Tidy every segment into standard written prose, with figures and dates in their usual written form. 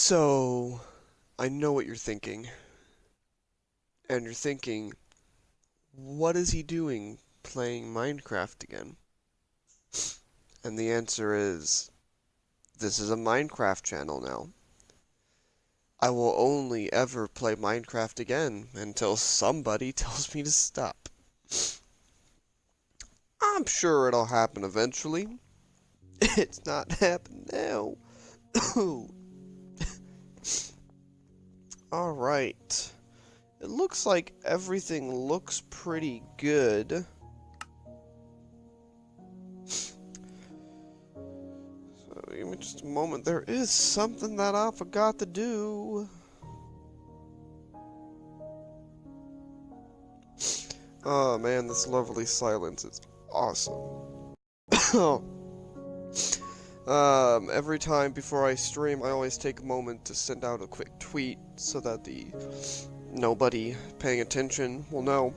So, I know what you're thinking. And you're thinking, what is he doing playing Minecraft again? And the answer is, this is a Minecraft channel now. I will only ever play Minecraft again until somebody tells me to stop. I'm sure it'll happen eventually. It's not happening now. Alright. It looks like everything looks pretty good. So, give me just a moment. There is something that I forgot to do. Oh man, this lovely silence is awesome. Every time before I stream, I always take a moment to send out a quick tweet so that nobody paying attention will know.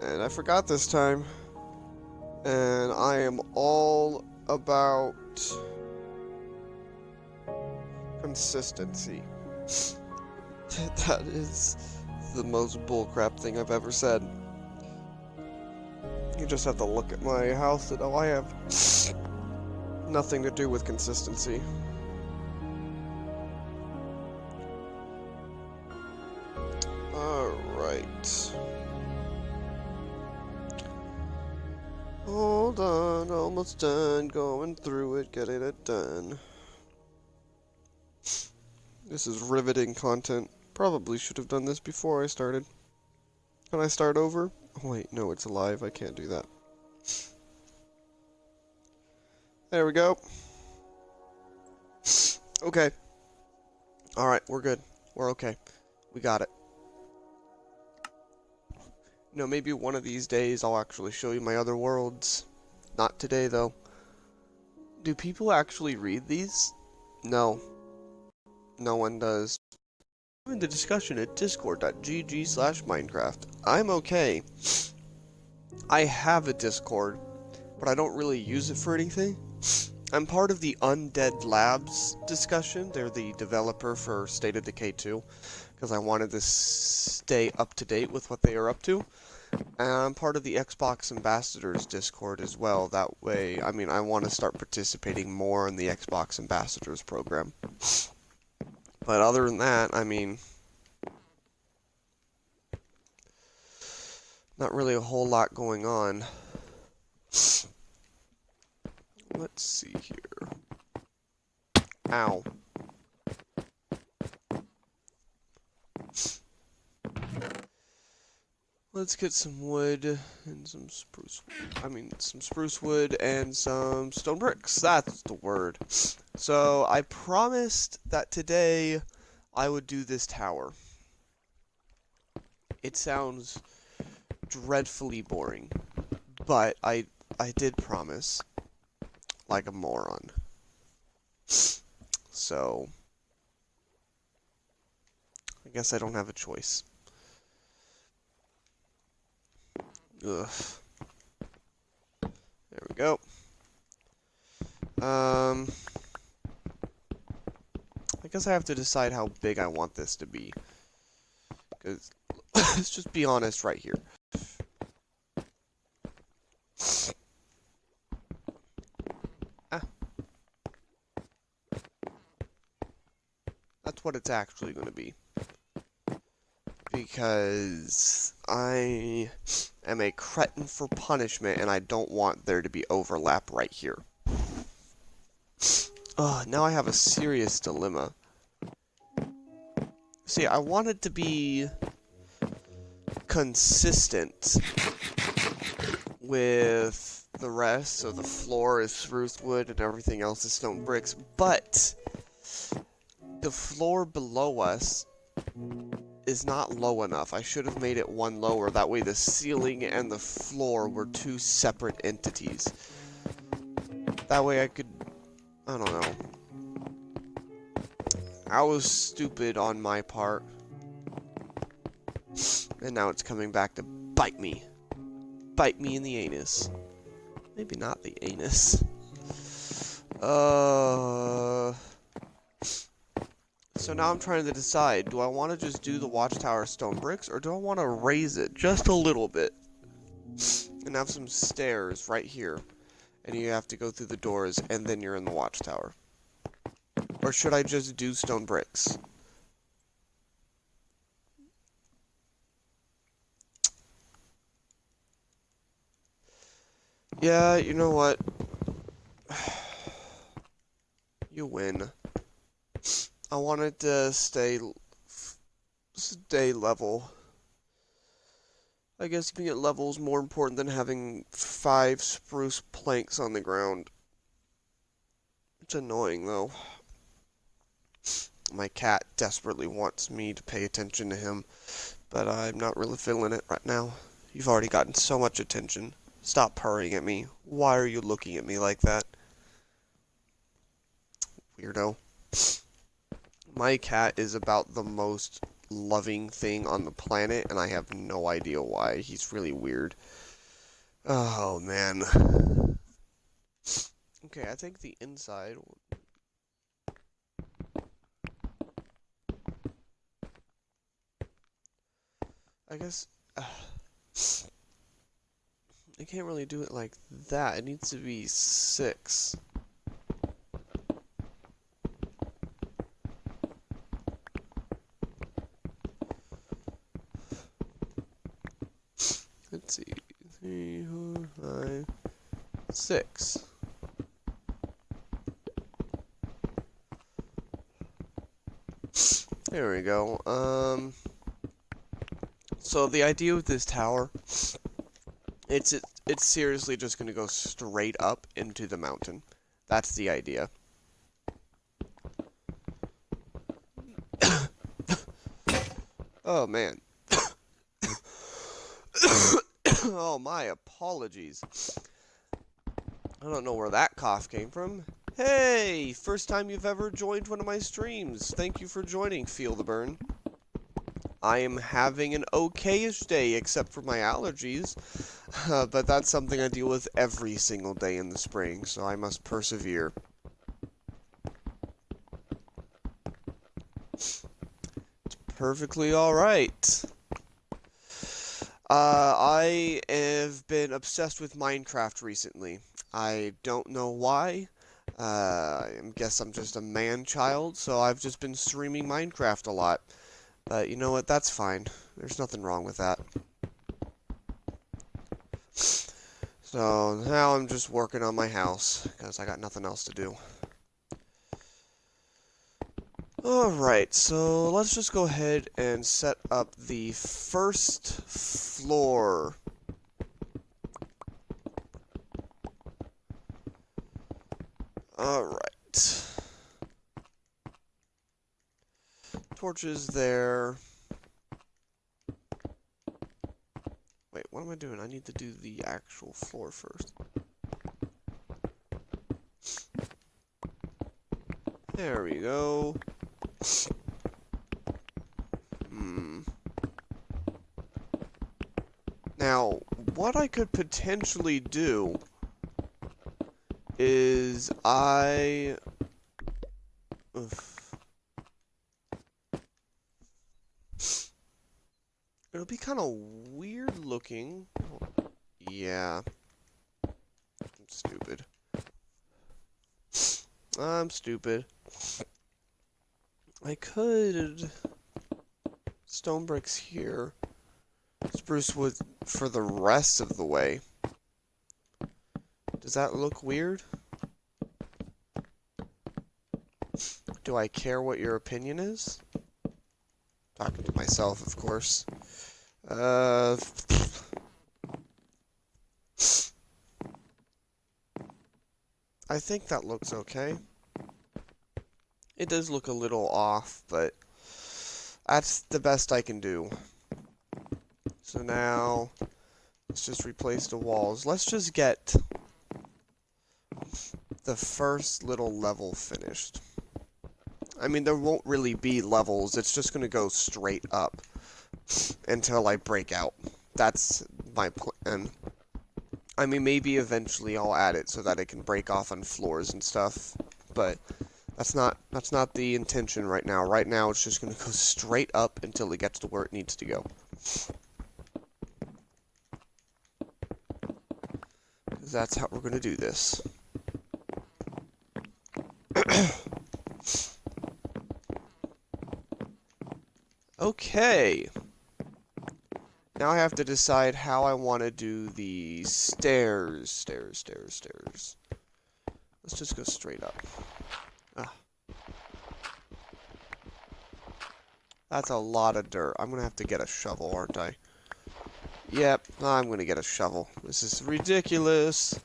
And I forgot this time. And I am all about consistency. That is the most bullcrap thing I've ever said. You just have to look at my house and know I have nothing to do with consistency. Alright. Hold on, almost done. Going through it, getting it done. This is riveting content. Probably should have done this before I started. Can I start over? Oh wait, no, it's alive. I can't do that. There we go. Okay. Alright, we're good. We're okay. We got it. You know, maybe one of these days I'll actually show you my other worlds. Not today, though. Do people actually read these? No. No one does. Join the discussion at discord.gg/Minecraft. I'm okay. I have a Discord, but I don't really use it for anything. I'm part of the Undead Labs discussion. They're the developer for State of Decay 2, because I wanted to stay up to date with what they are up to. And I'm part of the Xbox Ambassadors Discord as well. That way, I mean, I want to start participating more in the Xbox Ambassadors program. But other than that, I mean, not really a whole lot going on. Let's see here. Ow. Let's get some wood and some spruce wood. Some spruce wood and some stone bricks. That's the word. So, I promised that today I would do this tower. It sounds dreadfully boring, but I did promise, like a moron. So, I guess I don't have a choice. Ugh. There we go. I guess I have to decide how big I want this to be. Because, let's just be honest right here. That's what it's actually going to be. Because I am a cretin for punishment, and I don't want there to be overlap right here. Now I have a serious dilemma. See, I wanted to be consistent with the rest, so the floor is spruce wood and everything else is stone bricks, but the floor below us is not low enough. I should have made it one lower. That way the ceiling and the floor were two separate entities. That way I could... I don't know. I was stupid on my part. And now it's coming back to bite me. Bite me in the anus. Maybe not the anus. So now I'm trying to decide, do I want to just do the watchtower stone bricks, or do I want to raise it just a little bit? And have some stairs right here. And you have to go through the doors, and then you're in the watchtower. Or should I just do stone bricks? Yeah, you know what? You win. I wanted to stay level. I guess keeping it level is more important than having 5 spruce planks on the ground. It's annoying, though. My cat desperately wants me to pay attention to him, but I'm not really feeling it right now. You've already gotten so much attention. Stop purring at me. Why are you looking at me like that? Weirdo. My cat is about the most loving thing on the planet, and I have no idea why. He's really weird. Oh, man. Okay, I think the inside... I guess... I can't really do it like that. It needs to be 6. Let's see. 3, 4, 5, 6. There we go. So the idea with this tower, it's seriously just gonna go straight up into the mountain. That's the idea. Oh man. Oh, my apologies. I don't know where that cough came from. Hey, first time you've ever joined one of my streams. Thank you for joining, Feel the Burn. I am having an okay-ish day, except for my allergies. But that's something I deal with every single day in the spring, so I must persevere. It's perfectly alright. I have been obsessed with Minecraft recently. I don't know why. I guess I'm just a man-child, so I've just been streaming Minecraft a lot. But you know what? That's fine. There's nothing wrong with that. So now I'm just working on my house, because I got nothing else to do. Alright, so let's just go ahead and set up the first floor. Alright. Torches there. Wait, what am I doing? I need to do the actual floor first. There we go. Now, what I could potentially do is it'll be kind of weird looking. Yeah. I'm stupid. I'm stupid. I could stone bricks here. Spruce wood for the rest of the way. Does that look weird? Do I care what your opinion is? Talking to myself, of course. I think that looks okay. It does look a little off, but that's the best I can do. So now, let's just replace the walls. Let's just get the first little level finished. I mean, there won't really be levels. It's just going to go straight up until I break out. That's my plan. I mean, maybe eventually I'll add it so that it can break off on floors and stuff. But That's not the intention right now. Right now, it's just going to go straight up until it gets to where it needs to go. Because that's how we're going to do this. Okay. Now I have to decide how I want to do the stairs. Stairs. Let's just go straight up. Ah. That's a lot of dirt. I'm going to have to get a shovel, aren't I? Yep, I'm going to get a shovel. This is ridiculous.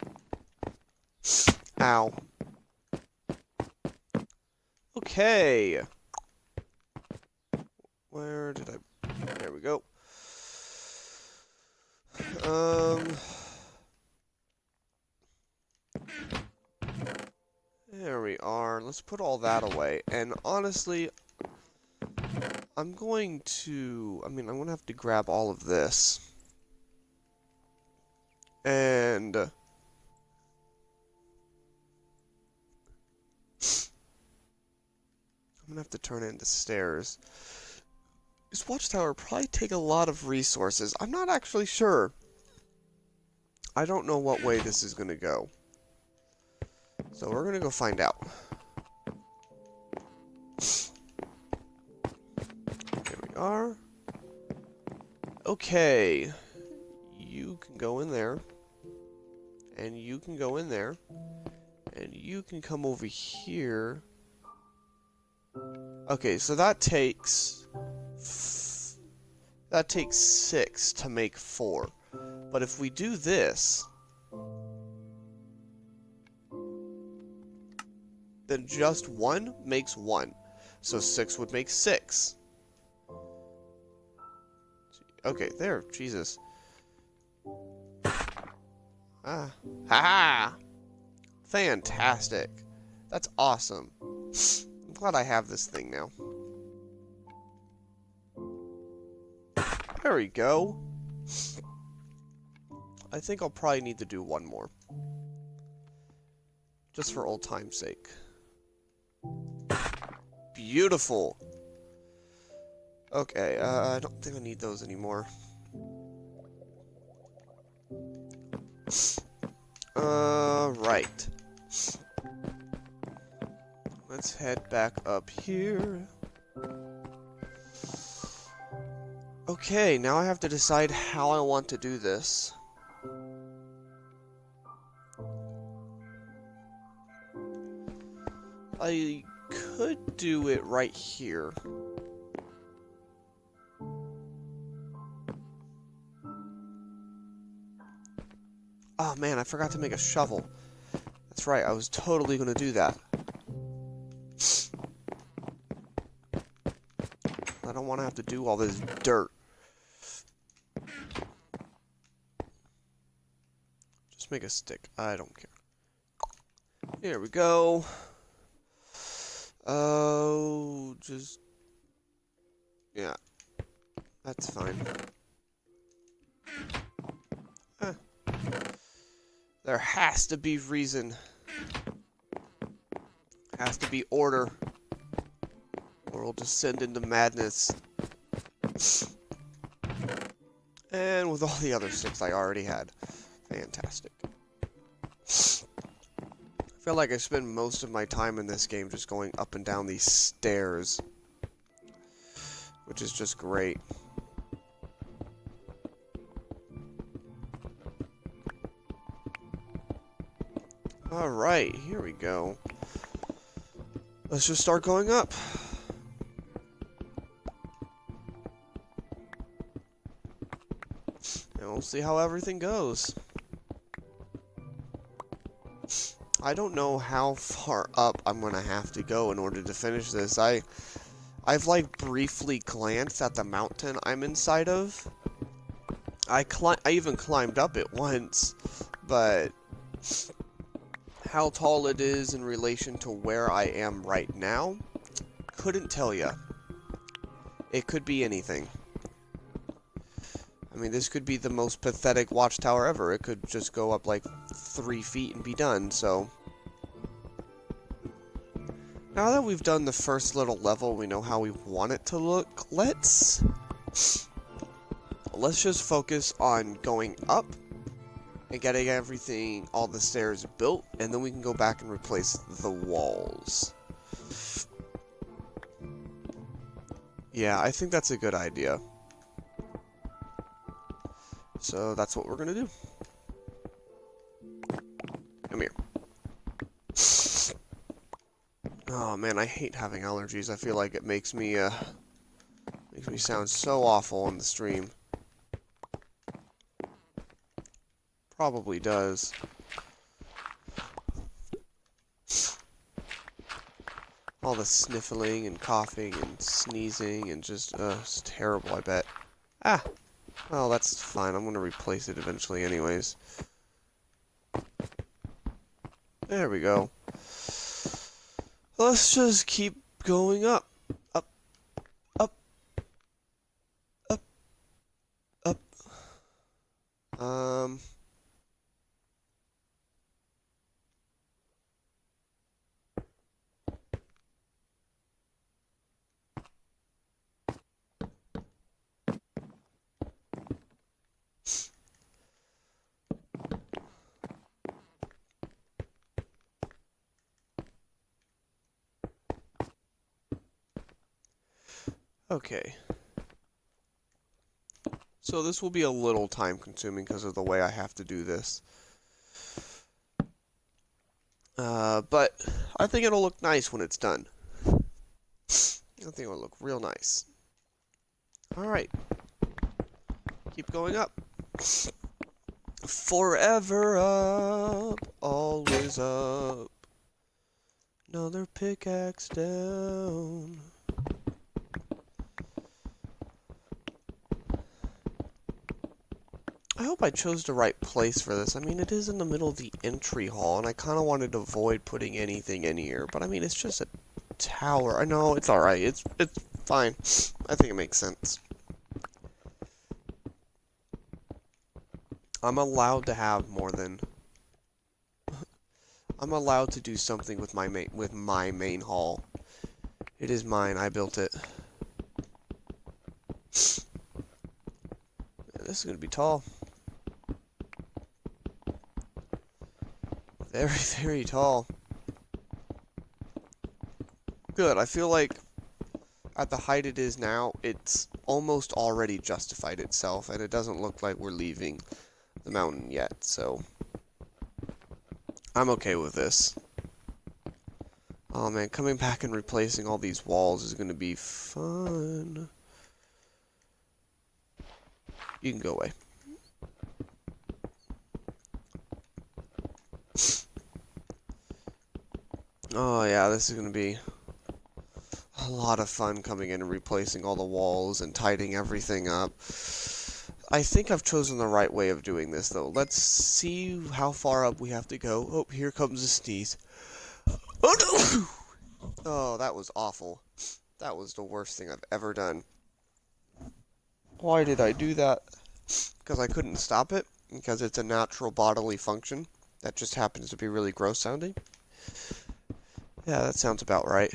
Ow. Okay. Where did I... There we go. There we are. Let's put all that away. And honestly, I'm going to have to grab all of this. And I'm gonna have to turn it into stairs. This watchtower probably take a lot of resources. I'm not actually sure. I don't know what way this is gonna go. So we're gonna go find out. There we are. Okay. You can go in there. And you can go in there. And you can come over here. Okay, so that takes 6 to make 4. But if we do this, then just 1 makes 1. So 6 would make 6. Okay, there, Jesus. Ah. Ha-ha! Fantastic. That's awesome. I'm glad I have this thing now. There we go. I think I'll probably need to do one more. Just for old time's sake. Beautiful. Okay, I don't think I need those anymore. Right. Let's head back up here. Okay, now I have to decide how I want to do this. I could do it right here. Oh man, I forgot to make a shovel. That's right, I was totally gonna do that. I don't want to have to do all this dirt. Just make a stick. I don't care. Here we go. Oh, just... yeah. That's fine. There has to be reason. Has to be order. Or we'll descend into madness. And with all the other sticks I already had. Fantastic. I feel like I spend most of my time in this game just going up and down these stairs. Which is just great. Alright, here we go. Let's just start going up. And we'll see how everything goes. I don't know how far up I'm gonna have to go in order to finish this. I've like briefly glanced at the mountain I'm inside of. I even climbed up it once, but how tall it is in relation to where I am right now, couldn't tell ya. It could be anything. I mean, this could be the most pathetic watchtower ever. It could just go up like 3 feet and be done, so Now that we've done the first little level, we know how we want it to look. Let's just focus on going up and getting everything, all the stairs built, and then we can go back and replace the walls. Yeah, I think that's a good idea. So that's what we're gonna do. Come here. Oh man, I hate having allergies. I feel like it makes me sound so awful on the stream. Probably does. All the sniffling and coughing and sneezing and just, it's terrible, I bet. Ah! Well, that's fine. I'm gonna replace it eventually anyways. There we go. Let's just keep going up. Up. Up. Up. Up. Okay. So this will be a little time consuming because of the way I have to do this. But I think it'll look nice when it's done. I think it'll look real nice. Alright. Keep going up. Forever up, always up. Another pickaxe down. I hope I chose the right place for this. I mean, it is in the middle of the entry hall, and I kind of wanted to avoid putting anything in here. But I mean, it's just a tower. I know, it's alright. It's fine. I think it makes sense. I'm allowed to have more than... I'm allowed to do something with my main hall. It is mine. I built it. Man, this is gonna be tall. Very, very tall. Good. I feel like at the height it is now, it's almost already justified itself, and it doesn't look like we're leaving the mountain yet, so I'm okay with this. Oh man, coming back and replacing all these walls is going to be fun. You can go away. Oh yeah, this is going to be a lot of fun coming in and replacing all the walls and tidying everything up. I think I've chosen the right way of doing this, though. Let's see how far up we have to go. Oh, here comes a sneeze. Oh, no! Oh, that was awful. That was the worst thing I've ever done. Why did I do that? Because I couldn't stop it? Because it's a natural bodily function that just happens to be really gross sounding? Yeah, that sounds about right.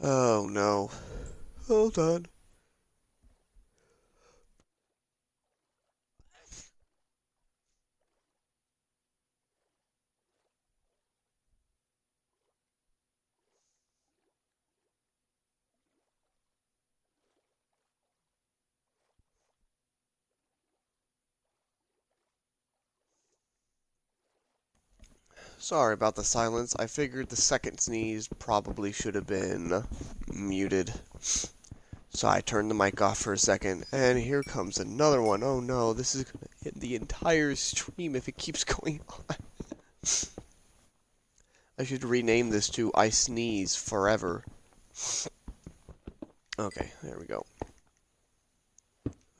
Oh, no. Hold on. Sorry about the silence. I figured the second sneeze probably should have been muted. So I turned the mic off for a second, and here comes another one. Oh no, this is going to hit the entire stream if it keeps going on. I should rename this to I Sneeze Forever. Okay, there we go.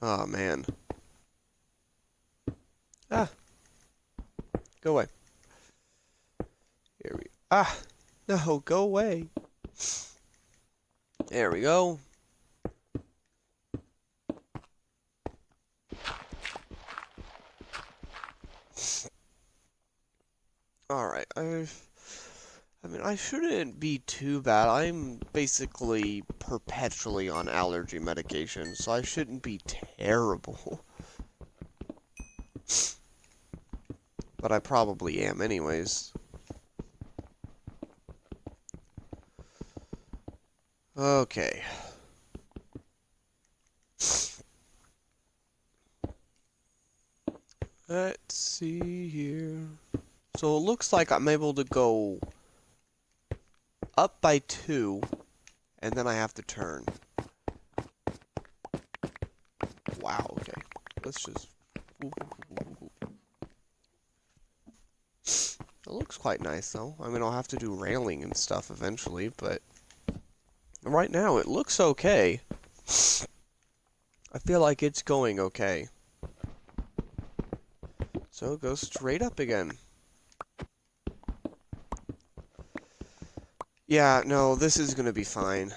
Oh man. Ah. Go away. Here we... Ah! No, go away. There we go. Alright, I mean, I shouldn't be too bad. I'm basically perpetually on allergy medication, so I shouldn't be terrible. But I probably am anyways. Okay. Let's see here. So it looks like I'm able to go up by 2, and then I have to turn. Wow, okay. Let's just... It looks quite nice, though. I mean, I'll have to do railing and stuff eventually, but... Right now, it looks okay. I feel like it's going okay. So, go straight up again. Yeah, no, this is gonna be fine.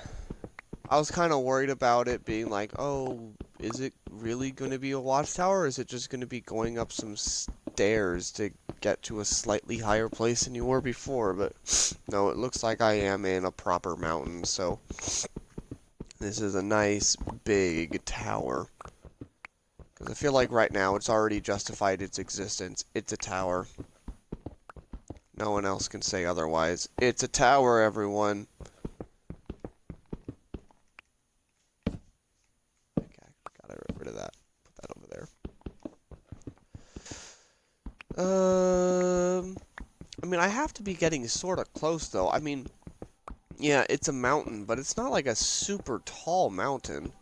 I was kind of worried about it being like, oh, is it really gonna be a watchtower, or is it just gonna be going up some stairs to get to a slightly higher place than you were before? But no, it looks like I am in a proper mountain, so this is a nice big tower. Because I feel like right now it's already justified its existence. It's a tower. No one else can say otherwise. It's a tower, everyone. Okay, gotta get rid of that. Put that over there. I mean, I have to be getting sort of close, though. I mean, yeah, it's a mountain, but it's not like a super tall mountain.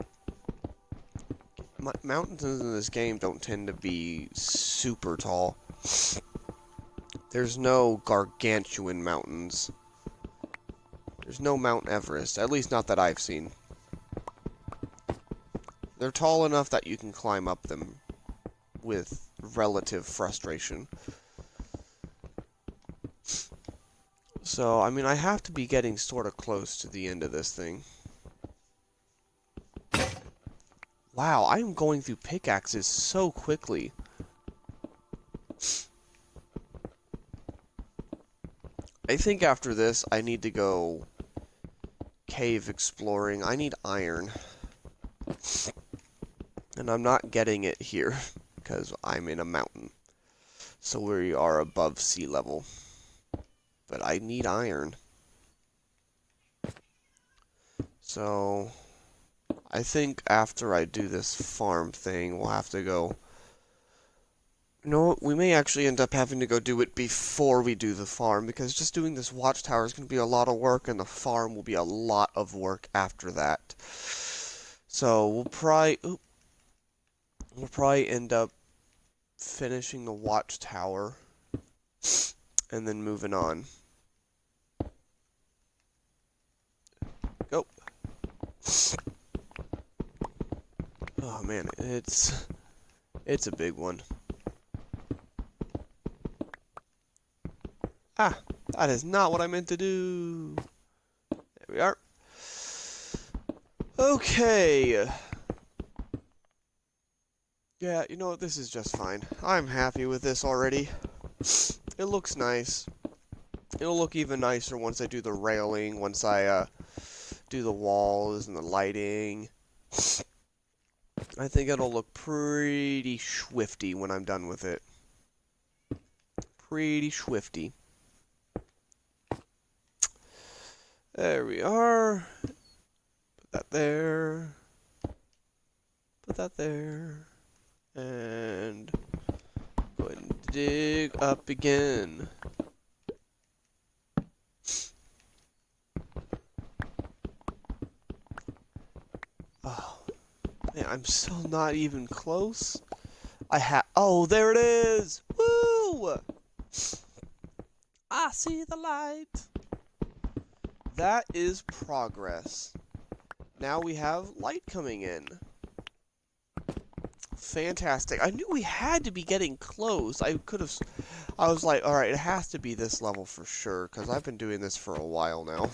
Mountains in this game don't tend to be super tall. There's no gargantuan mountains. There's no Mount Everest, at least not that I've seen. They're tall enough that you can climb up them with relative frustration. So, I mean, I have to be getting sort of close to the end of this thing. Wow, I am going through pickaxes so quickly. I think after this, I need to go cave exploring. I need iron. And I'm not getting it here, because I'm in a mountain. So we are above sea level. But I need iron. So, I think after I do this farm thing, we'll have to go... No, we may actually end up having to go do it before we do the farm, because just doing this watchtower is going to be a lot of work, and the farm will be a lot of work after that. So, we'll probably end up finishing the watchtower, and then moving on. Go. Oh man, it's a big one. Ah, that is not what I meant to do. There we are. Okay. Yeah, you know what, this is just fine. I'm happy with this already. It looks nice. It'll look even nicer once I do the railing, once I do the walls and the lighting. I think it'll look pretty swifty when I'm done with it. Pretty swifty. There we are. Put that there. Put that there. And go ahead and dig up again. Oh, man, I'm still not even close. Oh, there it is! Woo! I see the light. That is progress. Now we have light coming in. Fantastic. I knew we had to be getting close. I was like, alright, it has to be this level for sure, because I've been doing this for a while now.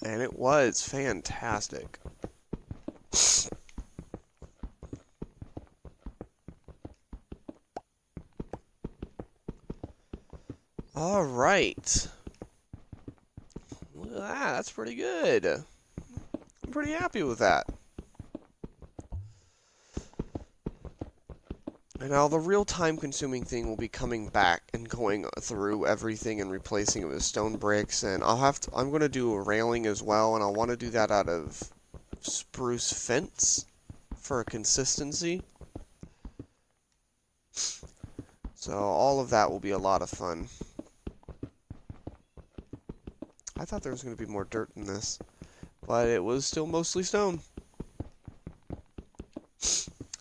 And it was fantastic. Alright. Look at that. That's pretty good. I'm pretty happy with that. And now the real time-consuming thing will be coming back and going through everything and replacing it with stone bricks. And I'm going to do a railing as well, and I want to do that out of spruce fence for consistency. So all of that will be a lot of fun. I thought there was going to be more dirt in this, but it was still mostly stone.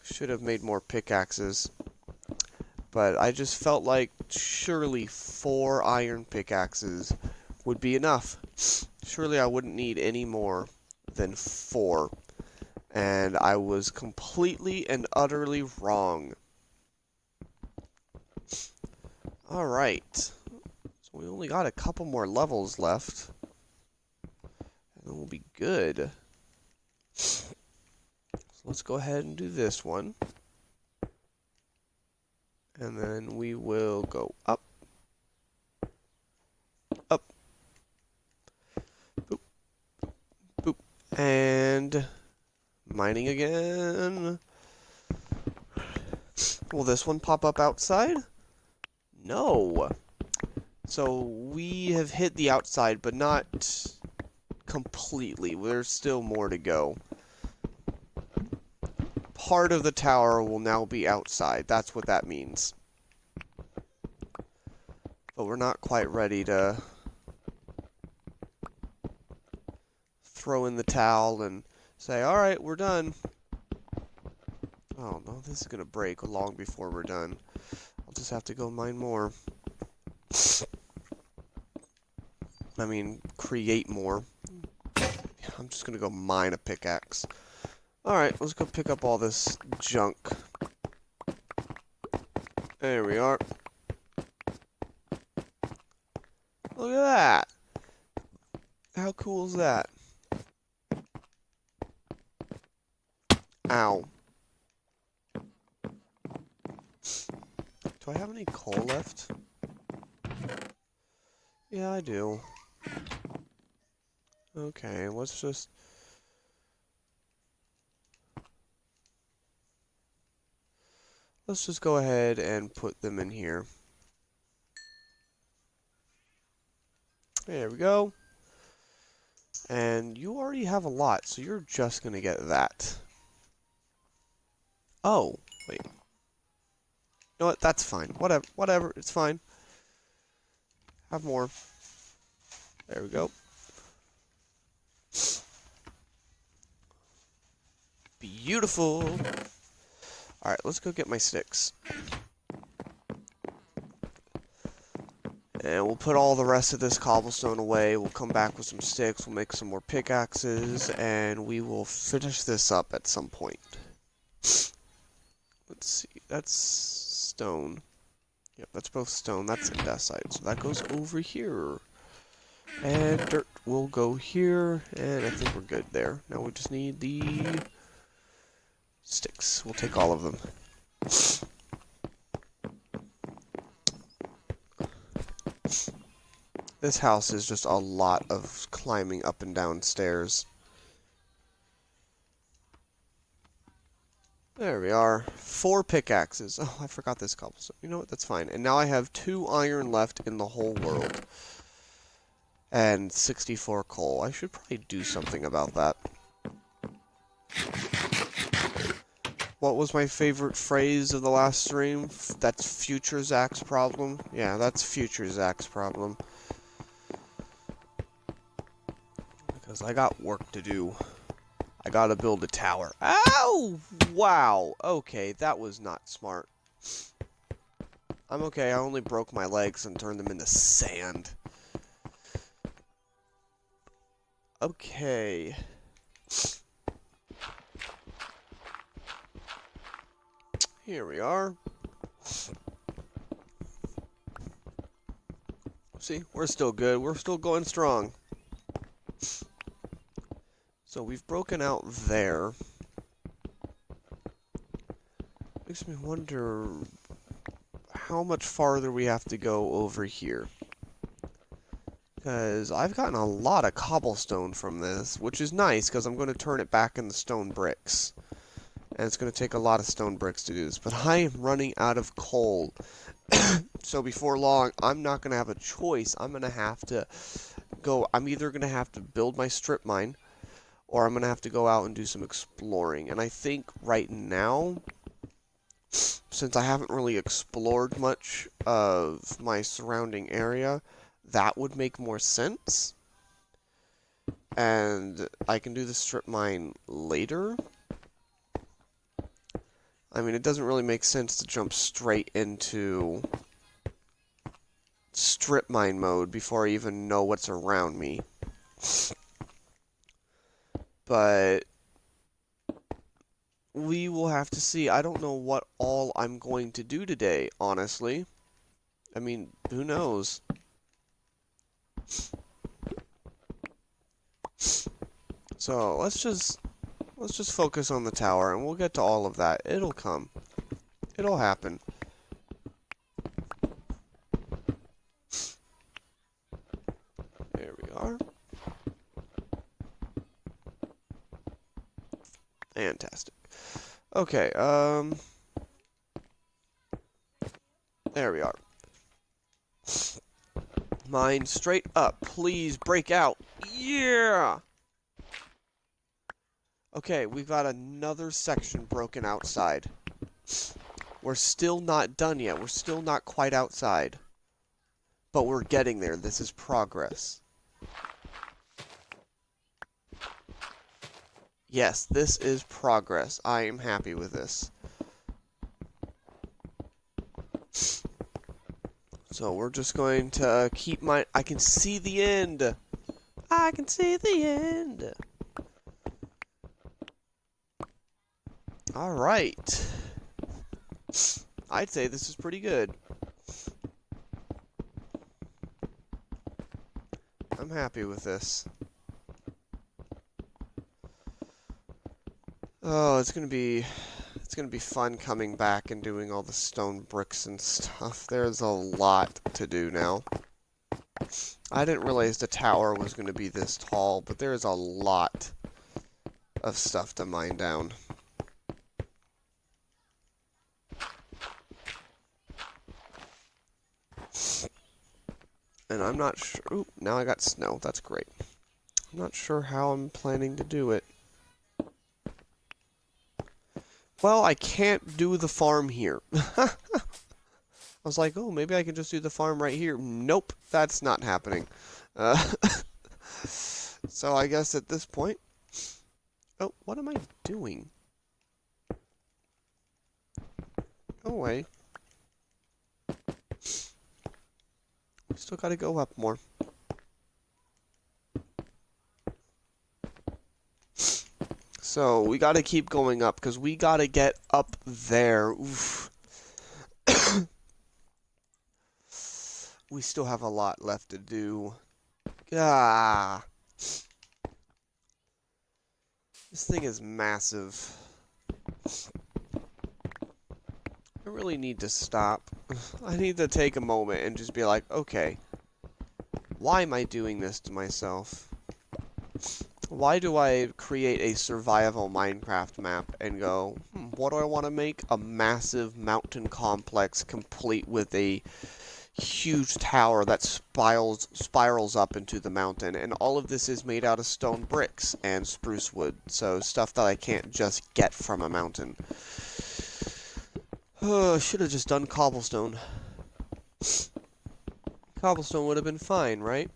Should have made more pickaxes, but I just felt like surely 4 iron pickaxes would be enough. Surely I wouldn't need any more than 4, and I was completely and utterly wrong. Alright, so we only got a couple more levels left, and then we'll be good. So let's go ahead and do this one. And then we will go up. Up. Boop. Boop. And mining again. Will this one pop up outside? No. So we have hit the outside, but not completely. There's still more to go. Part of the tower will now be outside. That's what that means. But we're not quite ready to throw in the towel and say, alright, we're done. Oh no, this is going to break long before we're done. I'll just have to go mine more. I mean, create more. I'm just going to go mine a pickaxe. Alright, let's go pick up all this junk. There we are. Look at that! How cool is that? Ow. Do I have any coal left? Yeah, I do. Okay, let's just... Let's just go ahead and put them in here. There we go. And you already have a lot, so you're just going to get that. Oh, wait. You know what? That's fine. Whatever. It's fine. Have more. There we go. Beautiful. Alright, let's go get my sticks. And we'll put all the rest of this cobblestone away. We'll come back with some sticks. We'll make some more pickaxes. And we will finish this up at some point. Let's see. That's stone. Yep, that's both stone. That's andesite. So that goes over here. And dirt will go here. And I think we're good there. Now we just need the sticks. We'll take all of them. This house is just a lot of climbing up and down stairs. There we are. 4 pickaxes. Oh, I forgot this cobblestone. You know what? That's fine. And now I have 2 iron left in the whole world. And 64 coal. I should probably do something about that. What was my favorite phrase of the last stream? That's future Zach's problem? Yeah, that's future Zach's problem. Because I got work to do. I gotta build a tower. Ow! Wow! Okay, that was not smart. I'm okay, I only broke my legs and turned them into sand. Okay. Here we are. See, we're still good. We're still going strong. So we've broken out there. Makes me wonder how much farther we have to go over here. Because I've gotten a lot of cobblestone from this, which is nice, because I'm going to turn it back into stone bricks. And it's going to take a lot of stone bricks to do this. But I am running out of coal. So before long, I'm not going to have a choice. I'm going to have to go... I'm either going to have to build my strip mine, or I'm going to have to go out and do some exploring. And I think right now, since I haven't really explored much of my surrounding area, that would make more sense. And I can do the strip mine later. I mean, it doesn't really make sense to jump straight into strip mine mode before I even know what's around me. But we will have to see. I don't know what all I'm going to do today, honestly. I mean, who knows? So, let's just focus on the tower, and we'll get to all of that. It'll come. It'll happen. There we are. Fantastic. Okay, there we are. Mine straight up. Please break out. Yeah! Okay, we've got another section broken outside. We're still not done yet. We're still not quite outside. But we're getting there. This is progress. Yes, this is progress. I am happy with this. So we're just going to keep my... I can see the end! I can see the end! Alright. I'd say this is pretty good. I'm happy with this. Oh, it's gonna be fun coming back and doing all the stone bricks and stuff. There's a lot to do now. I didn't realize the tower was gonna be this tall, but there's a lot of stuff to mine down. And I'm not sure... Ooh, now I got snow. That's great. I'm not sure how I'm planning to do it. Well, I can't do the farm here. I was like, oh, maybe I can just do the farm right here. Nope, that's not happening. So I guess at this point... Oh, what am I doing? Go away. We still gotta go up more. So, we gotta keep going up, because we gotta get up there. Oof. We still have a lot left to do. Ah. This thing is massive. I really need to stop. I need to take a moment and just be like, okay, why am I doing this to myself? Why do I create a survival Minecraft map and go, what do I want to make? A massive mountain complex complete with a huge tower that spirals up into the mountain, and all of this is made out of stone bricks and spruce wood, so stuff that I can't just get from a mountain. Should have just done cobblestone. Cobblestone would have been fine, right?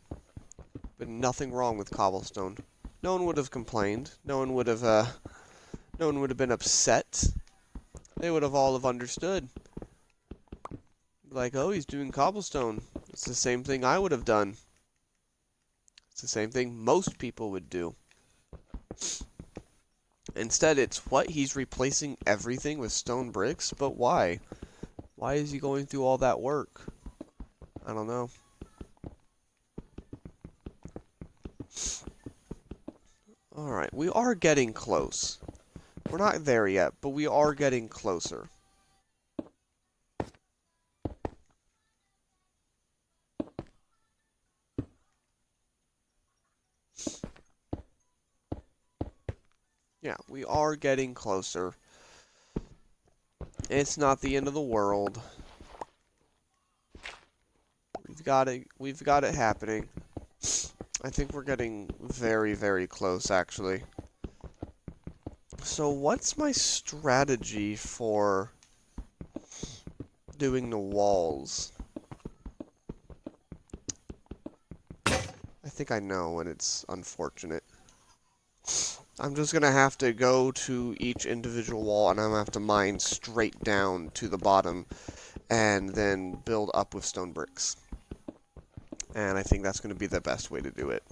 But nothing wrong with cobblestone. No one would have complained. No one would have been upset. They would have all have understood. Like, oh, he's doing cobblestone. It's the same thing I would have done. It's the same thing most people would do. Instead, it's what? He's replacing everything with stone bricks? But why? Why is he going through all that work? I don't know. Alright, we are getting close. We're not there yet, but we are getting closer. Yeah, we are getting closer. It's not the end of the world. We've got it happening. I think we're getting very, very close, actually. So what's my strategy for doing the walls? I think I know, and it's unfortunate. I'm just gonna have to go to each individual wall, and I'm gonna have to mine straight down to the bottom, and then build up with stone bricks. And I think that's gonna be the best way to do it.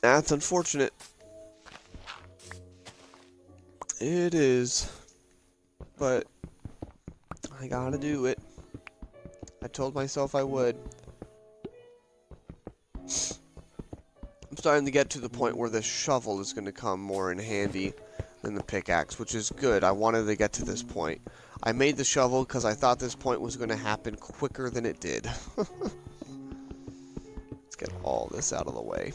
That's unfortunate. It is. But I gotta do it. I told myself I would. I'm starting to get to the point where the shovel is going to come more in handy than the pickaxe, which is good. I wanted to get to this point. I made the shovel because I thought this point was going to happen quicker than it did. Let's get all this out of the way.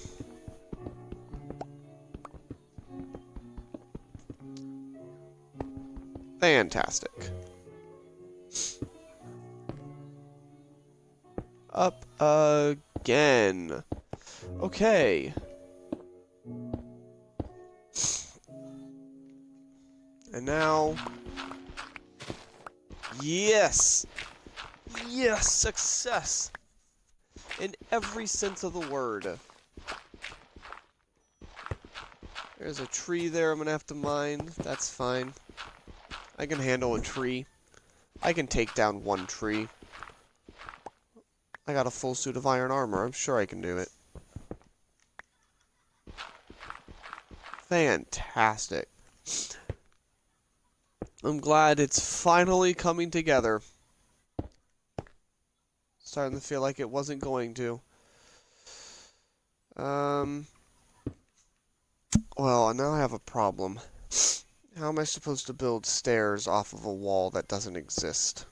Fantastic. Up again. Okay. And now... Yes! Yes! Success! In every sense of the word. There's a tree there I'm gonna have to mine. That's fine. I can handle a tree. I can take down one tree. I got a full suit of iron armor. I'm sure I can do it. Fantastic. I'm glad it's finally coming together. Starting to feel like it wasn't going to. Well, now I have a problem. How am I supposed to build stairs off of a wall that doesn't exist?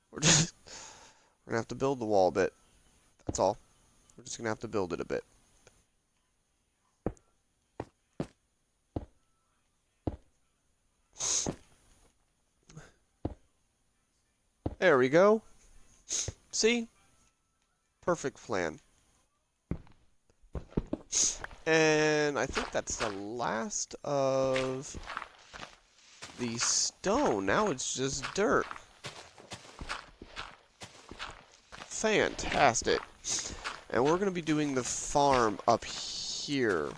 We're gonna have to build the wall a bit. That's all. We're just gonna have to build it a bit. There we go. See? Perfect plan. And I think that's the last of the stone. Now it's just dirt. Fantastic. And we're going to be doing the farm up here.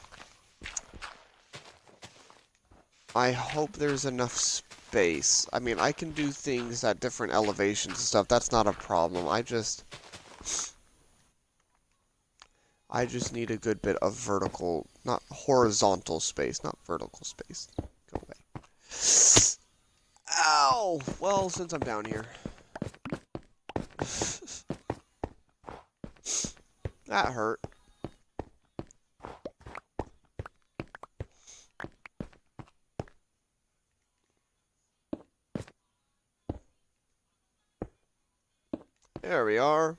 I hope there's enough space. I mean, I can do things at different elevations and stuff. That's not a problem. I just need a good bit of vertical, not horizontal space, not vertical space. Go away. Ow! Well, since I'm down here. That hurt. There we are.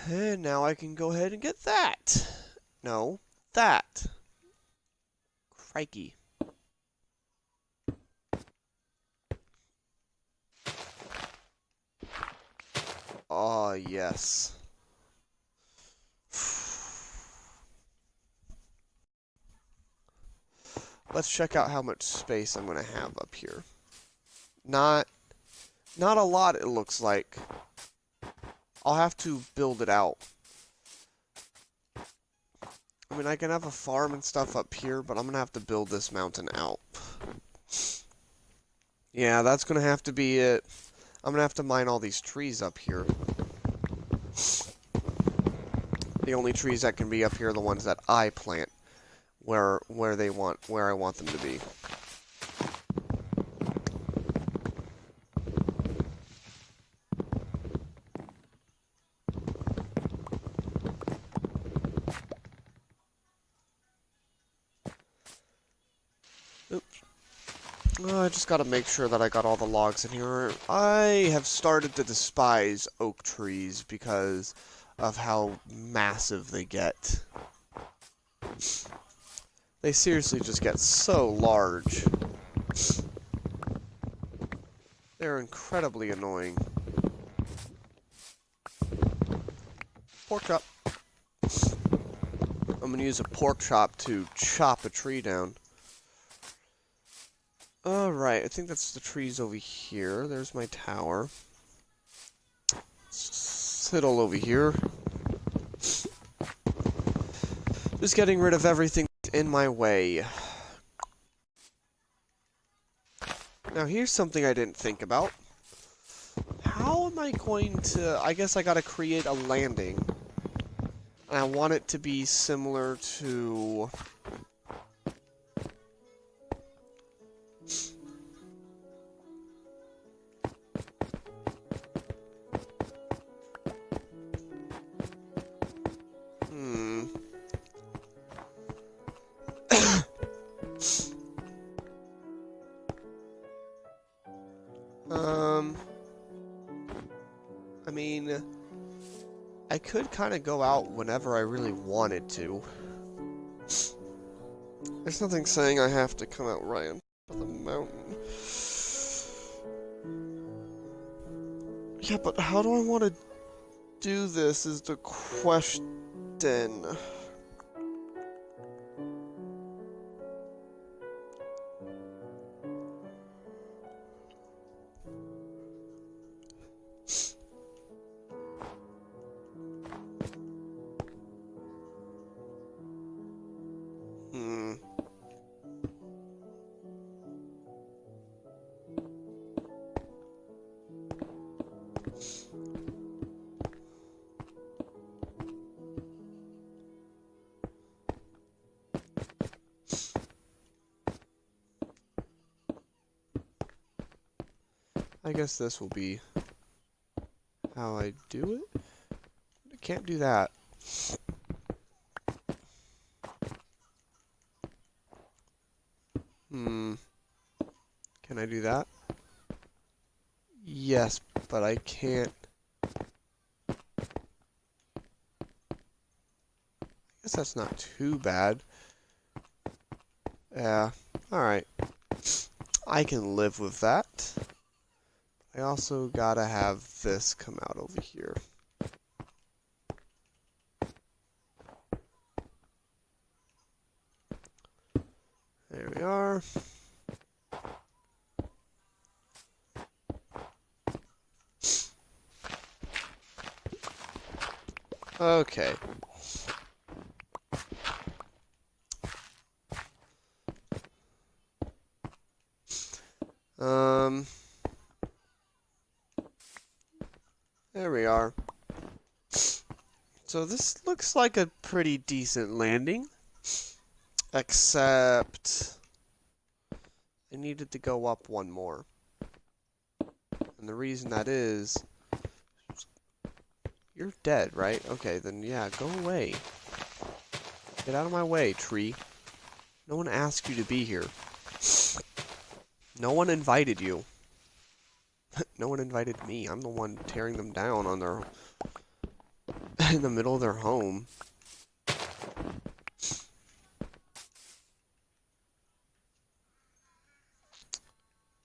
And now I can go ahead and get that. No, that. Crikey. Oh, yes. Let's check out how much space I'm going to have up here. Not a lot, it looks like. I'll have to build it out. I mean, I can have a farm and stuff up here, but I'm going to have to build this mountain out. Yeah, that's going to have to be it. I'm going to have to mine all these trees up here. The only trees that can be up here are the ones that I plant where I want them to be. Oops. I just gotta make sure that I got all the logs in here. I have started to despise oak trees because of how massive they get. They seriously just get so large. They're incredibly annoying. Pork chop. I'm gonna use a pork chop to chop a tree down. Alright, I think that's the trees over here. There's my tower. Settle over here. Just getting rid of everything in my way. Now here's something I didn't think about. How am I going to... I guess I gotta create a landing. And I want it to be similar to... I mean, I could kind of go out whenever I really wanted to. There's nothing saying I have to come out right on top of the mountain. Yeah, but how do I want to do this is the question. I guess this will be how I do it. I can't do that. Can I do that? Yes, but I can't. I guess that's not too bad. Yeah, alright. I can live with that. I also gotta have this come out over here. There we are. Okay. There we are. So this looks like a pretty decent landing. Except I needed to go up one more. And the reason that is... You're dead, right? Okay, then yeah, go away. Get out of my way, tree. No one asked you to be here. No one invited you. No one invited me. I'm the one tearing them down on their... in the middle of their home.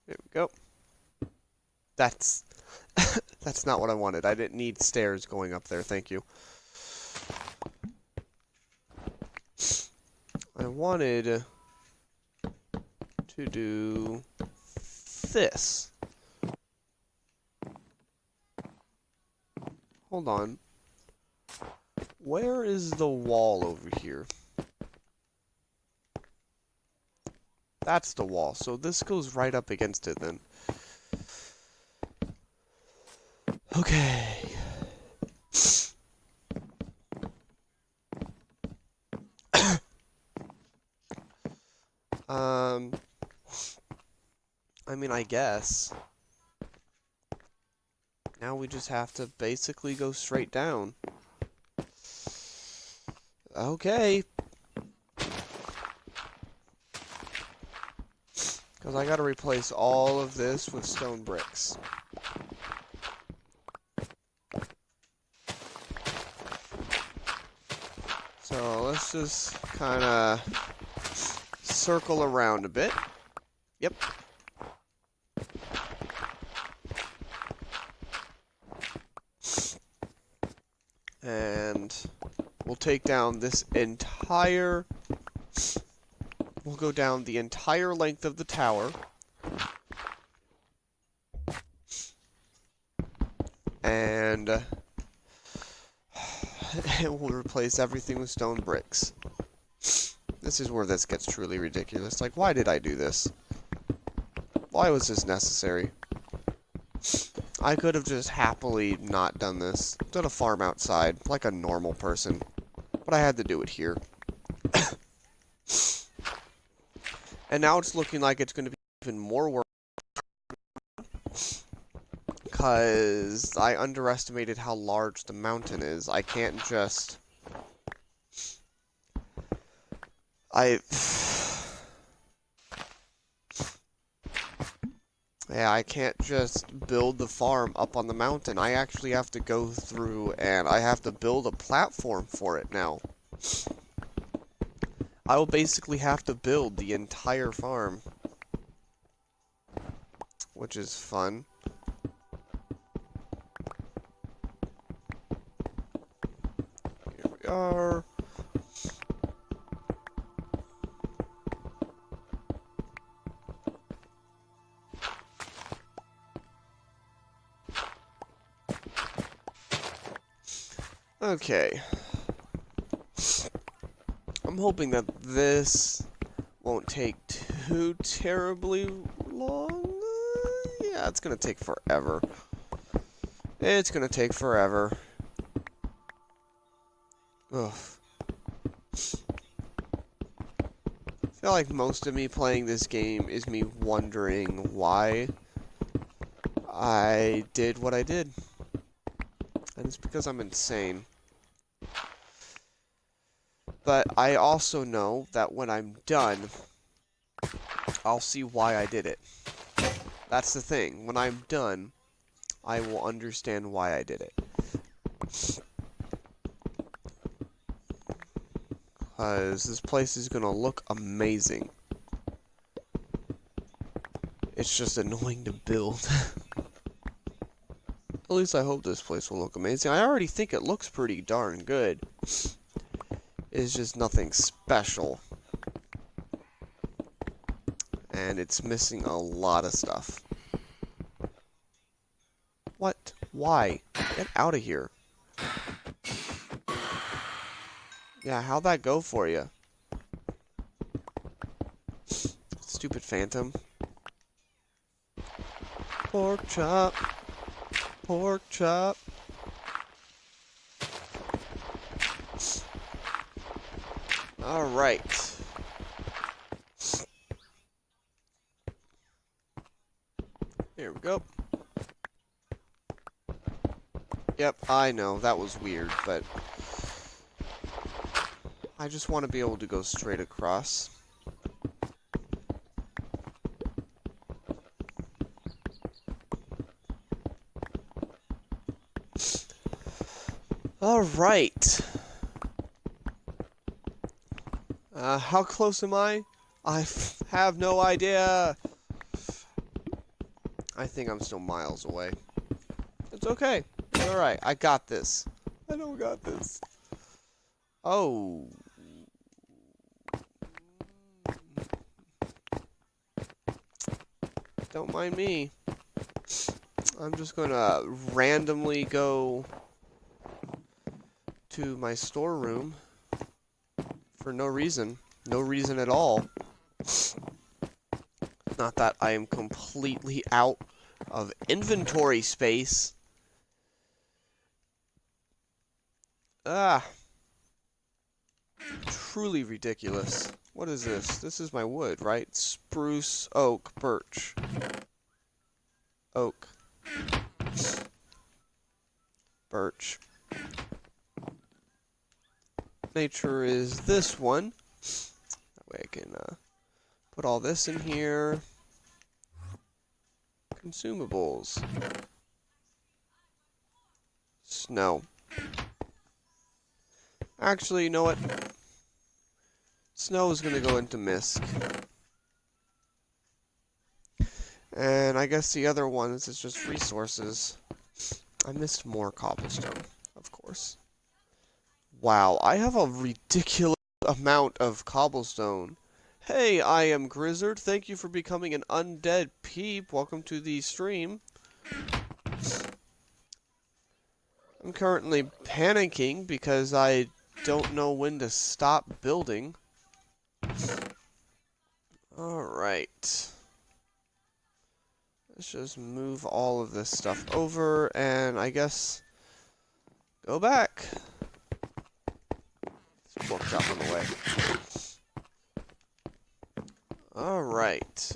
There we go. That's... that's not what I wanted. I didn't need stairs going up there, thank you. I wanted to do this. Hold on. Where is the wall over here? That's the wall, so this goes right up against it then. Okay. I mean, I guess. Now we just have to basically go straight down. Okay. Because I gotta replace all of this with stone bricks. So let's just kind of circle around a bit. Yep. And we'll take down this entire... We'll go down the entire length of the tower. And we'll replace everything with stone bricks. This is where this gets truly ridiculous. Like, why did I do this? Why was this necessary? I could have just happily not done this. Done a farm outside, like a normal person. But I had to do it here. And now it's looking like it's going to be even more work. Because I underestimated how large the mountain is. I can't just... Yeah, I can't just build the farm up on the mountain. I actually have to go through and I have to build a platform for it now. I will basically have to build the entire farm. Which is fun. Here we are. Okay. I'm hoping that this won't take too terribly long. Yeah, it's gonna take forever. It's gonna take forever. Ugh. I feel like most of me playing this game is me wondering why I did what I did. And it's because I'm insane. But I also know that when I'm done, I'll see why I did it. That's the thing. When I'm done, I will understand why I did it. Because this place is going to look amazing. It's just annoying to build. At least I hope this place will look amazing. I already think it looks pretty darn good. It's just nothing special. And it's missing a lot of stuff. What? Why? Get out of here. Yeah, how'd that go for you? Stupid phantom. Pork chop. Pork chop. Alright. Here we go. Yep, I know, that was weird, but I just want to be able to go straight across. Alright. How close am I? I have no idea. I think I'm still miles away. It's okay. It's alright. I got this. I don't got this. Oh. Don't mind me. I'm just gonna randomly go to my storeroom for no reason. No reason at all. Not that I am completely out of inventory space. Ah. Truly ridiculous. What is this? This is my wood, right? Spruce, oak, birch. Oak. Birch. Nature is this one. That way I can put all this in here. Consumables. Snow. Actually, you know what? Snow is going to go into Mist. And I guess the other ones is just resources. I missed more cobblestone, of course. Wow, I have a ridiculous amount of cobblestone. Hey, I am Grizzard. Thank you for becoming an undead peep. Welcome to the stream. I'm currently panicking because I don't know when to stop building. Alright. Let's just move all of this stuff over and I guess go back. Let's workshop on the way. Alright.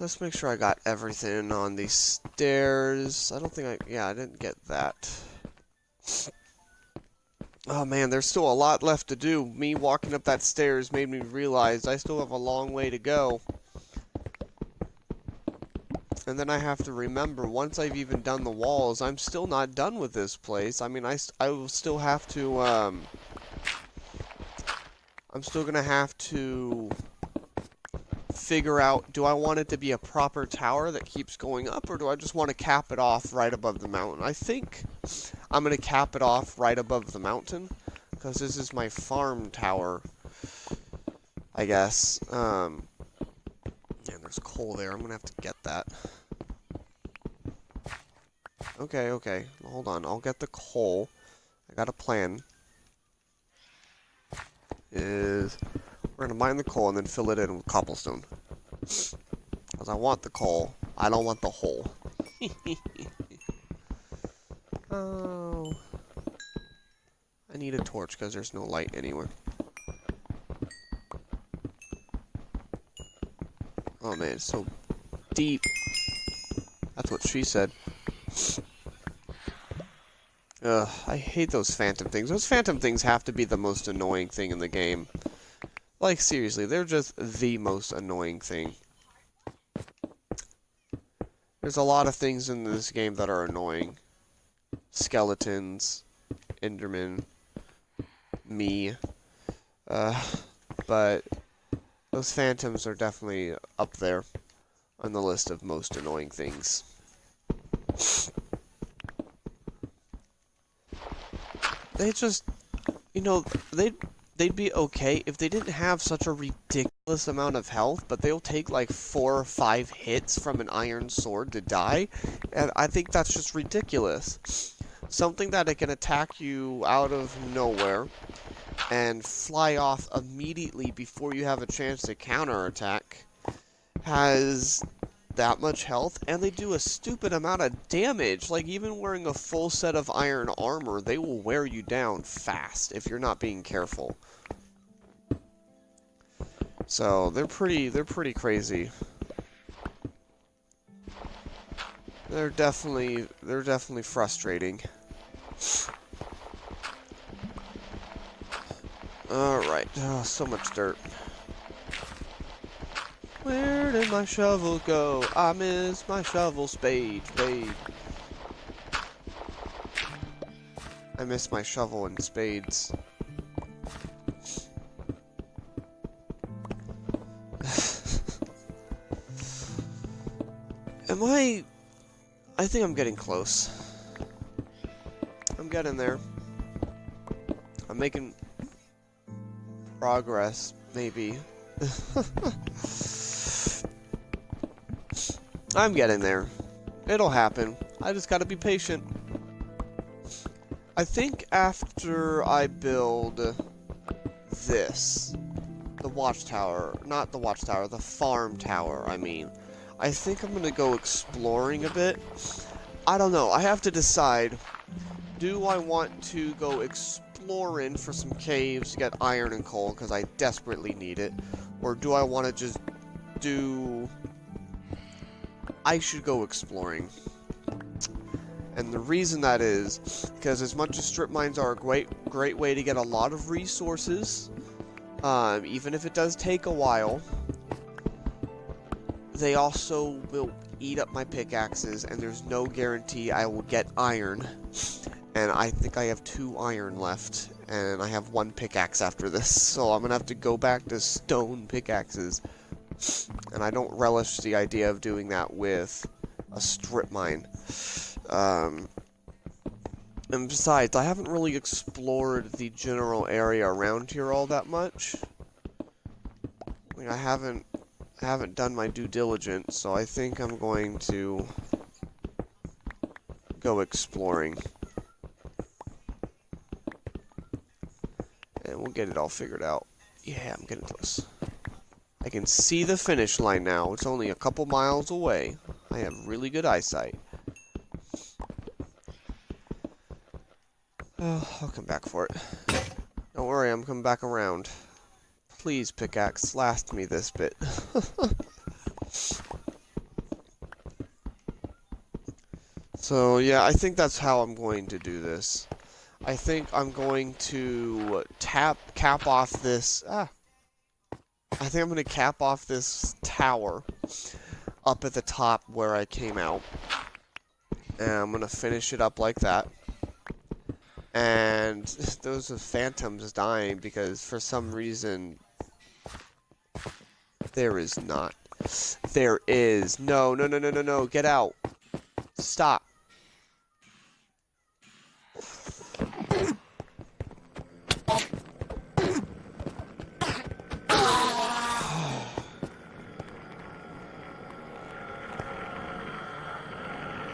Let's make sure I got everything on these stairs. I don't think I didn't get that. Oh man, there's still a lot left to do. Me walking up that stairs made me realize I still have a long way to go. And then I have to remember, once I've even done the walls, I'm still not done with this place. I mean, I will still have to, I'm still gonna have to figure out, do I want it to be a proper tower that keeps going up, or do I just want to cap it off right above the mountain? I think I'm going to cap it off right above the mountain, because this is my farm tower, I guess. Yeah, there's coal there. I'm going to have to get that. Okay. Hold on. I'll get the coal. I got a plan. We're going to mine the coal and then fill it in with cobblestone. Because I want the coal. I don't want the hole. Oh. I need a torch because there's no light anywhere. Oh man, it's so deep. That's what she said. Ugh, I hate those phantom things. Those phantom things have to be the most annoying thing in the game. Like, seriously, they're just the most annoying thing. There's a lot of things in this game that are annoying. Skeletons, Enderman, me. But those phantoms are definitely up there on the list of most annoying things. They just, you know, they'd be okay if they didn't have such a ridiculous amount of health, but they'll take like 4 or 5 hits from an iron sword to die, and I think that's just ridiculous. Something that it can attack you out of nowhere and fly off immediately before you have a chance to counterattack has that much health, and they do a stupid amount of damage. Like, even wearing a full set of iron armor, they will wear you down fast if you're not being careful. So they're pretty crazy. They're definitely frustrating. Alright, oh, so much dirt. Where did my shovel go? I miss my shovel spade. I miss my shovel and spades. I think I'm getting close. I'm getting there. I'm making progress, maybe. I'm getting there. It'll happen. I just gotta be patient. I think after I build this, the watchtower, not the watchtower, the farm tower, I mean, I think I'm gonna go exploring a bit. I don't know. I have to decide, do I want to go exploring for some caves to get iron and coal, because I desperately need it, or do I want to just do... I should go exploring. And the reason that is, because as much as strip mines are a great way to get a lot of resources, even if it does take a while, they also will eat up my pickaxes, and there's no guarantee I will get iron. And I think I have 2 iron left, and I have 1 pickaxe after this, so I'm gonna have to go back to stone pickaxes. And I don't relish the idea of doing that with a strip mine. And besides, I haven't really explored the general area around here all that much. Like, I haven't done my due diligence, so I think I'm going to go exploring. And we'll get it all figured out. Yeah, I'm getting close. I can see the finish line now. It's only a couple miles away. I have really good eyesight. Oh, I'll come back for it. Don't worry, I'm coming back around. Please, pickaxe, last me this bit. So, yeah, I think that's how I'm going to do this. I think I'm going to cap off this... I think I'm going to cap off this tower up at the top where I came out. And I'm going to finish it up like that. And those are phantoms dying because for some reason there is not. There is. No, no, no, no, no, no. Get out. Stop.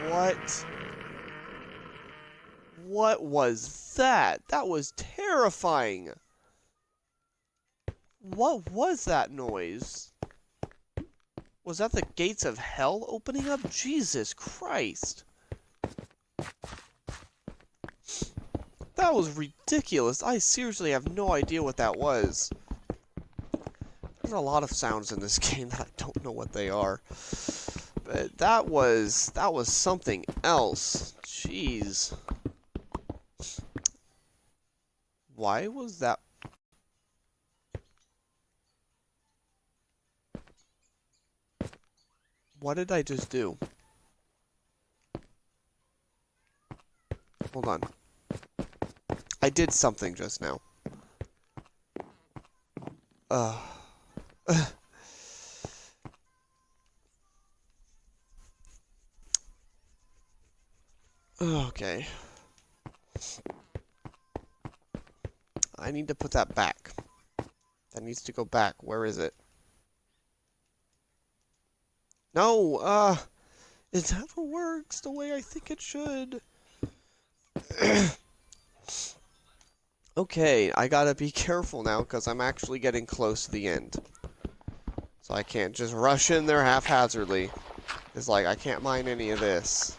What? What was that? That was terrifying. What was that noise? Was that the gates of hell opening up? Jesus Christ. That was ridiculous. I seriously have no idea what that was. There's a lot of sounds in this game that I don't know what they are. But that was something else. Jeez. Why was that? What did I just do? Hold on. I did something just now. Okay. I need to put that back. That needs to go back. Where is it? No, it never works the way I think it should. Okay, I gotta be careful now, because I'm actually getting close to the end. So I can't just rush in there haphazardly. It's like, I can't mine any of this.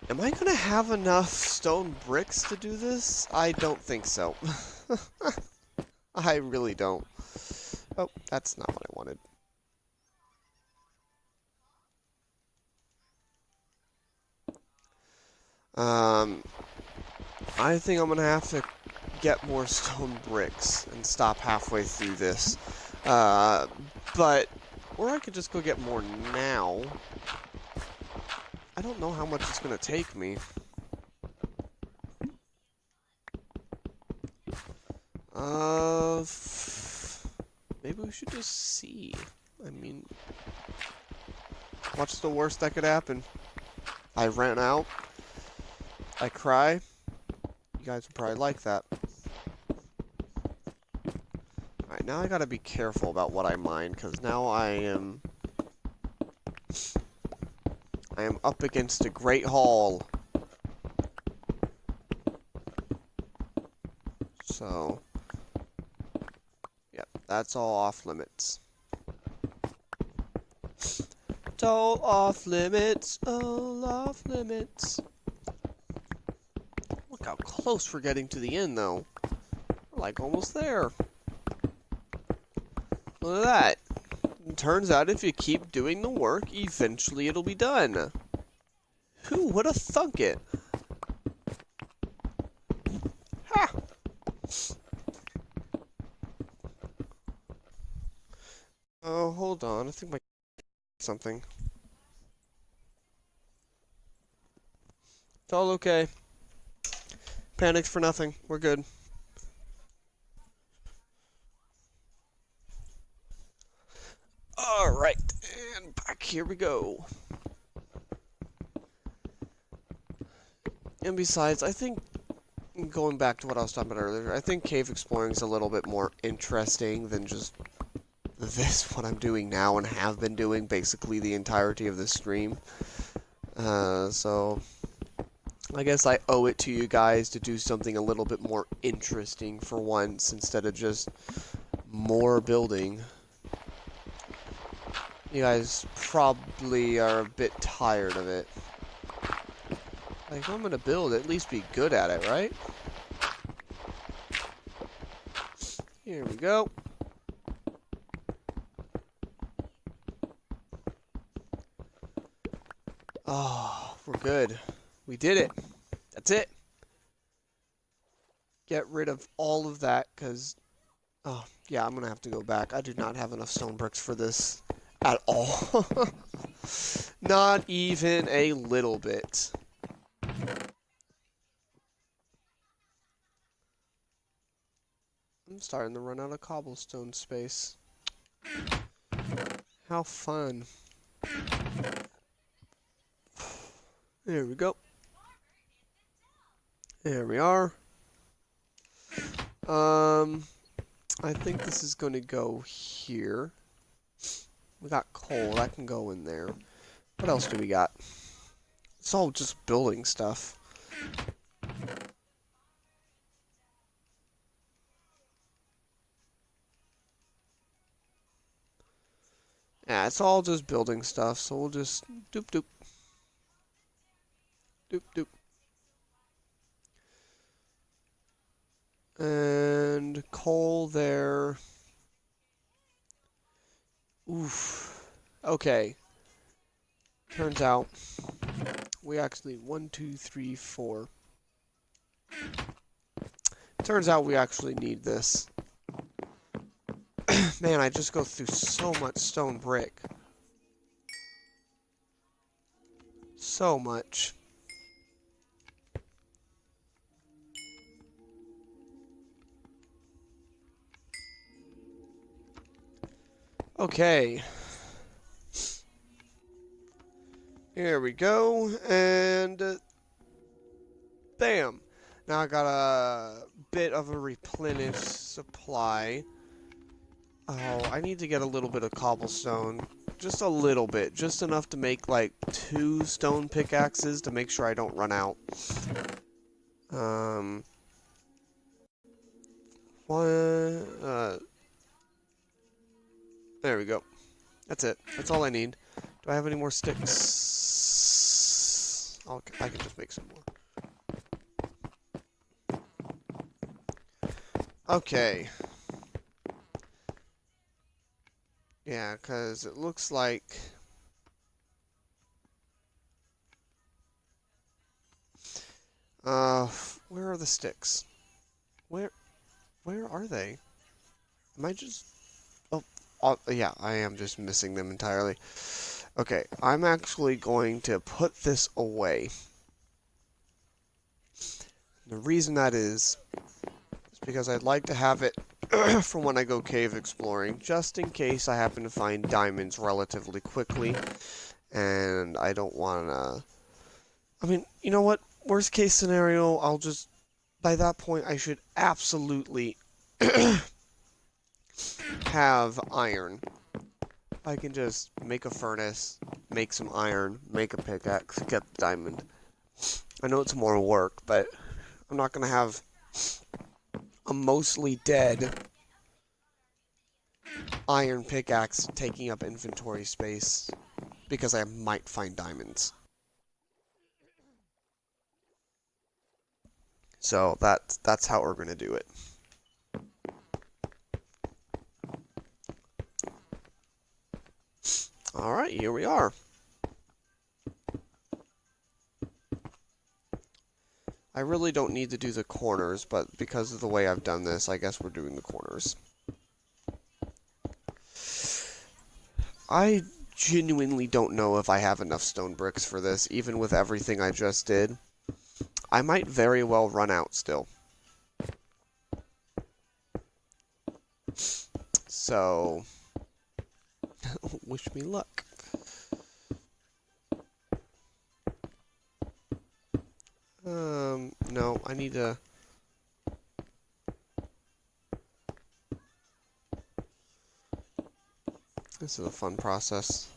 Am I gonna have enough stone bricks to do this? I don't think so. I really don't. Oh, that's not what I wanted. I think I'm gonna have to get more stone bricks and stop halfway through this. But, or I could just go get more now. I don't know how much it's gonna take me. Maybe we should just see. I mean, what's the worst that could happen? I ran out. I cry. You guys would probably like that. Alright, now I gotta be careful about what I mine, because now I am up against a great haul. So, yep, that's all off limits. It's all off limits, all off limits. Look how close we're getting to the end, though. We're like almost there. Look at that. It turns out if you keep doing the work, eventually it'll be done. Who would have thunk it? Ha! hold on. I think my something. It's all okay. Panicked for nothing. We're good. Alright, and back here we go. And besides, I think, going back to what I was talking about earlier, I think cave exploring is a little bit more interesting than just this, what I'm doing now and have been doing basically the entirety of the stream. So, I guess I owe it to you guys to do something a little bit more interesting for once instead of just more building. You guys probably are a bit tired of it. Like, if I'm gonna build, at least be good at it, right? Here we go. Oh, we're good. We did it. That's it. Get rid of all of that, because... Oh, yeah, I'm gonna have to go back. I do not have enough stone bricks for this at all. Not even a little bit. I'm starting to run out of cobblestone space. How fun. There we go. There we are. I think this is going to go here. We got coal. That can go in there. What else do we got? It's all just building stuff. Yeah, it's all just building stuff, so we'll just doop doop. Doop doop. And coal there. Oof. Okay. Turns out we actually 1, 2, 3, 4. Turns out we actually need this. Man, I just go through so much stone brick. So much. Okay. Here we go, and bam. Now I got a bit of a replenished supply. Oh, I need to get a little bit of cobblestone. Just a little bit. Just enough to make, like, 2 stone pickaxes to make sure I don't run out. There we go. That's it. That's all I need. Do I have any more sticks? I can just make some more. Okay. Yeah, because it looks like... where are the sticks? Where are they? Am I just... Oh, yeah, I am just missing them entirely. Okay, I'm actually going to put this away. The reason that is because I'd like to have it for when I go cave exploring, just in case I happen to find diamonds relatively quickly, and I don't want to... I mean, you know what? Worst case scenario, I'll just... By that point, I should absolutely have iron. I can just make a furnace, make some iron, make a pickaxe, get the diamond. I know it's more work, but I'm not going to have a mostly dead iron pickaxe taking up inventory space because I might find diamonds. So that's how we're going to do it. Alright, here we are. I really don't need to do the corners, but because of the way I've done this, I guess we're doing the corners. I genuinely don't know if I have enough stone bricks for this, even with everything I just did. I might very well run out still. So, wish me luck. No, I need to... This is a fun process.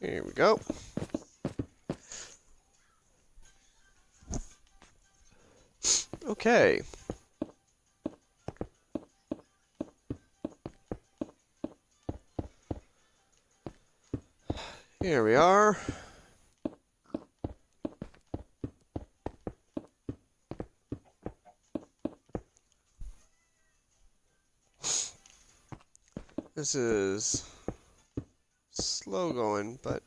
Here we go. Okay. Here we are. This is slow going, but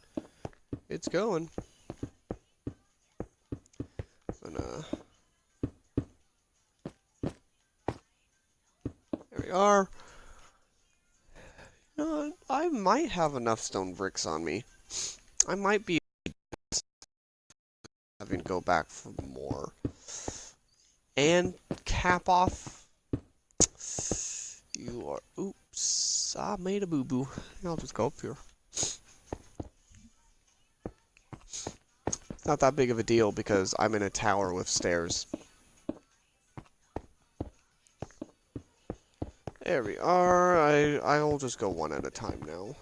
it's going. There we are. I might have enough stone bricks on me. I might be having to go back for more. And cap off. You are... Oops. I made a boo-boo. I'll just go up here. It's not that big of a deal because I'm in a tower with stairs. There we are. I'll just go one at a time now.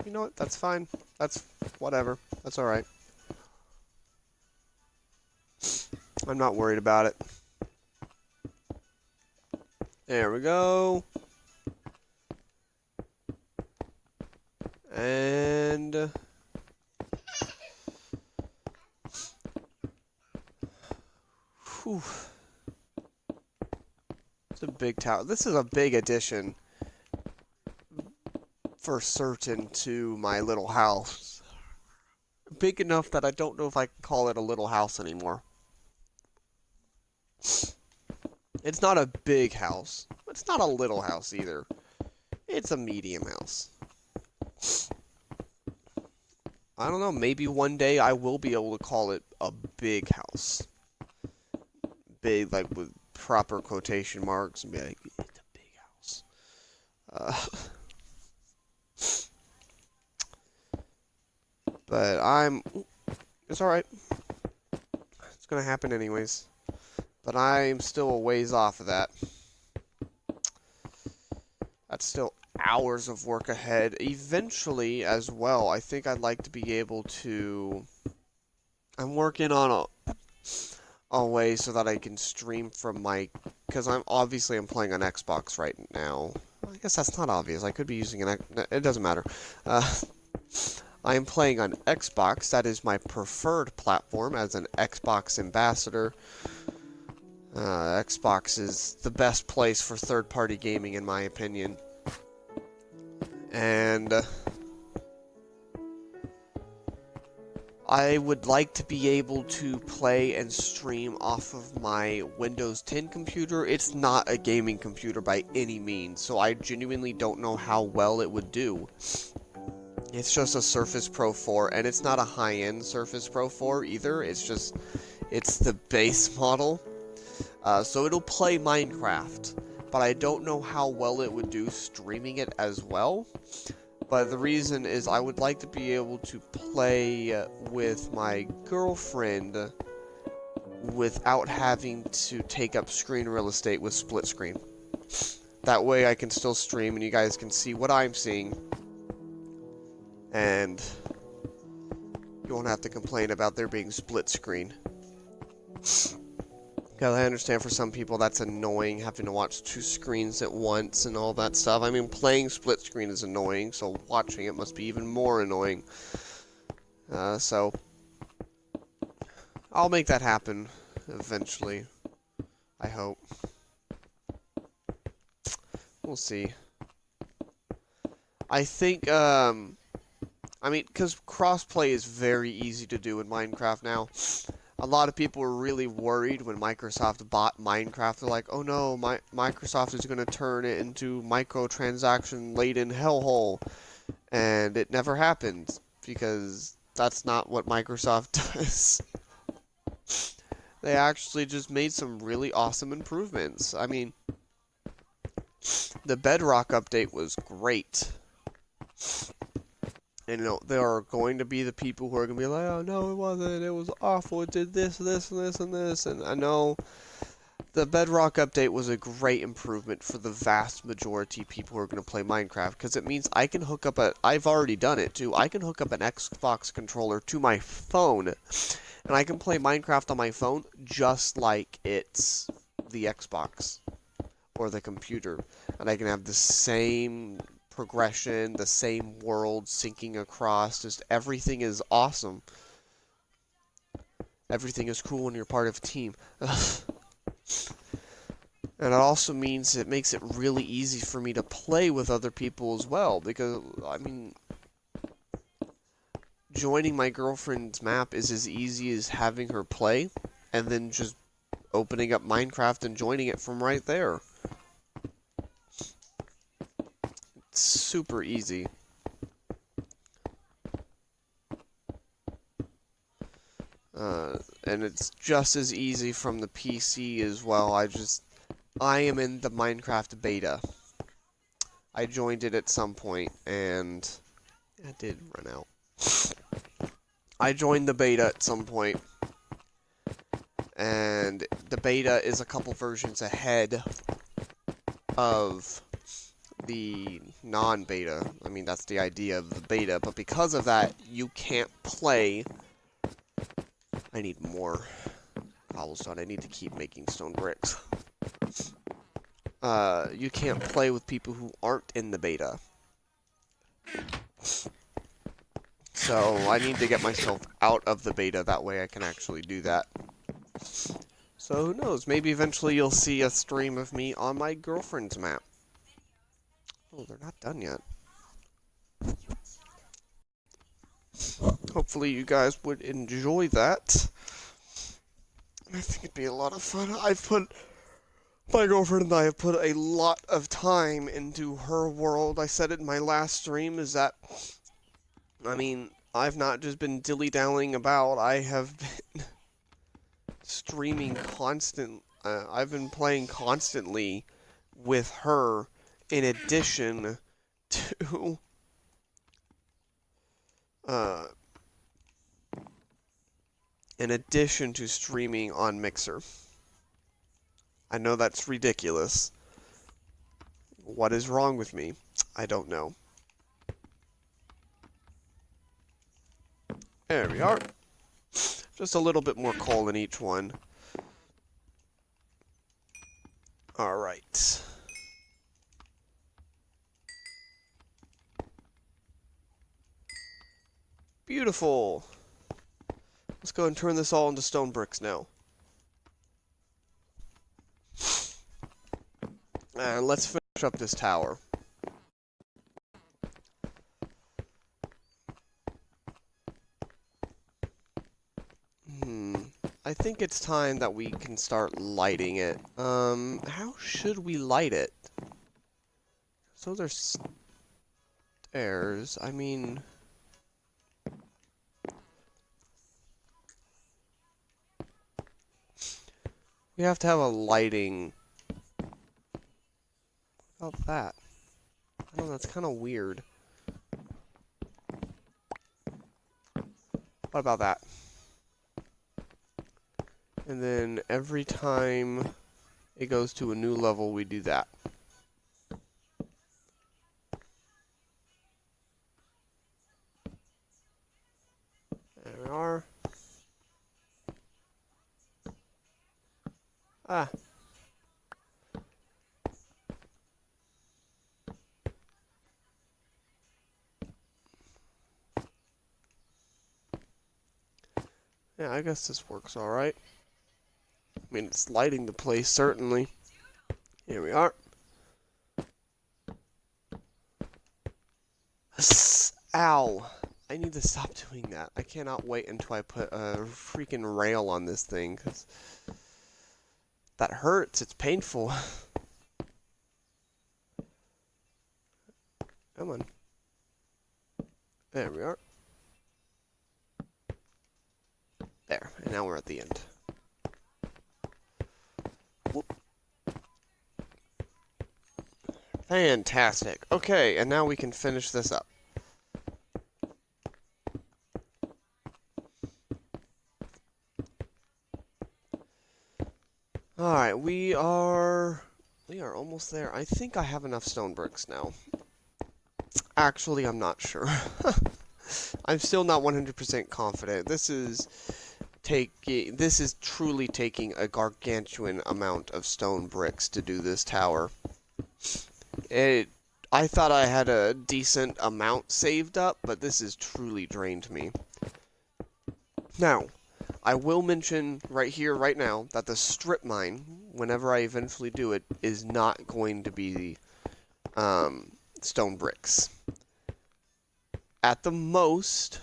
You know what? That's fine. That's whatever. That's alright. I'm not worried about it. There we go. And... whew. It's a big tower. This is a big addition. For certain to my little house. Big enough that I don't know if I can call it a little house anymore. It's not a big house. It's not a little house either. It's a medium house. I don't know, maybe one day I will be able to call it a big house. Big, like with proper quotation marks, and be like, it's a big house. But it's alright. It's gonna happen anyways. But I'm still a ways off of that. That's still hours of work ahead. Eventually, as well, I think I'd like to be able to... I'm working on a way so that I can stream from my... Because I'm playing on Xbox right now. I guess that's not obvious. I could be using an... It doesn't matter. I am playing on Xbox. That is my preferred platform as an Xbox ambassador. Xbox is the best place for third-party gaming, in my opinion. And I would like to be able to play and stream off of my Windows 10 computer. It's not a gaming computer by any means, so I genuinely don't know how well it would do. It's just a Surface Pro 4, and it's not a high-end Surface Pro 4 either. It's the base model. So it'll play Minecraft, but I don't know how well it would do streaming it as well. But the reason is I would like to be able to play with my girlfriend without having to take up screen real estate with split screen. That way I can still stream and you guys can see what I'm seeing. And you won't have to complain about there being split screen. Because I understand for some people that's annoying, having to watch two screens at once and all that stuff. I mean, playing split screen is annoying, so watching it must be even more annoying. So, I'll make that happen eventually. I hope. We'll see. I think, I'm I mean, because crossplay is very easy to do in Minecraft now. A lot of people were really worried when Microsoft bought Minecraft. They're like, oh no, Microsoft is going to turn it into microtransaction-laden hellhole. And it never happened, because that's not what Microsoft does. They actually just made some really awesome improvements. I mean, the Bedrock update was great. And, you know, there are going to be the people who are going to be like, oh, no, it wasn't. It was awful. It did this, this, and this, and this. And I know the Bedrock update was a great improvement for the vast majority of people who are going to play Minecraft. Because it means I can hook up I've already done it, too. I can hook up an Xbox controller to my phone. And I can play Minecraft on my phone just like it's the Xbox or the computer. And I can have the same progression, the same world syncing across, just everything is awesome. Everything is cool when you're part of a team. And it also means it makes it really easy for me to play with other people as well, because, I mean, joining my girlfriend's map is as easy as having her play, and then just opening up Minecraft and joining it from right there. Super easy. And it's just as easy from the PC as well. I am in the Minecraft beta. I joined it at some point, and I did run out. I joined the beta at some point, and the beta is a couple versions ahead of the non-beta. I mean, that's the idea of the beta, but because of that, you can't play. I need more cobblestone. I need to keep making stone bricks. You can't play with people who aren't in the beta. So I need to get myself out of the beta, that way I can actually do that. So who knows, maybe eventually you'll see a stream of me on my girlfriend's map. Oh, they're not done yet. Hopefully you guys would enjoy that. I think it'd be a lot of fun. My girlfriend and I have put a lot of time into her world. I said it in my last stream, is that, I mean, I've not just been dilly-dallying about, I have been streaming constant. I've been playing constantly with her, in addition to streaming on Mixer. I know that's ridiculous. What is wrong with me? I don't know. There we are. Just a little bit more coal in each one. Alright. Beautiful. Let's go and turn this all into stone bricks now. And let's finish up this tower. I think it's time that we can start lighting it. How should we light it? So there's stairs. I mean, we have to have a lighting. What about that? I don't know, that's kind of weird. What about that? And then every time it goes to a new level, we do that. There we are. Ah. Yeah, I guess this works all right. I mean, it's lighting the place, certainly. Here we are. Ow. I need to stop doing that. I cannot wait until I put a freaking rail on this thing, because that hurts. It's painful. Come on. There we are. There, and now we're at the end. Whoop. Fantastic. Okay, and now we can finish this up. Alright, we are almost there. I think I have enough stone bricks now. Actually, I'm not sure. I'm still not 100% confident. This is truly taking a gargantuan amount of stone bricks to do this tower. I thought I had a decent amount saved up, but this has truly drained me. Now, I will mention right here, right now, that the strip mine, whenever I eventually do it, is not going to be stone bricks. At the most,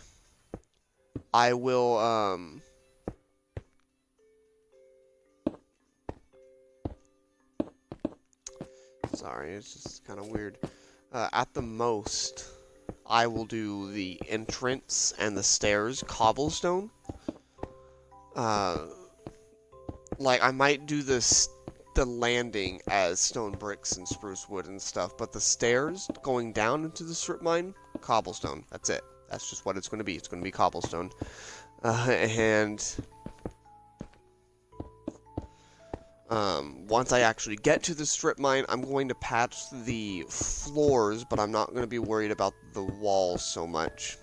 I will, sorry, it's just kind of weird. At the most, I will do the entrance and the stairs cobblestone. Like, I might do the landing as stone bricks and spruce wood and stuff, but the stairs going down into the strip mine, cobblestone. That's it. That's just what it's going to be. It's going to be cobblestone. Once I actually get to the strip mine, I'm going to patch the floors, but I'm not going to be worried about the walls so much.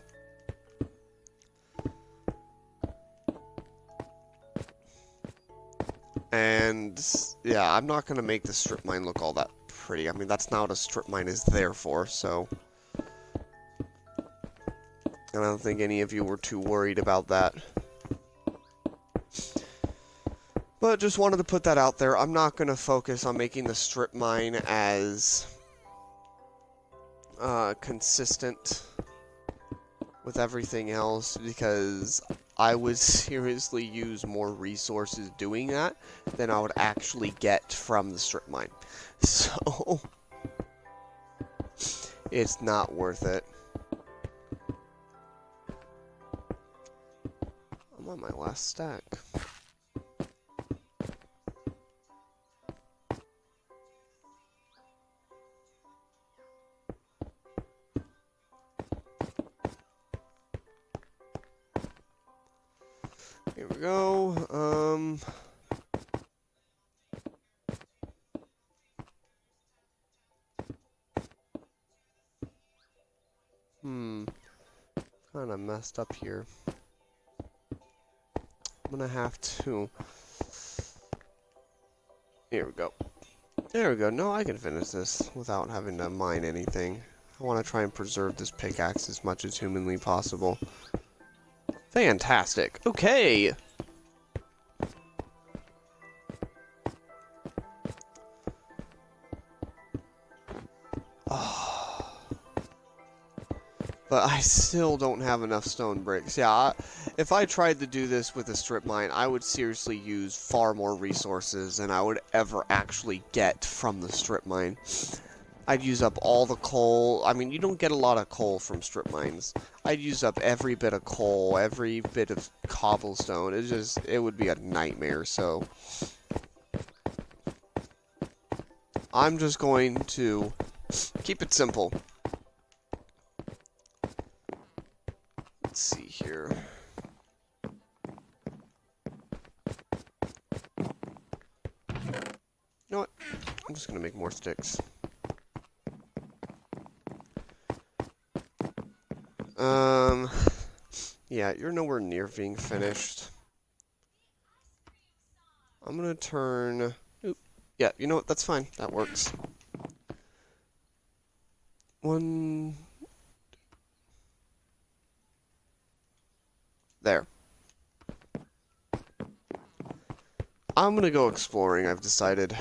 And, yeah, I'm not going to make the strip mine look all that pretty. I mean, that's not what a strip mine is there for, so. And I don't think any of you were too worried about that. But just wanted to put that out there. I'm not going to focus on making the strip mine as consistent with everything else, because I would seriously use more resources doing that than I would actually get from the strip mine. So, it's not worth it. I'm on my last stack. Here we go. Kind of messed up here. I'm gonna have to. Here we go. There we go. No, I can finish this without having to mine anything. I want to try and preserve this pickaxe as much as humanly possible. Fantastic. Okay. But I still don't have enough stone bricks. Yeah, if I tried to do this with a strip mine, I would seriously use far more resources than I would ever actually get from the strip mine. I'd use up all the coal. I mean, you don't get a lot of coal from strip mines. I'd use up every bit of coal, every bit of cobblestone. It would be a nightmare, so I'm just going to keep it simple. Let's see here. You know what? I'm just gonna make more sticks. Yeah, you're nowhere near being finished. I'm gonna turn... Oop. Yeah, you know what? That's fine. That works. One... There. I'm gonna go exploring, I've decided.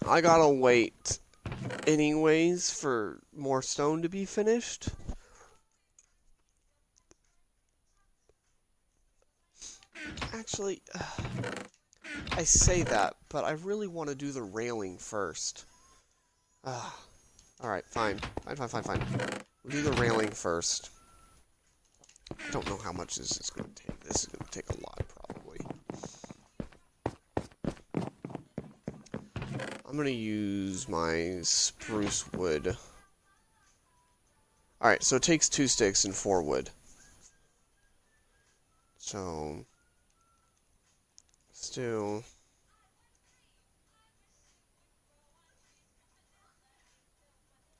I gotta wait anyways for more stone to be finished. Actually, I say that, but I really want to do the railing first. Alright, fine. Fine. We'll do the railing first. I don't know how much this is going to take. This is going to take a lot, probably. I'm going to use my spruce wood. Alright, so it takes 2 sticks and 4 wood. So, let's do...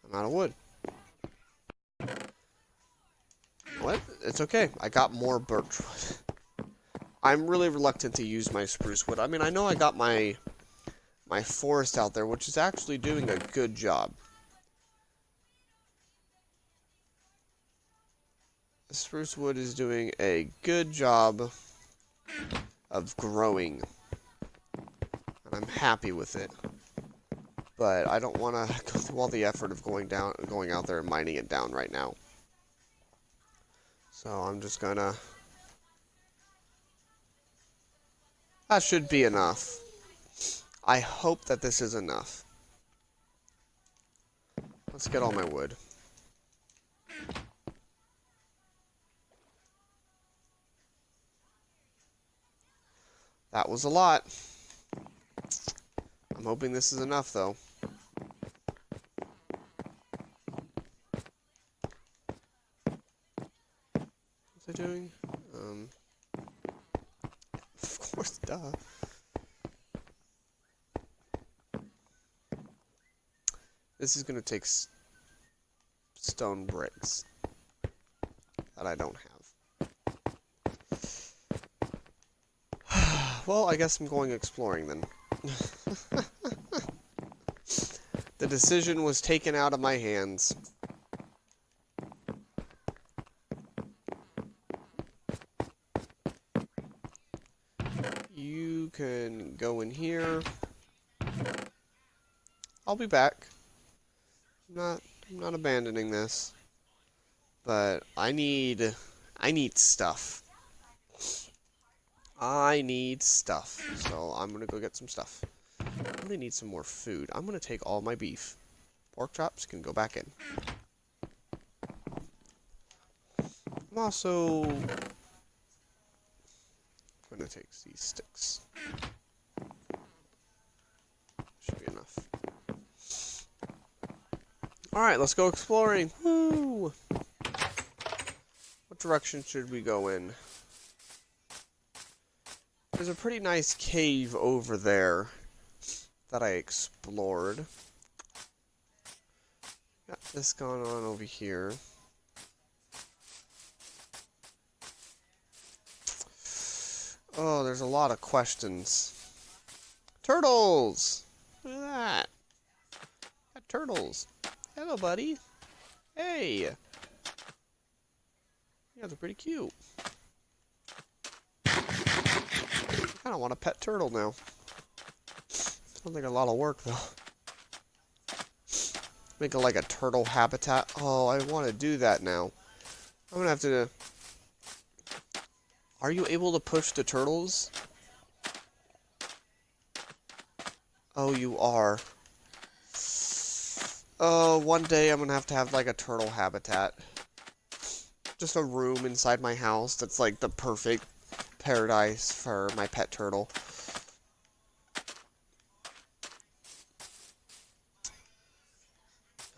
I'm out of wood. What? It's okay. I got more birch wood. I'm really reluctant to use my spruce wood. I mean, I know I got my forest out there, which is actually doing a good job. The spruce wood is doing a good job of growing. And I'm happy with it. But I don't want to go through all the effort of going out there and mining it down right now. So I'm just gonna... That should be enough. I hope that this is enough. Let's get all my wood. That was a lot. I'm hoping this is enough, though. What's I doing? Of course, duh. This is gonna take stone bricks that I don't have. Well, I guess I'm going exploring then. The decision was taken out of my hands. You can go in here. I'll be back. I'm not abandoning this. But I need stuff. I need stuff. So I'm gonna go get some stuff. I really need some more food. I'm gonna take all my beef. Pork chops can go back in. I'm also gonna take these sticks. Should be enough. Alright, let's go exploring. Woo! What direction should we go in? There's a pretty nice cave over there that I explored. Got this going on over here. Oh, there's a lot of questions. Turtles! Look at that. Got turtles. Hello, buddy. Hey! You guys are pretty cute. I kind of want a pet turtle now. Sounds like a lot of work, though. Make it like a turtle habitat. Oh, I want to do that now. I'm gonna have to... Are you able to push the turtles? Oh, you are. Oh, one day I'm gonna have to have like a turtle habitat. Just a room inside my house that's like the perfect paradise for my pet turtle.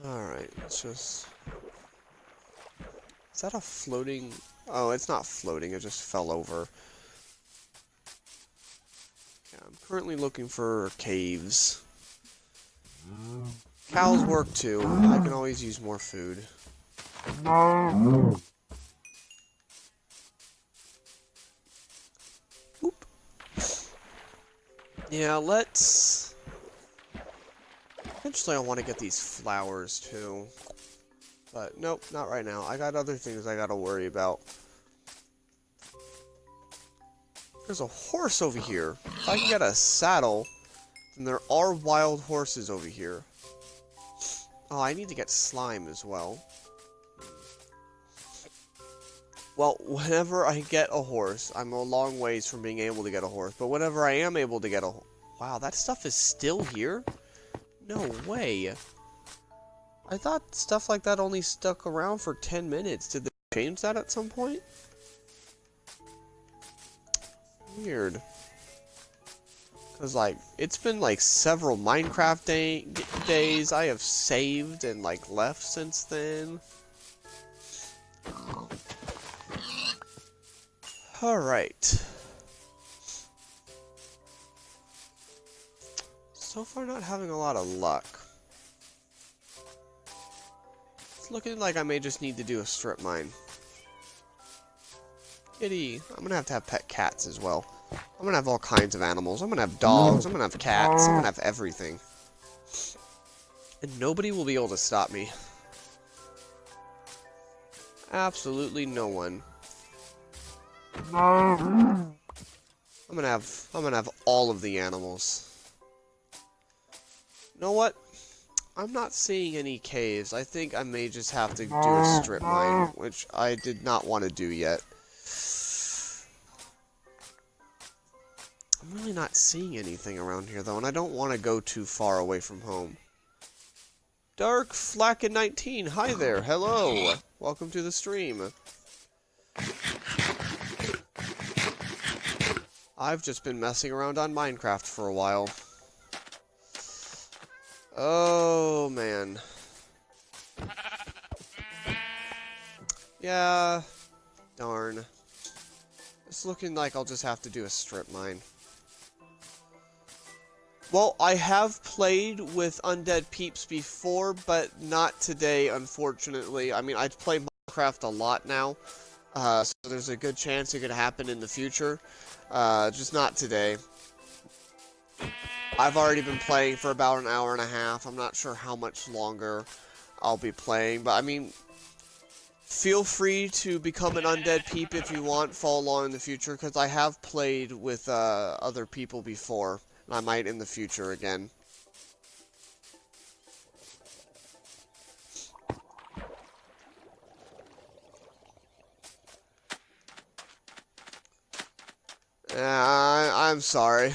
Alright, let's just... Is that a floating... Oh, it's not floating, it just fell over. Yeah, I'm currently looking for caves. Cows work too. I can always use more food. Oop. Yeah, let's... Eventually I want to get these flowers too. But nope, not right now. I got other things I gotta worry about. There's a horse over here. If I can get a saddle, then there are wild horses over here. Oh, I need to get slime as well. Well, whenever I get a horse, I'm a long ways from being able to get a horse, but whenever I am able to get a... Wow, that stuff is still here? No way. I thought stuff like that only stuck around for 10 minutes. Did they change that at some point? Weird. Because, like, it's been, like, several Minecraft days I have saved and, like, left since then. Alright. So far not having a lot of luck. It's looking like I may just need to do a strip mine. Kitty. I'm gonna have to have pet cats as well. I'm gonna have all kinds of animals. I'm gonna have dogs. I'm gonna have cats. I'm gonna have everything. And nobody will be able to stop me. Absolutely no one. I'm gonna have all of the animals. You know what? I'm not seeing any caves. I think I may just have to do a strip mine, which I did not want to do yet. I'm really not seeing anything around here, though, and I don't want to go too far away from home. Dark Flacken19, hi there, hello! Welcome to the stream. I've just been messing around on Minecraft for a while. Oh, man. Yeah, darn. It's looking like I'll just have to do a strip mine. Well, I have played with undead peeps before, but not today, unfortunately. I mean, I play Minecraft a lot now, so there's a good chance it could happen in the future. Just not today. I've already been playing for about an hour and a half. I'm not sure how much longer I'll be playing, but I mean, feel free to become an undead peep if you want, follow along in the future, because I have played with other people before. I might in the future again. I'm sorry.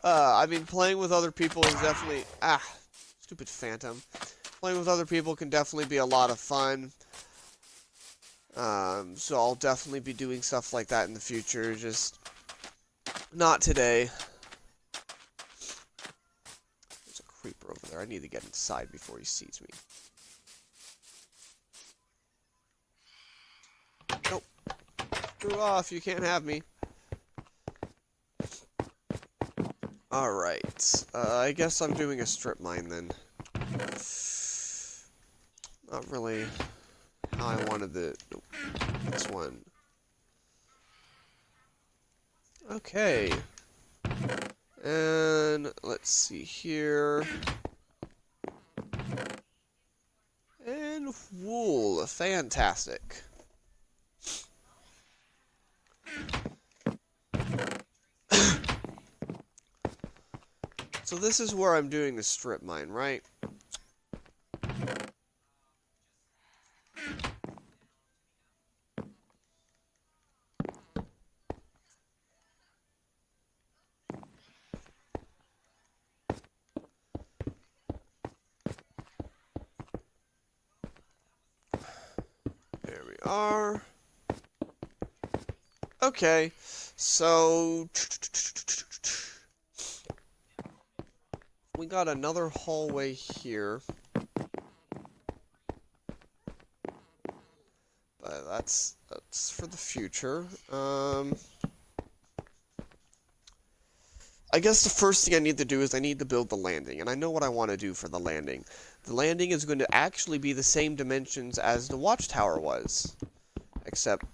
I mean, playing with other people is definitely... stupid phantom. Playing with other people can definitely be a lot of fun. So I'll definitely be doing stuff like that in the future, just not today. Creeper over there. I need to get inside before he sees me. Nope. Screw off. You can't have me. Alright. I guess I'm doing a strip mine then. Not really how I wanted the... Nope. This one. Okay. And let's see here. And wool. Fantastic. So this is where I'm doing the strip mine, right? Are okay, so we got another hallway here, but that's for the future. I guess the first thing I need to do is I need to build the landing, and I know what I want to do for the landing. The landing is going to actually be the same dimensions as the watchtower was, except,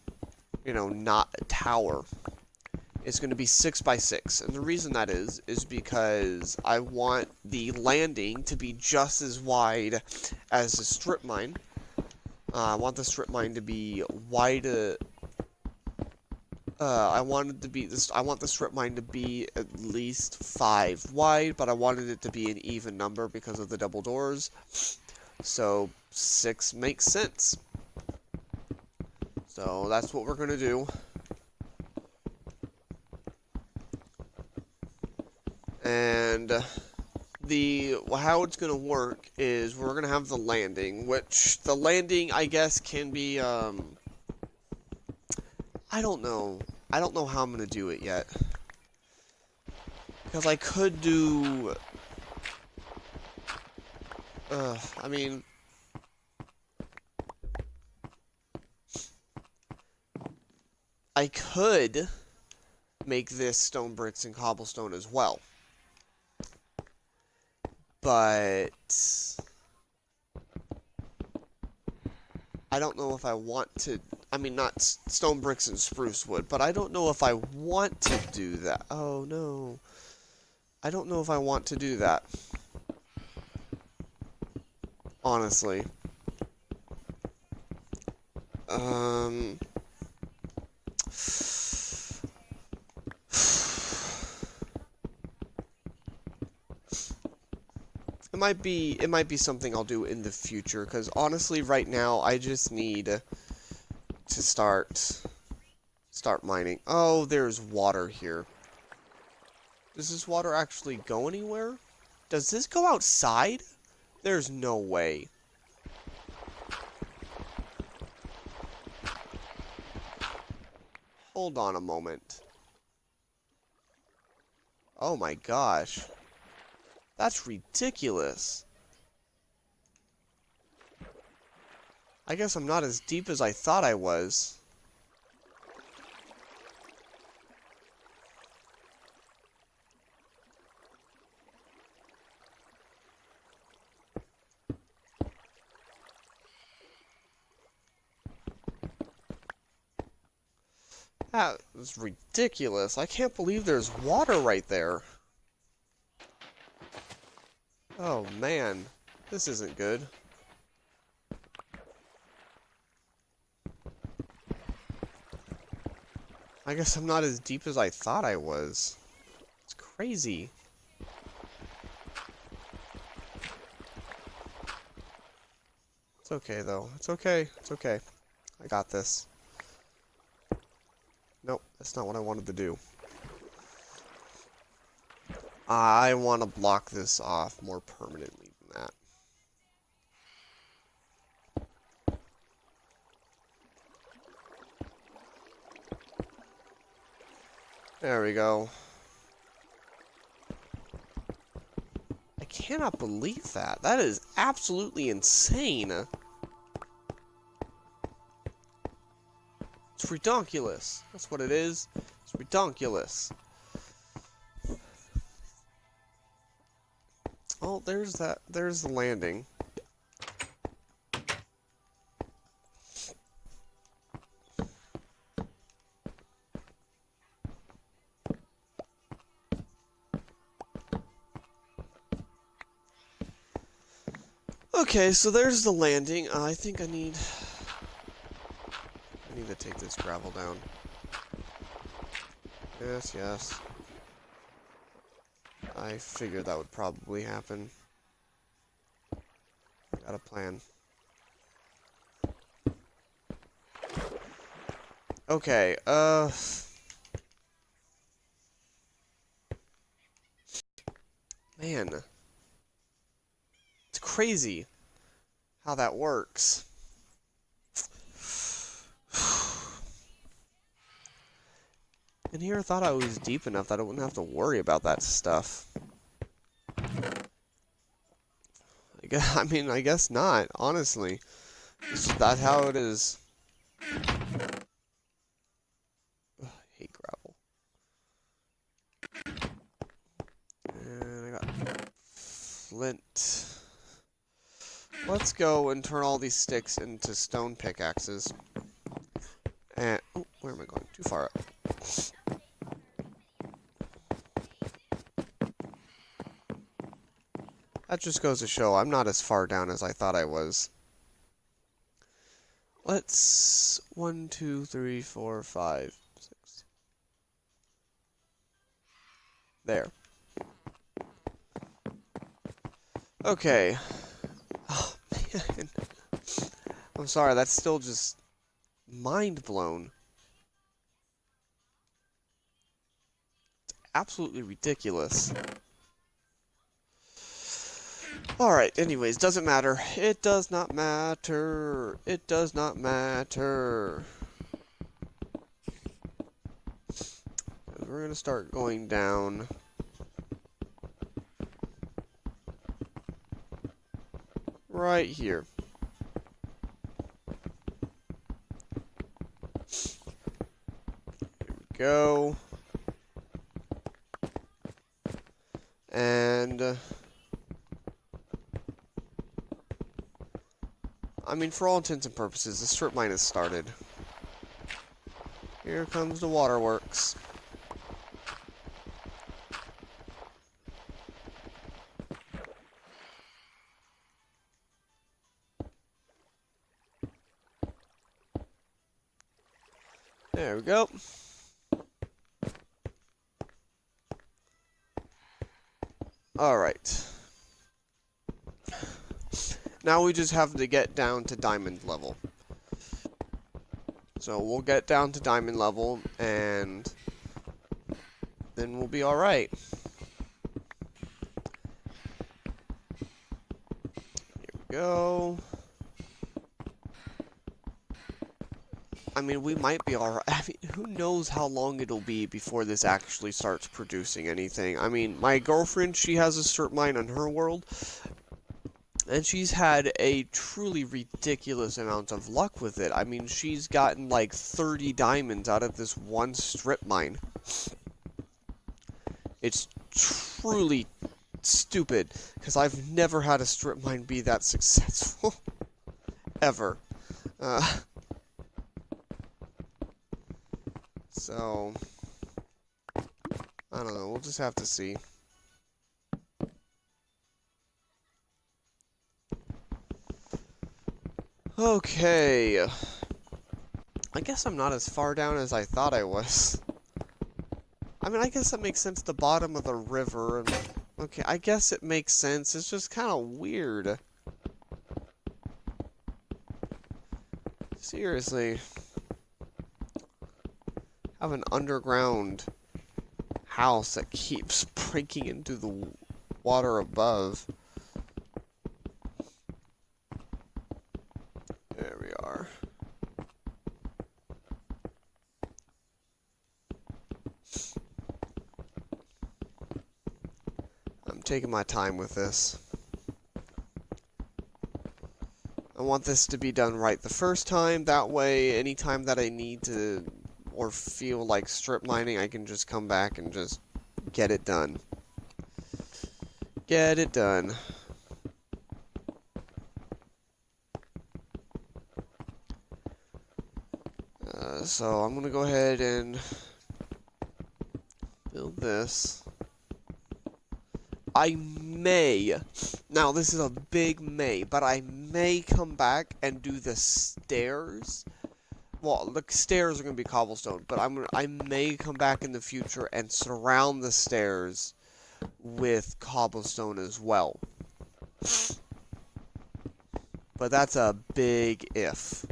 you know, not a tower. It's going to be 6 by 6, and the reason that is because I want the landing to be just as wide as the strip mine. I want the strip mine to be wide. I want the strip mine to be at least 5 wide, but I wanted it to be an even number because of the double doors. So 6 makes sense. So that's what we're gonna do. And how it's gonna work is we're gonna have the landing, which the landing I guess can be I don't know. I don't know how I'm gonna do it yet. Because I could do I mean, I could make this stone bricks and cobblestone as well. But I don't know if I want to, I mean, not stone bricks and spruce wood, but I don't know if I want to do that. Oh, no. I don't know if I want to do that. Honestly. It might be something I'll do in the future, because honestly, right now, I just need to start mining. Oh, there's water here. Does this water actually go anywhere? Does this go outside? There's no way. Hold on a moment. Oh my gosh. That's ridiculous. I guess I'm not as deep as I thought I was. That was ridiculous. I can't believe there's water right there. Oh man, this isn't good. I guess I'm not as deep as I thought I was. It's crazy. It's okay though. It's okay. It's okay. I got this. Nope, that's not what I wanted to do. I want to block this off more permanently than that. There we go. I cannot believe that. That is absolutely insane. It's redonkulous. That's what it is. It's redonkulous. Oh, there's that. There's the landing. Okay, so there's the landing. I think I need to take this gravel down. Yes, yes. I figured that would probably happen. Got a plan. Okay, man. It's crazy how that works. And here I thought I was deep enough that I wouldn't have to worry about that stuff. I mean, I guess not, honestly. Is that how it is? Ugh, I hate gravel. And I got flint. Let's go and turn all these sticks into stone pickaxes. And, oh, where am I going? Too far up. That just goes to show I'm not as far down as I thought I was. Let's 1, 2, 3, 4, 5, 6. There. Okay. Oh man. I'm sorry, that's still just mind blown. It's absolutely ridiculous. Alright, anyways, doesn't matter. It does not matter. It does not matter. We're gonna start going down. Right here. Here we go. And I mean, for all intents and purposes, the strip mine has started. Here comes the waterworks. There we go. Alright. Now we just have to get down to diamond level. So we'll get down to diamond level, and then we'll be alright. Here we go. I mean, we might be alright. I mean, who knows how long it'll be before this actually starts producing anything. I mean, my girlfriend, she has a strip mine on her world, and she's had a truly ridiculous amount of luck with it. I mean, she's gotten like 30 diamonds out of this one strip mine. It's truly stupid, because I've never had a strip mine be that successful. Ever. So, I don't know, we'll just have to see. Okay. I guess I'm not as far down as I thought I was. I mean, I guess that makes sense, the bottom of the river. And okay, I guess it makes sense. It's just kind of weird. Seriously. Have an underground house that keeps breaking into the water above. There we are. I'm taking my time with this. I want this to be done right the first time. That way, anytime that I need to or feel like strip mining, I can just come back and just get it done. Get it done. So I'm gonna go ahead and build this. I may, now this is a big may, but I may come back and do the stairs. Well, the stairs are going to be cobblestone, but I may come back in the future and surround the stairs with cobblestone as well. But that's a big if.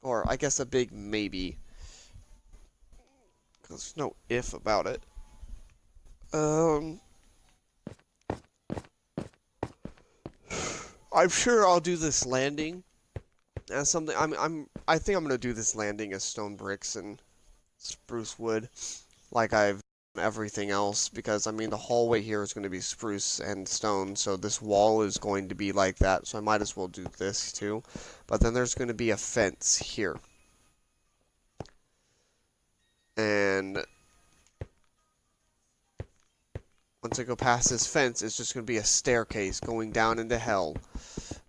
Or, I guess a big maybe. Because there's no if about it. I'm sure I'll do this landing as something. I think I'm gonna do this landing as stone bricks and spruce wood, like I've done everything else. Because I mean, the hallway here is going to be spruce and stone, so this wall is going to be like that. So I might as well do this too. But then there's going to be a fence here, and once I go past this fence, it's just going to be a staircase going down into hell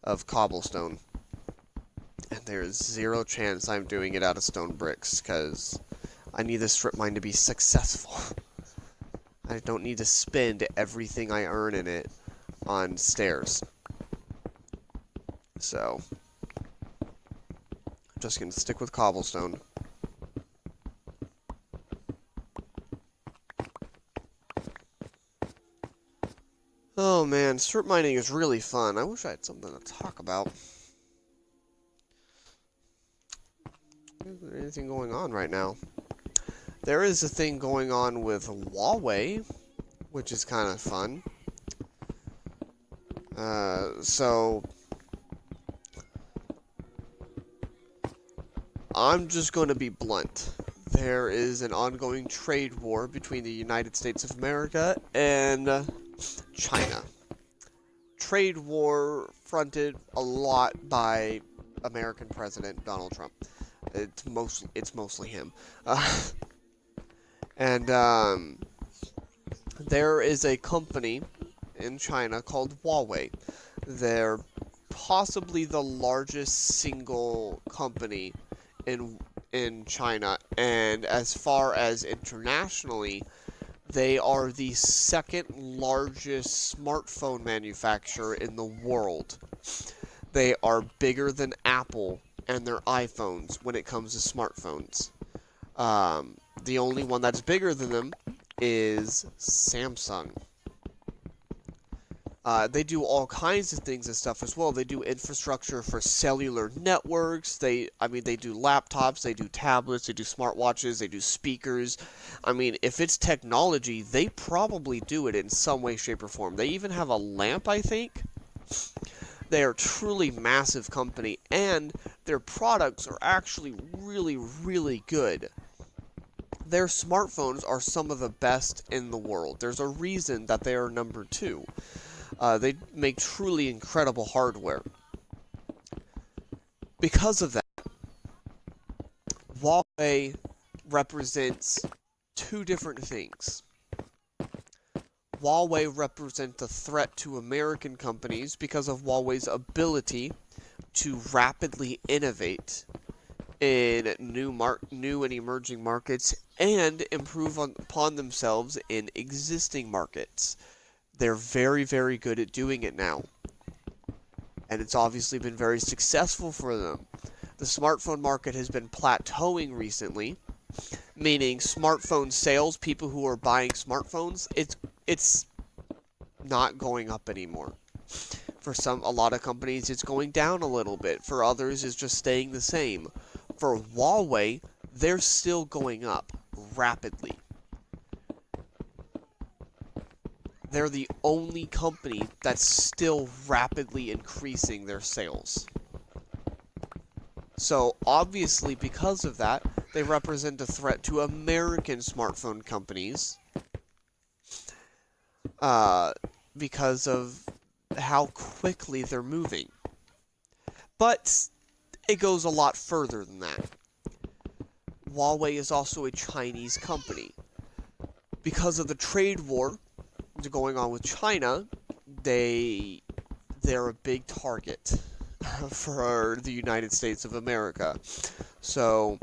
of cobblestone. And there's zero chance I'm doing it out of stone bricks, because I need this strip mine to be successful. I don't need to spend everything I earn in it on stairs. So, I'm just going to stick with cobblestone. Oh man, strip mining is really fun. I wish I had something to talk about. anything going on right now. There is a thing going on with Huawei, which is kind of fun. So I'm just going to be blunt. There is an ongoing trade war between the United States of America and China. Trade war fronted a lot by American President Donald Trump. It's mostly him. There is a company in China called Huawei. They're possibly the largest single company in China, and as far as internationally, they are the second largest smartphone manufacturer in the world. They are bigger than Apple and their iPhones when it comes to smartphones. The only one that's bigger than them is Samsung. They do all kinds of things and stuff as well. They do infrastructure for cellular networks. They do laptops, they do tablets, they do smartwatches, they do speakers. I mean, if it's technology, they probably do it in some way, shape, or form. They even have a lamp, I think. They are a truly massive company, and their products are actually really, really good. Their smartphones are some of the best in the world. There's a reason that they are number 2. They make truly incredible hardware. Because of that, Huawei represents 2 different things. Huawei represents a threat to American companies because of Huawei's ability to rapidly innovate in new and emerging markets and improve upon themselves in existing markets. They're very, very good at doing it now. And it's obviously been very successful for them. The smartphone market has been plateauing recently, meaning smartphone sales, people who are buying smartphones, it's not going up anymore. For a lot of companies, it's going down a little bit. For others, it's just staying the same. For Huawei, they're still going up rapidly. They're the only company that's still rapidly increasing their sales. So, obviously, because of that, they represent a threat to American smartphone companies because of how quickly they're moving. But it goes a lot further than that. Huawei is also a Chinese company. Because of the trade war going on with China, they're a big target for the United States of America. So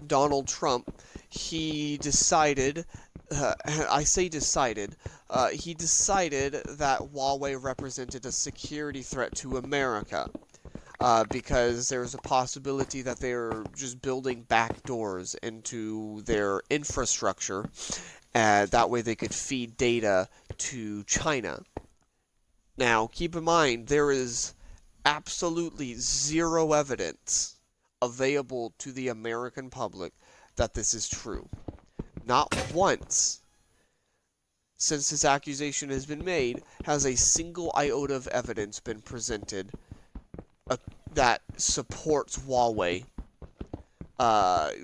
Donald Trump, he decided he decided that Huawei represented a security threat to America. Because there's a possibility that they're just building backdoors into their infrastructure, and that way they could feed data to China. Now, keep in mind, there is absolutely zero evidence available to the American public that this is true. Not once, since this accusation has been made, has a single iota of evidence been presented that supports Huawei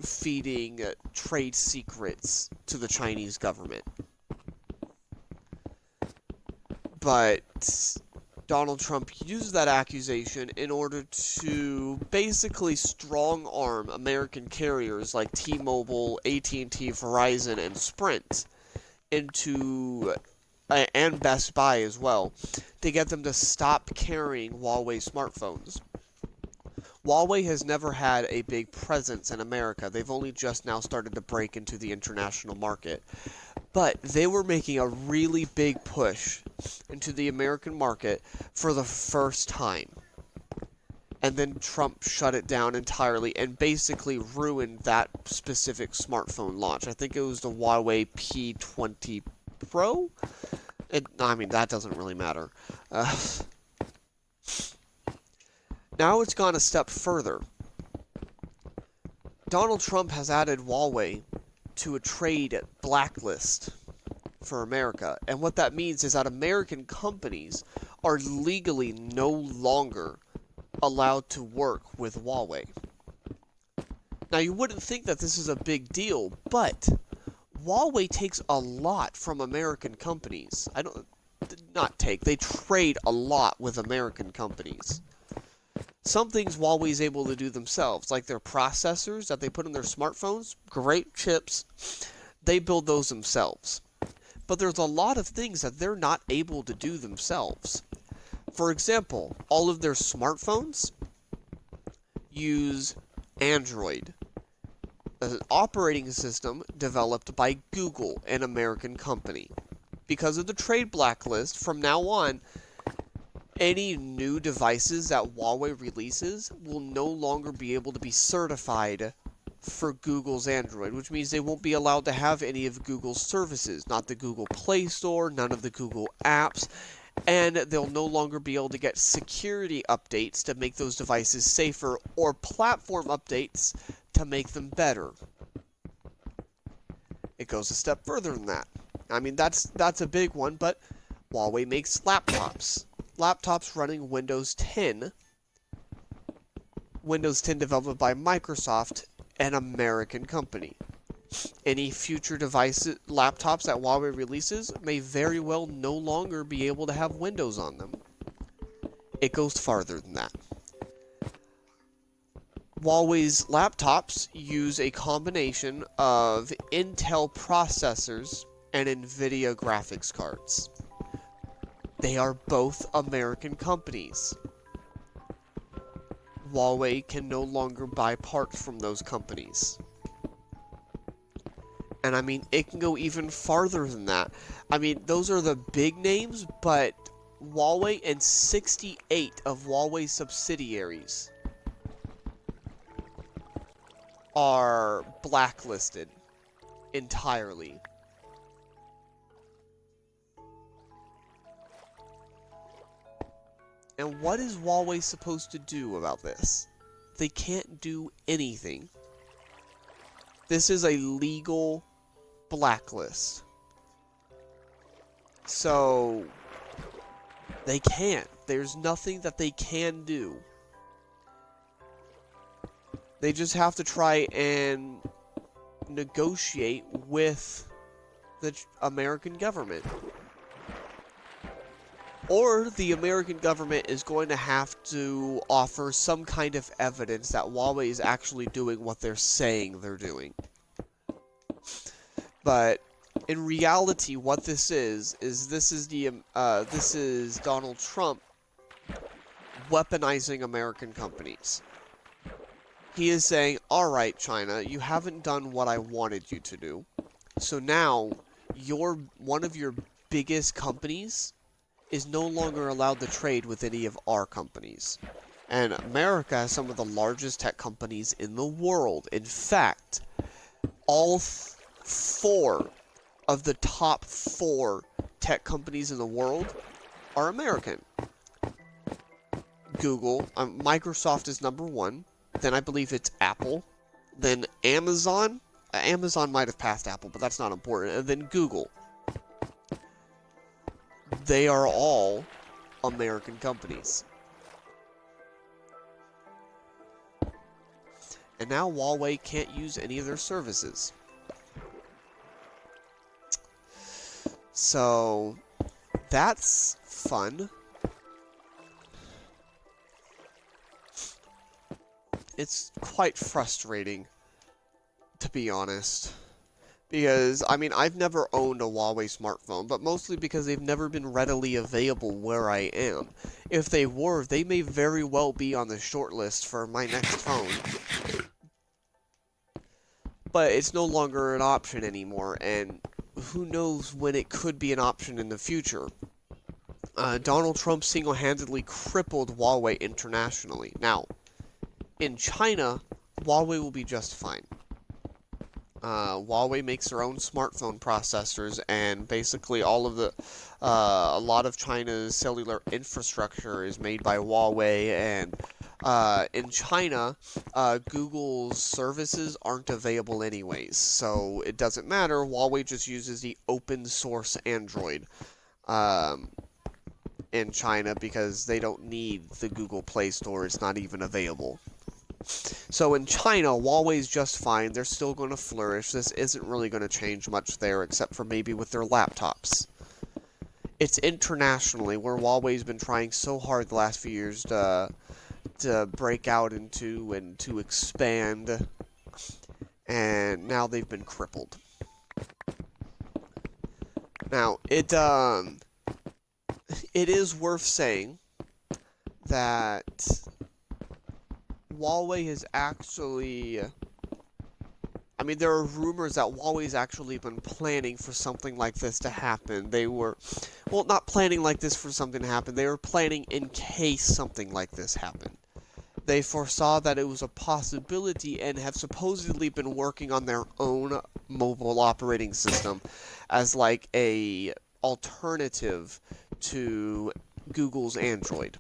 feeding trade secrets to the Chinese government. But Donald Trump used that accusation in order to basically strong-arm American carriers like T-Mobile, AT&T, Verizon, and Sprint and Best Buy as well, to get them to stop carrying Huawei smartphones. Huawei has never had a big presence in America. They've only just now started to break into the international market. But they were making a really big push into the American market for the first time. And then Trump shut it down entirely and basically ruined that specific smartphone launch. I think it was the Huawei P20 Pro? That doesn't really matter. Now it's gone a step further. Donald Trump has added Huawei to a trade blacklist for America. And what that means is that American companies are legally no longer allowed to work with Huawei. Now, you wouldn't think that this is a big deal, but Huawei takes a lot from American companies. They trade a lot with American companies. Some things Huawei's able to do themselves, like their processors that they put in their smartphones, great chips, they build those themselves. But there's a lot of things that they're not able to do themselves. For example, all of their smartphones use Android, an operating system developed by Google, an American company. Because of the trade blacklist, from now on, any new devices that Huawei releases will no longer be able to be certified for Google's Android, which means they won't be allowed to have any of Google's services, not the Google Play Store, none of the Google apps, and they'll no longer be able to get security updates to make those devices safer or platform updates to make them better. It goes a step further than that. I mean, that's a big one, but Huawei makes laptops. Laptops running Windows 10. Windows 10 developed by Microsoft, an American company. Any future laptops that Huawei releases may very well no longer be able to have Windows on them. It goes farther than that. Huawei's laptops use a combination of Intel processors and NVIDIA graphics cards. They are both American companies. Huawei can no longer buy parts from those companies. And I mean, it can go even farther than that. I mean, those are the big names, but Huawei and 68 of Huawei's subsidiaries are blacklisted entirely. And what is Huawei supposed to do about this? They can't do anything. This is a legal blacklist. So, they can't. There's nothing that they can do. They just have to try and negotiate with the American government. Or the American government is going to have to offer some kind of evidence that Huawei is actually doing what they're saying they're doing. But in reality, what this is Donald Trump weaponizing American companies. He is saying, all right, China, you haven't done what I wanted you to do. So now, one of your biggest companies is no longer allowed to trade with any of our companies. And America has some of the largest tech companies in the world. In fact, all 4 of the top 4 tech companies in the world are American. Google, Microsoft is number 1. Then I believe it's Apple. Then Amazon. Amazon might have passed Apple, but that's not important. And then Google. They are all American companies. And now Huawei can't use any of their services. So, that's fun. It's quite frustrating, to be honest. Because, I mean, I've never owned a Huawei smartphone, but mostly because they've never been readily available where I am. If they were, they may very well be on the short list for my next phone. But it's no longer an option anymore, and who knows when it could be an option in the future. Donald Trump single-handedly crippled Huawei internationally. Now, in China, Huawei will be just fine. Huawei makes their own smartphone processors, and basically all of the, a lot of China's cellular infrastructure is made by Huawei, and In China, Google's services aren't available anyways, so it doesn't matter. Huawei just uses the open source Android in China because they don't need the Google Play Store. It's not even available. So in China, Huawei's just fine. They're still going to flourish. This isn't really going to change much there, except for maybe with their laptops. It's internationally, where Huawei's been trying so hard the last few years to break out into and to expand, and now they've been crippled. Now, it is worth saying that Huawei has actually... I mean, there are rumors that Huawei's actually been planning for something like this to happen. They were... Well, not planning like this for something to happen. They were planning in case something like this happened. They foresaw that it was a possibility and have supposedly been working on their own mobile operating system as like a alternative to Google's Android.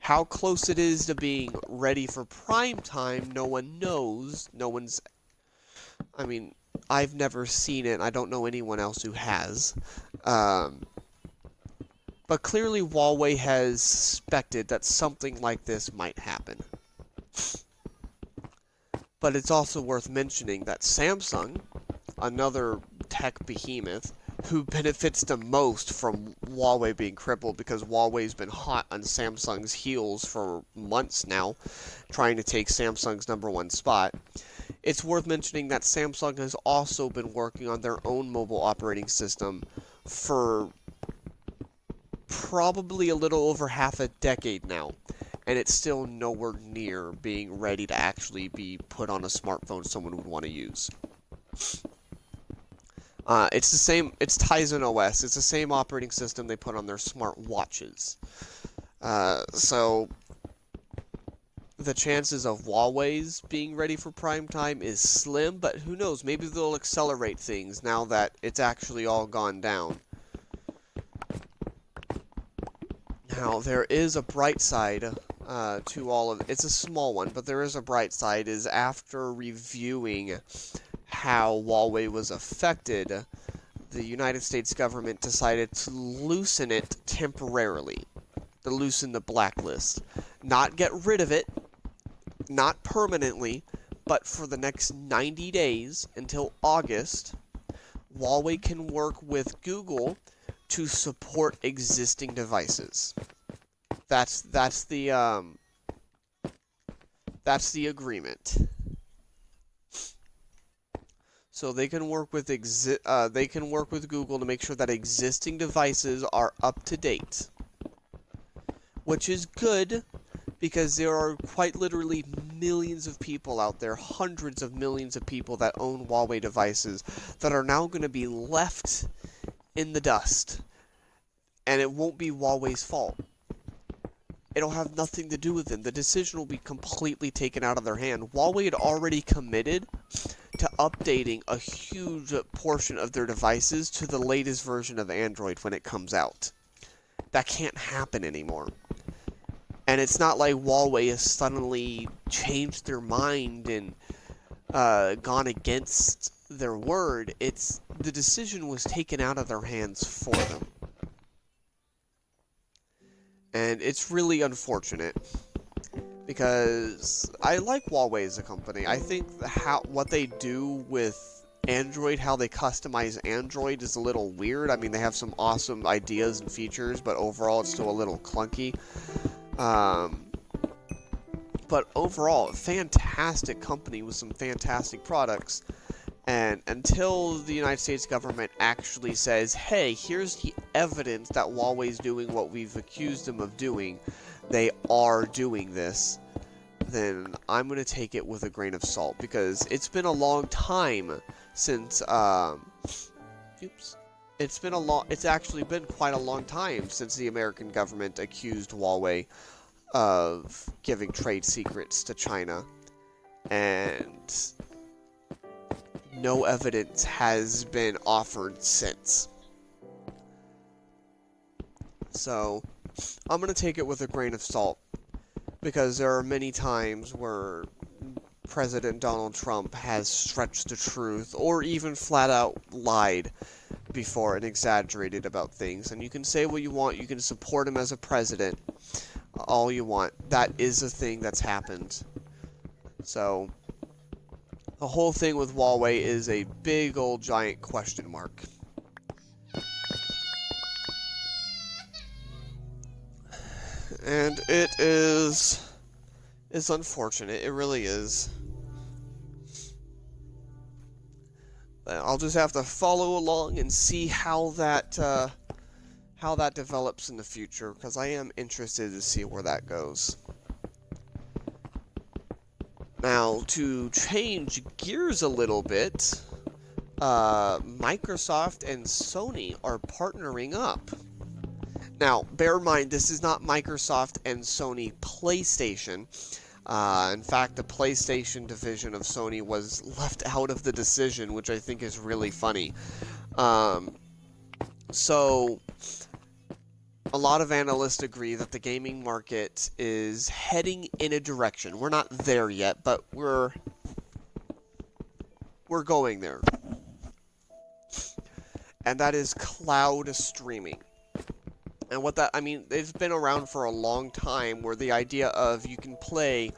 How close it is to being ready for prime time, no one knows. No one's... I mean, I've never seen it. I don't know anyone else who has. But clearly Huawei has suspected that something like this might happen. But it's also worth mentioning that Samsung, another tech behemoth, who benefits the most from Huawei being crippled because Huawei's been hot on Samsung's heels for months now, trying to take Samsung's #1 spot. It's worth mentioning that Samsung has also been working on their own mobile operating system for probably a little over half a decade now, and it's still nowhere near being ready to actually be put on a smartphone someone would want to use. It's the same, it's Tizen OS, it's the same operating system they put on their smart watches. So the chances of Huawei's being ready for prime time is slim, but who knows, maybe they'll accelerate things now that it's actually all gone down. Now, there is a bright side to all of... It's a small one, but there is a bright side, is after reviewing how Huawei was affected, the United States government decided to loosen it temporarily. To loosen the blacklist. Not get rid of it, not permanently, but for the next 90 days until August, Huawei can work with Google to support existing devices. That's the agreement. So they can work with Google to make sure that existing devices are up to date, which is good because there are quite literally millions of people out there, hundreds of millions of people that own Huawei devices that are now going to be left in the dust, and it won't be Huawei's fault. It'll have nothing to do with them. The decision will be completely taken out of their hand. Huawei had already committed to updating a huge portion of their devices to the latest version of Android when it comes out. That can't happen anymore. And it's not like Huawei has suddenly changed their mind and gone against their word. It's the decision was taken out of their hands for them. And it's really unfortunate because I like Huawei as a company. I think what they do with Android, how they customize Android is a little weird. I mean, they have some awesome ideas and features, but overall it's still a little clunky. But overall, a fantastic company with some fantastic products. And until the United States government actually says, hey, here's the evidence that Huawei's doing what we've accused them of doing, they are doing this, then I'm going to take it with a grain of salt. Because it's been a long time since, it's actually been quite a long time since the American government accused Huawei of giving trade secrets to China. And no evidence has been offered since. So, I'm going to take it with a grain of salt. because there are many times where President Donald Trump has stretched the truth or even flat out lied before and exaggerated about things. And you can say what you want, you can support him as a president all you want. That is a thing that's happened. So the whole thing with Huawei is a big old giant question mark. And it's unfortunate. It really is. I'll just have to follow along and see how that develops in the future, because I am interested to see where that goes. Now, to change gears a little bit, Microsoft and Sony are partnering up. Now, bear in mind, this is not Microsoft and Sony PlayStation. In fact, the PlayStation division of Sony was left out of the decision, which I think is really funny. So, a lot of analysts agree that the gaming market is heading in a direction. We're not there yet, but we're going there. And that is cloud streaming. And what that, I mean, it's been around for a long time, where the idea of you can play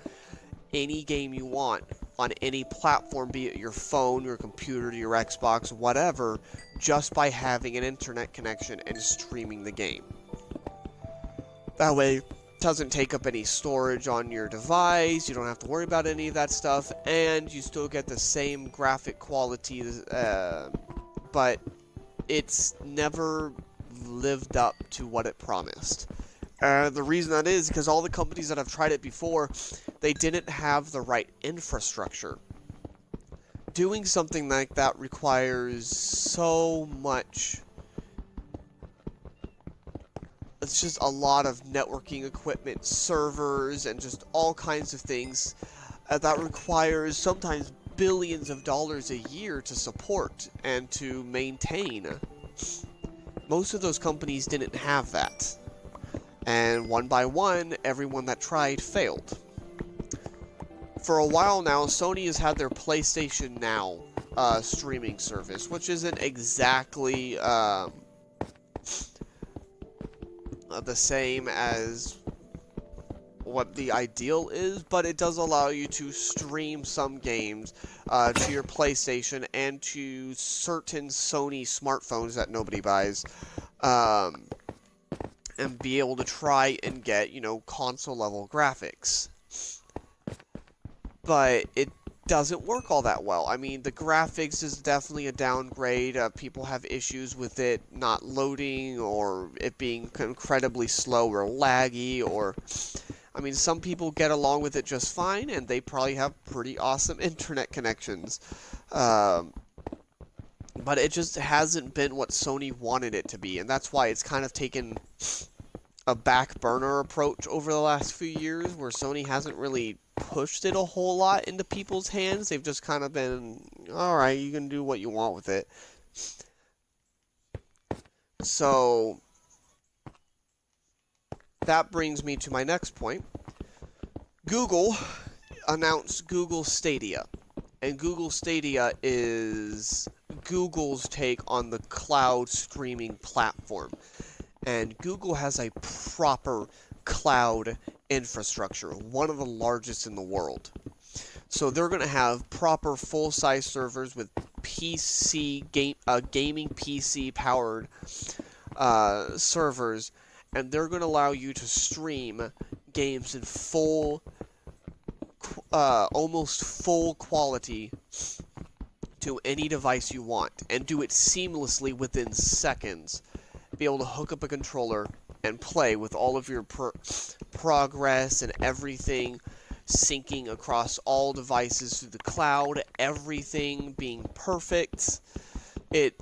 any game you want on any platform, be it your phone, your computer, your Xbox, whatever, just by having an internet connection and streaming the game. That way, it doesn't take up any storage on your device, you don't have to worry about any of that stuff, and you still get the same graphic quality, but it's never lived up to what it promised. The reason that is because all the companies that have tried it before, they didn't have the right infrastructure. Doing something like that requires so much. It's just a lot of networking equipment, servers, and just all kinds of things that requires sometimes billions of dollars a year to support and to maintain. Most of those companies didn't have that. And one by one, everyone that tried failed. For a while now, Sony has had their PlayStation Now streaming service, which isn't exactly the same as what the ideal is, but it does allow you to stream some games to your PlayStation and to certain Sony smartphones that nobody buys, and be able to try and get, you know, console-level graphics. But it doesn't work all that well. I mean, the graphics is definitely a downgrade. People have issues with it not loading, or it being incredibly slow or laggy, or... I mean, some people get along with it just fine, and they probably have pretty awesome internet connections. But it just hasn't been what Sony wanted it to be, and that's why it's kind of taken a back burner approach over the last few years, where Sony hasn't really pushed it a whole lot into people's hands. They've just kind of been, alright, you can do what you want with it. So that brings me to my next point. Google announced Google Stadia. And Google Stadia is Google's take on the cloud streaming platform. And Google has a proper cloud infrastructure, one of the largest in the world. So they're going to have proper full-size servers with gaming PC powered servers, and they're going to allow you to stream games in full, almost full quality to any device you want, and do it seamlessly within seconds. Be able to hook up a controller and play with all of your progress and everything syncing across all devices through the cloud, everything being perfect. It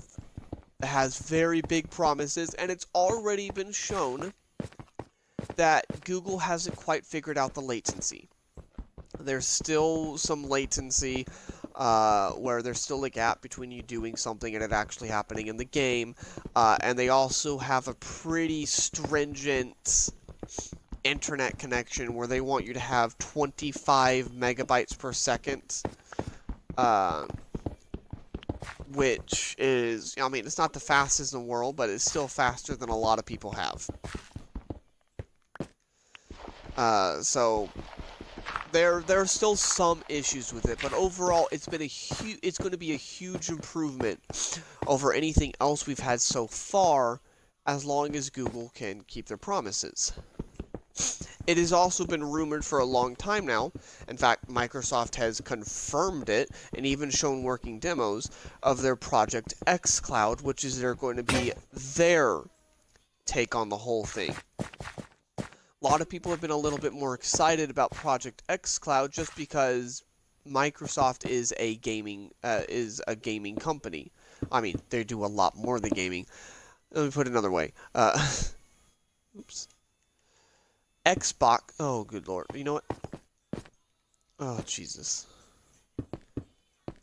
has very big promises, and it's already been shown that Google hasn't quite figured out the latency. There's still some latency where there's still a gap between you doing something and it actually happening in the game, and they also have a pretty stringent internet connection where they want you to have 25 megabytes per second, which is, I mean, it's not the fastest in the world, but it's still faster than a lot of people have. So there are still some issues with it, but overall, it's going to be a huge improvement over anything else we've had so far, as long as Google can keep their promises. It has also been rumored for a long time now. In fact, Microsoft has confirmed it and even shown working demos of their Project X Cloud, which is going to be their take on the whole thing. A lot of people have been a little bit more excited about Project X Cloud just because Microsoft is a gaming company. I mean, they do a lot more than gaming. Let me put it another way. Oops. Xbox. Oh, good lord. You know what? Oh, Jesus.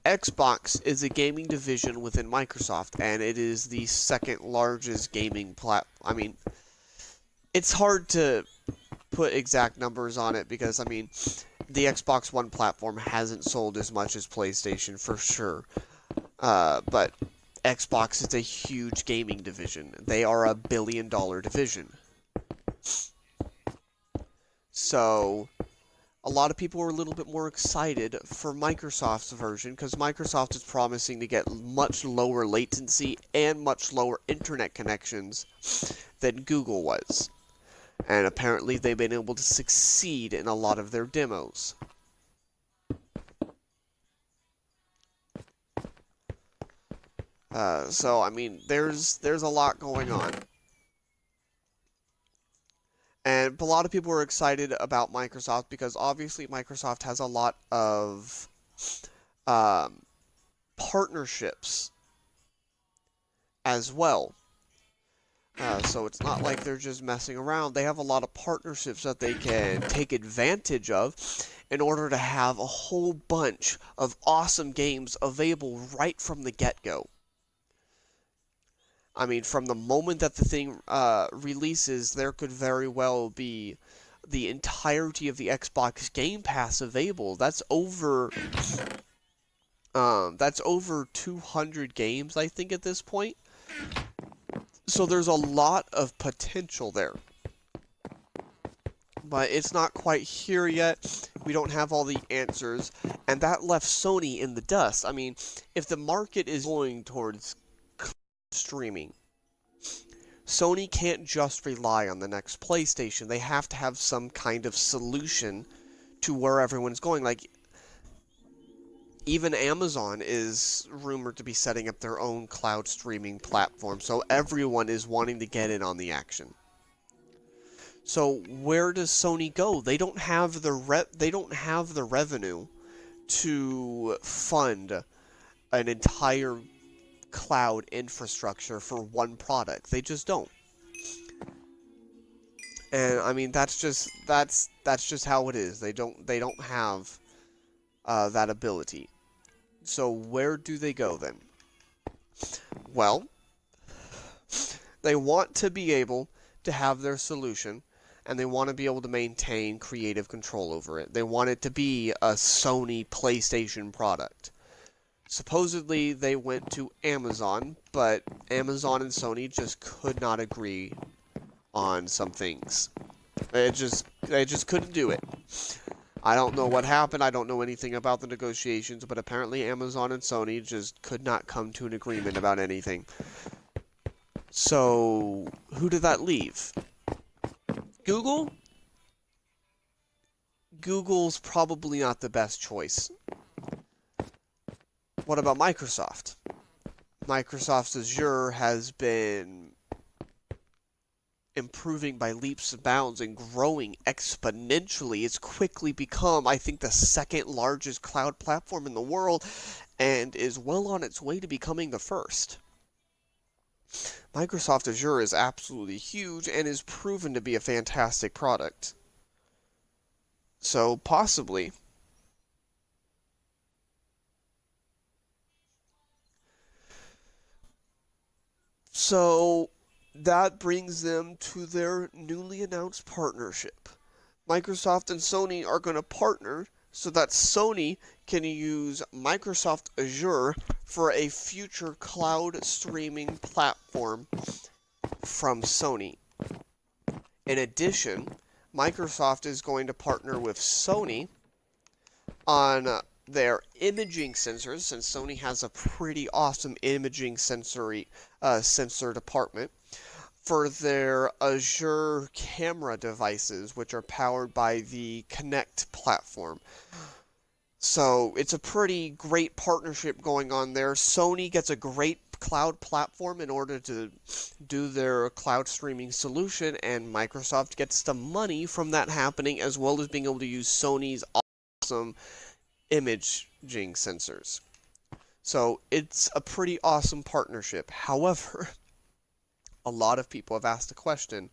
Xbox is a gaming division within Microsoft, and it is the second largest gaming I mean, it's hard to put exact numbers on it because, I mean, the Xbox One platform hasn't sold as much as PlayStation for sure. But Xbox is a huge gaming division. They are a billion-dollar division. So a lot of people are a little bit more excited for Microsoft's version because Microsoft is promising to get much lower latency and much lower internet connections than Google was. And apparently they've been able to succeed in a lot of their demos. So, I mean, there's a lot going on. And a lot of people are excited about Microsoft because obviously Microsoft has a lot of partnerships as well. So it's not like they're just messing around. They have a lot of partnerships that they can take advantage of in order to have a whole bunch of awesome games available right from the get-go. I mean, from the moment that the thing releases, there could very well be the entirety of the Xbox Game Pass available. That's over 200 games, I think, at this point. So there's a lot of potential there. But it's not quite here yet. We don't have all the answers. And that left Sony in the dust. I mean, if the market is going towards streaming, Sony can't just rely on the next PlayStation. They have to have some kind of solution to where everyone's going. Like, even Amazon is rumored to be setting up their own cloud streaming platform, so everyone is wanting to get in on the action. So where does Sony go? They don't have the revenue to fund an entire cloud infrastructure for one product. They just don't. And I mean, that's just how it is. They don't have that ability. So where do they go then? Well, they want to be able to have their solution, and they want to be able to maintain creative control over it. They want it to be a Sony PlayStation product. Supposedly, they went to Amazon, but Amazon and Sony just could not agree on some things. They just couldn't do it. I don't know what happened. I don't know anything about the negotiations, but apparently Amazon and Sony just could not come to an agreement about anything. So, who did that leave? Google? Google's probably not the best choice. What about Microsoft? Microsoft's Azure has been improving by leaps and bounds and growing exponentially. It's quickly become, I think, the second largest cloud platform in the world and is well on its way to becoming the first. Microsoft Azure is absolutely huge and is proven to be a fantastic product. So, possibly. So, that brings them to their newly announced partnership. Microsoft and Sony are going to partner so that Sony can use Microsoft Azure for a future cloud streaming platform from Sony. In addition, Microsoft is going to partner with Sony on their imaging sensors, since Sony has a pretty awesome imaging sensor department, for their Azure camera devices, which are powered by the Kinect platform. So it's a pretty great partnership going on there. Sony gets a great cloud platform in order to do their cloud streaming solution, and Microsoft gets the money from that happening, as well as being able to use Sony's awesome imaging sensors. So it's a pretty awesome partnership. However, a lot of people have asked the question,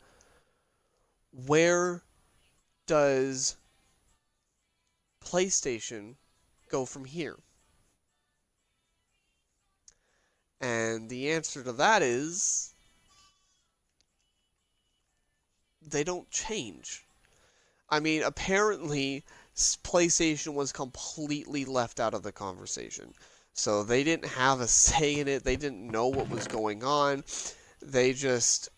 where does PlayStation go from here? And the answer to that is, they don't change. I mean, apparently, PlayStation was completely left out of the conversation. So they didn't have a say in it. They didn't know what was going on. They just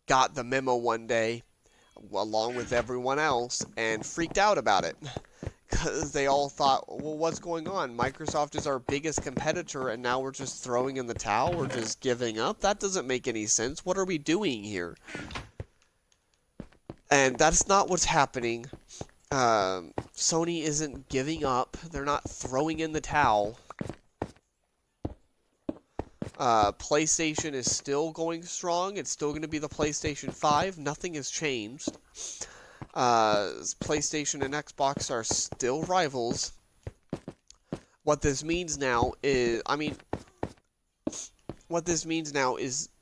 got the memo one day, along with everyone else, and freaked out about it. Because they all thought, well, what's going on? Microsoft is our biggest competitor, and now we're just throwing in the towel? We're just giving up? That doesn't make any sense. What are we doing here? And that's not what's happening. Sony isn't giving up. They're not throwing in the towel. PlayStation is still going strong. It's still going to be the PlayStation 5. Nothing has changed. PlayStation and Xbox are still rivals. What this means now is,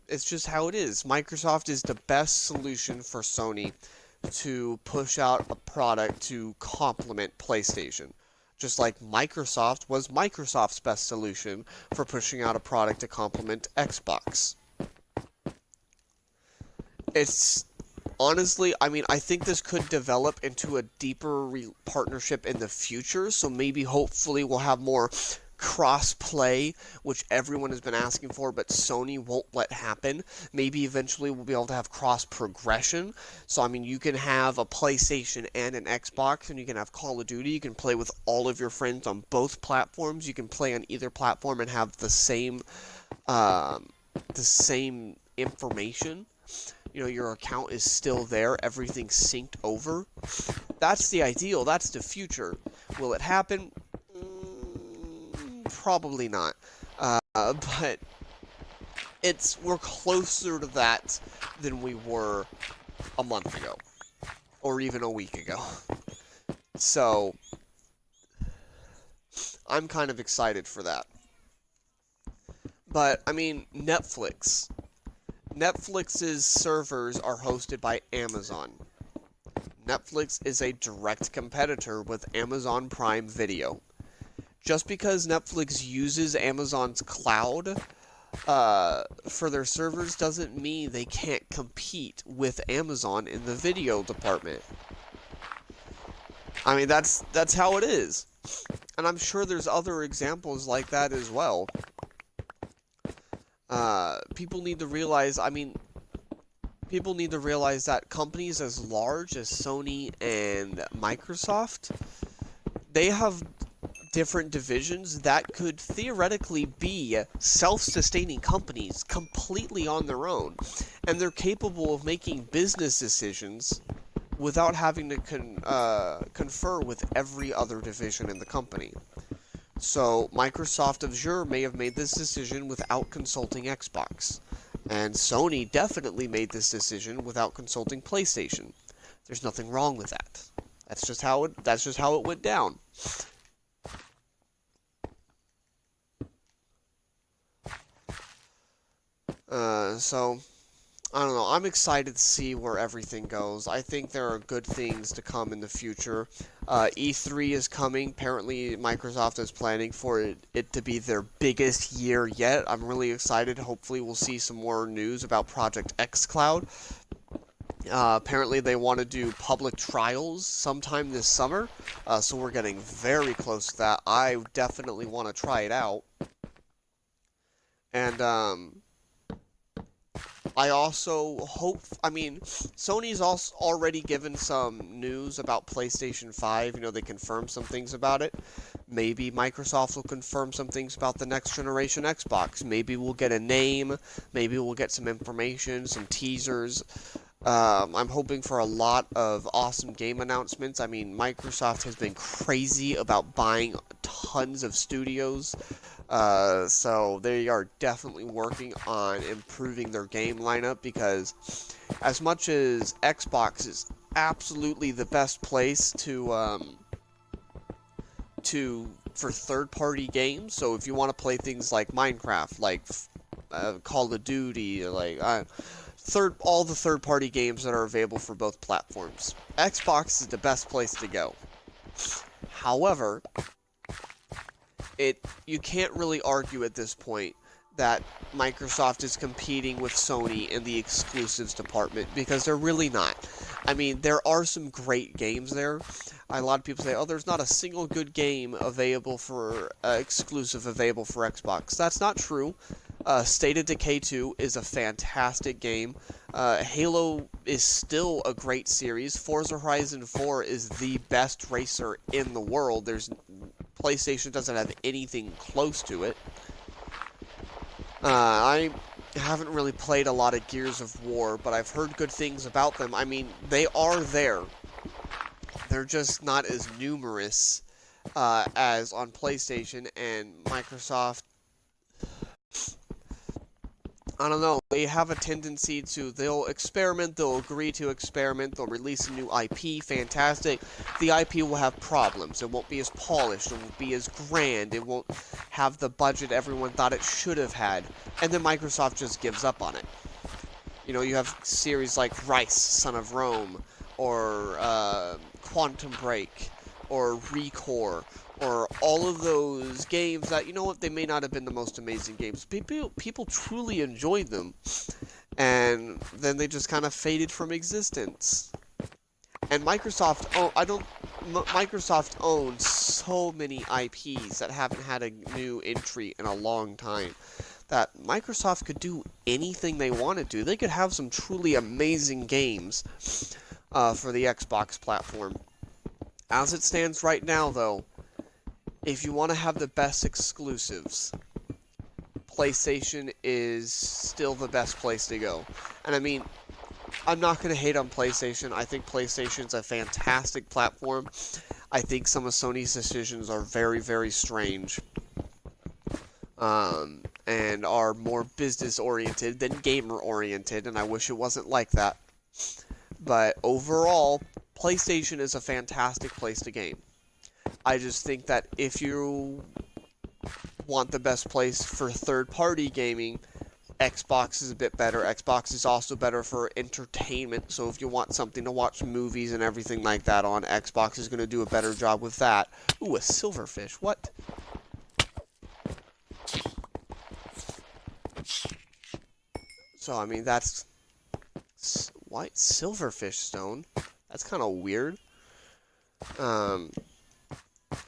it's just how it is. Microsoft is the best solution for Sony to push out a product to complement PlayStation. Just like Microsoft was Microsoft's best solution for pushing out a product to complement Xbox. It's honestly, I think this could develop into a deeper partnership in the future, so maybe hopefully we'll have more cross-play, which everyone has been asking for, but Sony won't let happen. Maybe eventually we'll be able to have cross-progression. So, you can have a PlayStation and an Xbox, and you can have Call of Duty. You can play with all of your friends on both platforms. You can play on either platform and have the same information. Your account is still there. Everything's synced over. That's the ideal. That's the future. Will it happen? Probably not. But we're closer to that than we were a month ago. Or even a week ago. So, I'm kind of excited for that. But, Netflix. Netflix's servers are hosted by Amazon. Netflix is a direct competitor with Amazon Prime Video. Just because Netflix uses Amazon's cloud for their servers doesn't mean they can't compete with Amazon in the video department. That's how it is. And I'm sure there's other examples like that as well. People need to realize that companies as large as Sony and Microsoft, they have different divisions that could theoretically be self-sustaining companies completely on their own, and they're capable of making business decisions without having to confer with every other division in the company. So Microsoft Azure may have made this decision without consulting Xbox, and Sony definitely made this decision without consulting PlayStation. There's nothing wrong with that. That's just how it went down. So I don't know. I'm excited to see where everything goes. I think there are good things to come in the future. E3 is coming. Apparently, Microsoft is planning for it to be their biggest year yet. I'm really excited. Hopefully, we'll see some more news about Project xCloud. Apparently, they want to do public trials sometime this summer. So we're getting very close to that. I definitely want to try it out. And, I also hope, Sony's also already given some news about PlayStation 5. You know, they confirmed some things about it. Maybe Microsoft will confirm some things about the next generation Xbox. Maybe we'll get a name. Maybe we'll get some information, some teasers. I'm hoping for a lot of awesome game announcements. I mean, Microsoft has been crazy about buying tons of studios. So they are definitely working on improving their game lineup, because as much as Xbox is absolutely the best place for third-party games, so if you want to play things like Minecraft, like Call of Duty, like all the third-party games that are available for both platforms, Xbox is the best place to go. However, you can't really argue at this point that Microsoft is competing with Sony in the exclusives department, because they're really not. I mean, there are some great games there. A lot of people say, oh, there's not a single good game available for exclusive available for Xbox. That's not true. State of Decay 2 is a fantastic game. Halo is still a great series. Forza Horizon 4 is the best racer in the world. PlayStation doesn't have anything close to it. I haven't really played a lot of Gears of War, but I've heard good things about them. I mean, they are there. They're just not as numerous as on PlayStation, and Microsoft, I don't know, they have a tendency to, they'll experiment, they'll agree to experiment, they'll release a new IP, fantastic. The IP will have problems, it won't be as polished, it won't be as grand, it won't have the budget everyone thought it should have had, and then Microsoft just gives up on it. You know, you have series like Rice, Son of Rome, or Quantum Break, or Recore, or all of those games that, you know what, they may not have been the most amazing games. People truly enjoyed them, and then they just kind of faded from existence. And Microsoft owns so many IPs that haven't had a new entry in a long time, that Microsoft could do anything they wanted to. They could have some truly amazing games for the Xbox platform. As it stands right now, though, if you want to have the best exclusives, PlayStation is still the best place to go. And I mean, I'm not going to hate on PlayStation. I think PlayStation's a fantastic platform. I think some of Sony's decisions are very, very strange. And are more business-oriented than gamer-oriented, and I wish it wasn't like that. But overall, PlayStation is a fantastic place to game. I just think that if you want the best place for third-party gaming, Xbox is a bit better. Xbox is also better for entertainment, so if you want something to watch movies and everything like that on, Xbox is going to do a better job with that. Ooh, a silverfish. What? So, I mean, that's white silverfish stone. That's kind of weird.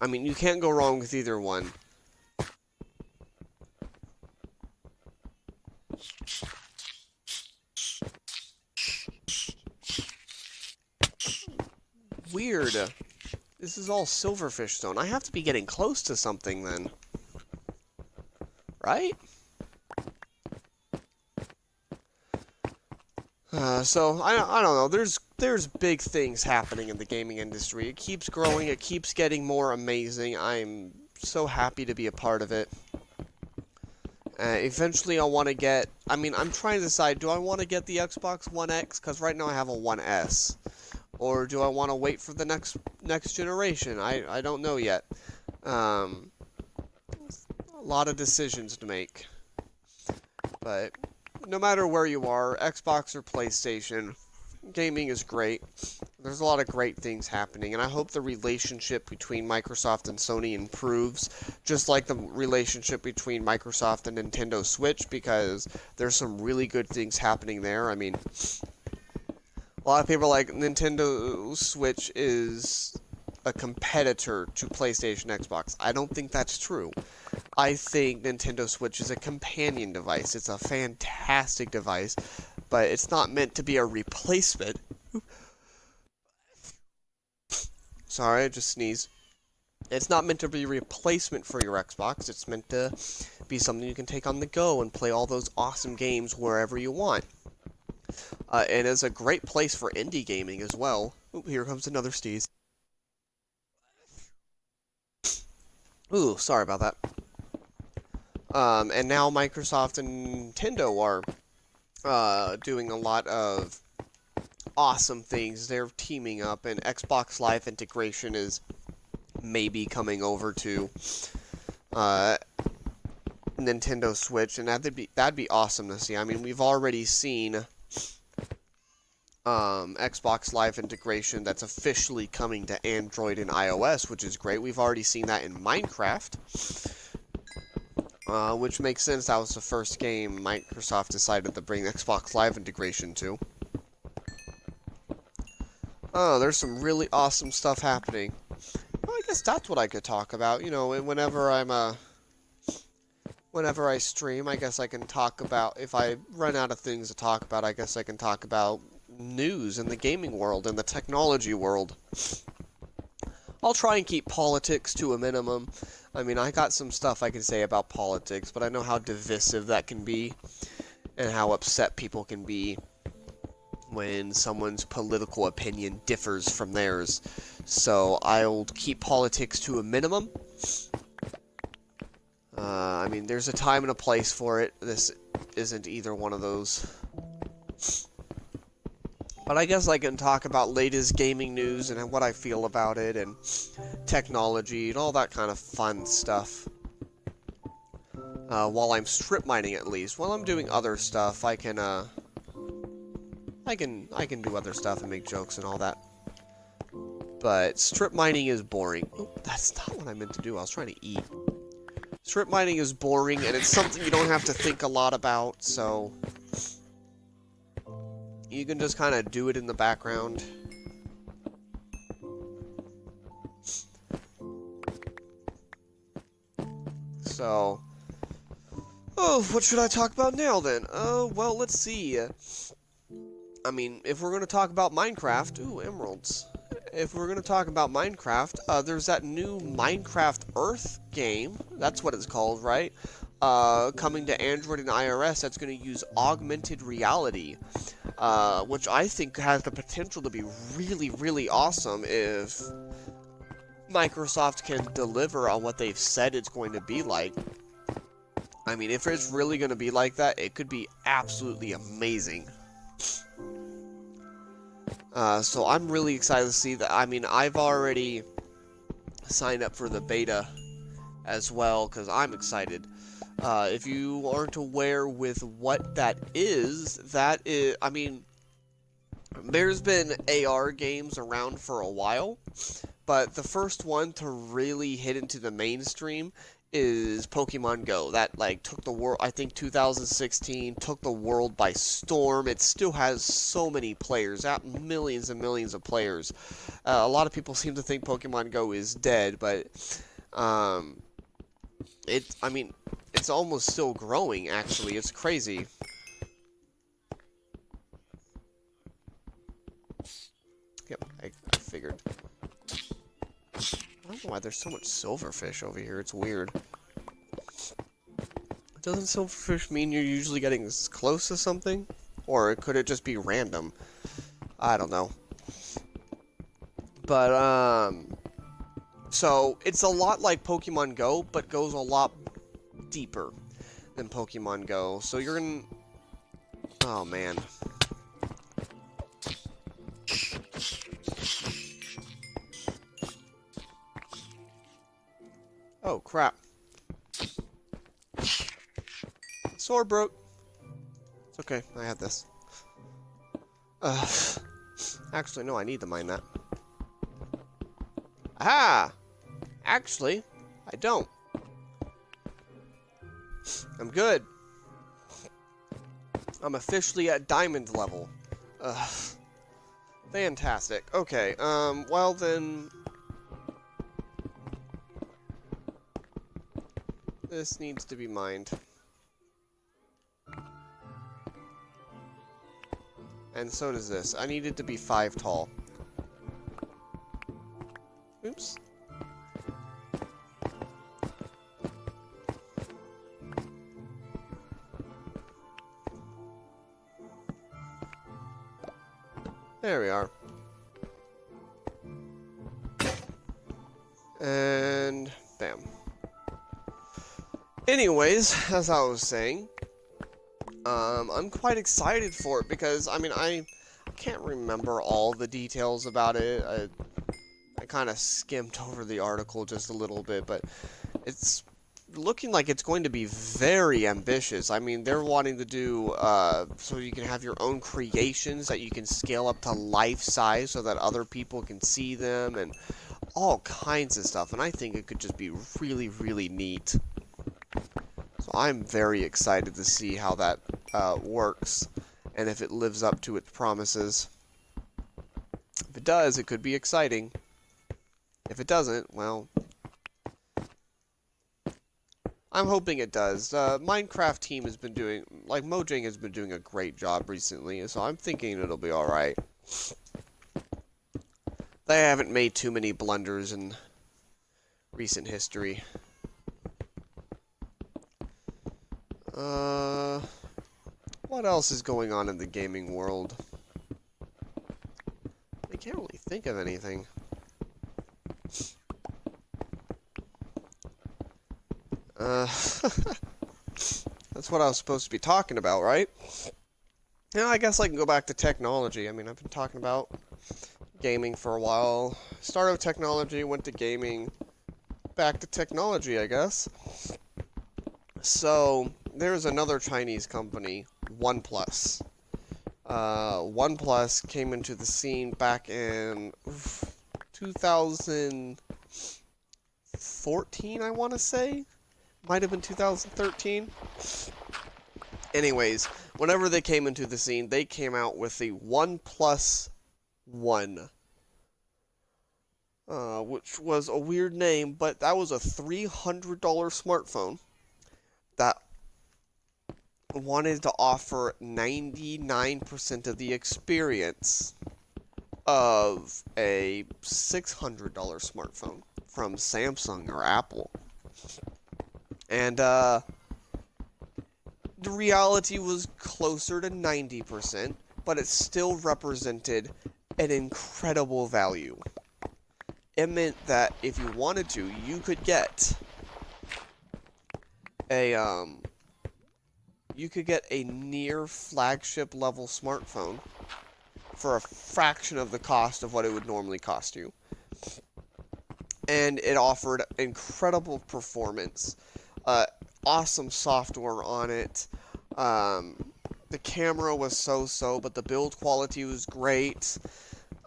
I mean, you can't go wrong with either one. Weird. This is all silverfish stone. I have to be getting close to something then. Right? So, I don't know, there's big things happening in the gaming industry. It keeps growing, it keeps getting more amazing. I'm so happy to be a part of it. Eventually I want to get, I'm trying to decide, do I want to get the Xbox One X? Because right now I have a One S. Or do I want to wait for the next generation? I don't know yet. A lot of decisions to make. But no matter where you are, Xbox or PlayStation, gaming is great. There's a lot of great things happening, and I hope the relationship between Microsoft and Sony improves, just like the relationship between Microsoft and Nintendo Switch, because there's some really good things happening there. I mean, a lot of people are like, Nintendo Switch is a competitor to PlayStation, Xbox. I don't think that's true. I think Nintendo Switch is a companion device. It's a fantastic device, but it's not meant to be a replacement. Sorry, I just sneezed. It's not meant to be a replacement for your Xbox. It's meant to be something you can take on the go and play all those awesome games wherever you want. It is a great place for indie gaming as well. Ooh, here comes another sneeze. Ooh, sorry about that. And now Microsoft and Nintendo are doing a lot of awesome things. They're teaming up, and Xbox Live integration is maybe coming over to Nintendo Switch, and that'd be awesome to see. I mean, we've already seen Xbox Live integration that's officially coming to Android and iOS, which is great. We've already seen that in Minecraft, which makes sense. That was the first game Microsoft decided to bring Xbox Live integration to. Oh, there's some really awesome stuff happening. Well, I guess that's what I could talk about. You know, whenever I stream, I guess I can talk about, if I run out of things to talk about, I guess I can talk about news in the gaming world and the technology world. I'll try and keep politics to a minimum. I mean, I got some stuff I can say about politics, but I know how divisive that can be and how upset people can be when someone's political opinion differs from theirs. So I'll keep politics to a minimum. I mean, there's a time and a place for it. This isn't either one of those. But I guess I can talk about latest gaming news and what I feel about it, and technology, and all that kind of fun stuff. While I'm strip mining, at least. While I'm doing other stuff, I can do other stuff and make jokes and all that. But strip mining is boring. Oh, that's not what I meant to do. I was trying to eat. Strip mining is boring, and it's something you don't have to think a lot about, so you can just kind of do it in the background. So, oh, what should I talk about now then? Well, let's see. I mean, if we're going to talk about Minecraft, ooh, emeralds. If we're going to talk about Minecraft, there's that new Minecraft Earth game. That's what it's called, right? Coming to Android and iOS, that's going to use augmented reality. Which I think has the potential to be really, really awesome if Microsoft can deliver on what they've said it's going to be like. I mean, if it's really going to be like that, it could be absolutely amazing. So I'm really excited to see that. I mean, I've already signed up for the beta as well, because I'm excited. If you aren't aware with what that is, I mean, there's been AR games around for a while, but the first one to really hit into the mainstream is Pokemon Go. That, like, took the world, I think 2016, took the world by storm. It still has so many players, millions and millions of players. A lot of people seem to think Pokemon Go is dead, but, I mean, it's almost still growing, actually. It's crazy. Yep, I figured. I don't know why there's so much silverfish over here. It's weird. Doesn't silverfish mean you're usually getting close to something? Or could it just be random? I don't know. But, so, it's a lot like Pokemon Go, but goes a lot deeper than Pokemon Go. So you're gonna... Oh, man. Oh, crap. Sword broke. It's okay, I have this. Actually, no, I need to mine that. Aha! Actually, I don't. I'm good. I'm officially at diamond level. Fantastic. Okay, well then... This needs to be mined. And so does this. I need it to be 5 tall. Oops. There we are. And bam. Anyways, as I was saying, I'm quite excited for it because, I mean, I can't remember all the details about it. I kind of skimmed over the article just a little bit, but it's looking like it's going to be very ambitious. I mean, they're wanting to do, so you can have your own creations that you can scale up to life size so that other people can see them and all kinds of stuff. And I think it could just be really, really neat. So I'm very excited to see how that works and if it lives up to its promises. If it does, it could be exciting. If it doesn't, well, I'm hoping it does. Minecraft team has been doing, like, Mojang has been doing a great job recently, so I'm thinking it'll be alright. They haven't made too many blunders in recent history. What else is going on in the gaming world? I can't really think of anything. That's what I was supposed to be talking about, right? Yeah, I guess I can go back to technology. I mean, I've been talking about gaming for a while. Started with technology, went to gaming, back to technology, I guess. So, there's another Chinese company, OnePlus. OnePlus came into the scene back in 2014, I want to say? Might have been 2013. Anyways, whenever they came into the scene, they came out with the OnePlus One. Which was a weird name, but that was a $300 smartphone that wanted to offer 99% of the experience of a $600 smartphone from Samsung or Apple. And the reality was closer to 90%, but it still represented an incredible value. It meant that if you wanted to, you could get a near flagship level smartphone for a fraction of the cost of what it would normally cost you. And it offered incredible performance, awesome software on it. The camera was so-so, but the build quality was great.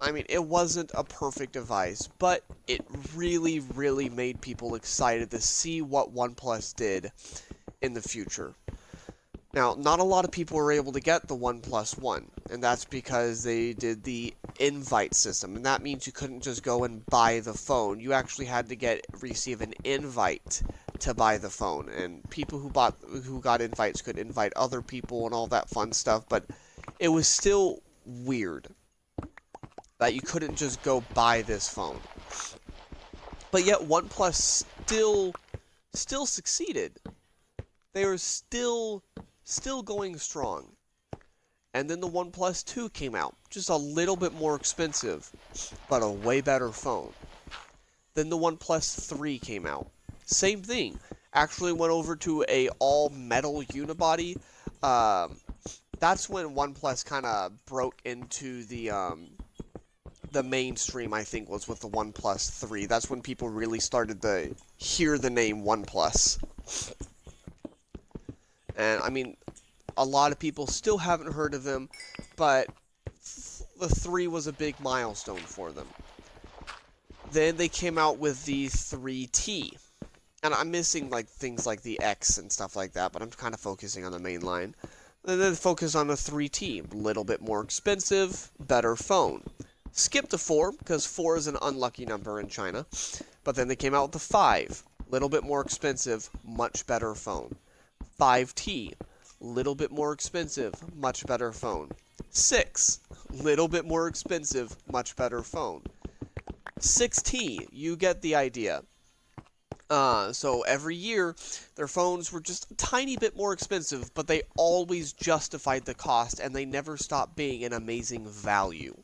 I mean, it wasn't a perfect device, but it really, really made people excited to see what OnePlus did in the future. Now, not a lot of people were able to get the OnePlus One, and that's because they did the invite system, and that means you couldn't just go and buy the phone. You actually had to receive an invite to buy the phone, and people who got invites could invite other people and all that fun stuff, but it was still weird that you couldn't just go buy this phone. But yet OnePlus still succeeded. They were still going strong. And then the OnePlus 2 came out, just a little bit more expensive, but a way better phone. Then the OnePlus 3 came out. Same thing. Actually went over to a all-metal unibody. That's when OnePlus kind of broke into the mainstream, I think, was with the OnePlus 3. That's when people really started to hear the name OnePlus. And, I mean, A lot of people still haven't heard of them, but the 3 was a big milestone for them. Then they came out with the 3T. And I'm missing like things like the X and stuff like that, but I'm kind of focusing on the main line. And then focus on the 3T. A little bit more expensive, better phone. Skip the 4, because 4 is an unlucky number in China. But then they came out with the 5. Little bit more expensive, much better phone. 5T. Little bit more expensive, much better phone. 6. Little bit more expensive, much better phone. 6T. You get the idea. So every year, their phones were just a tiny bit more expensive, but they always justified the cost, and they never stopped being an amazing value.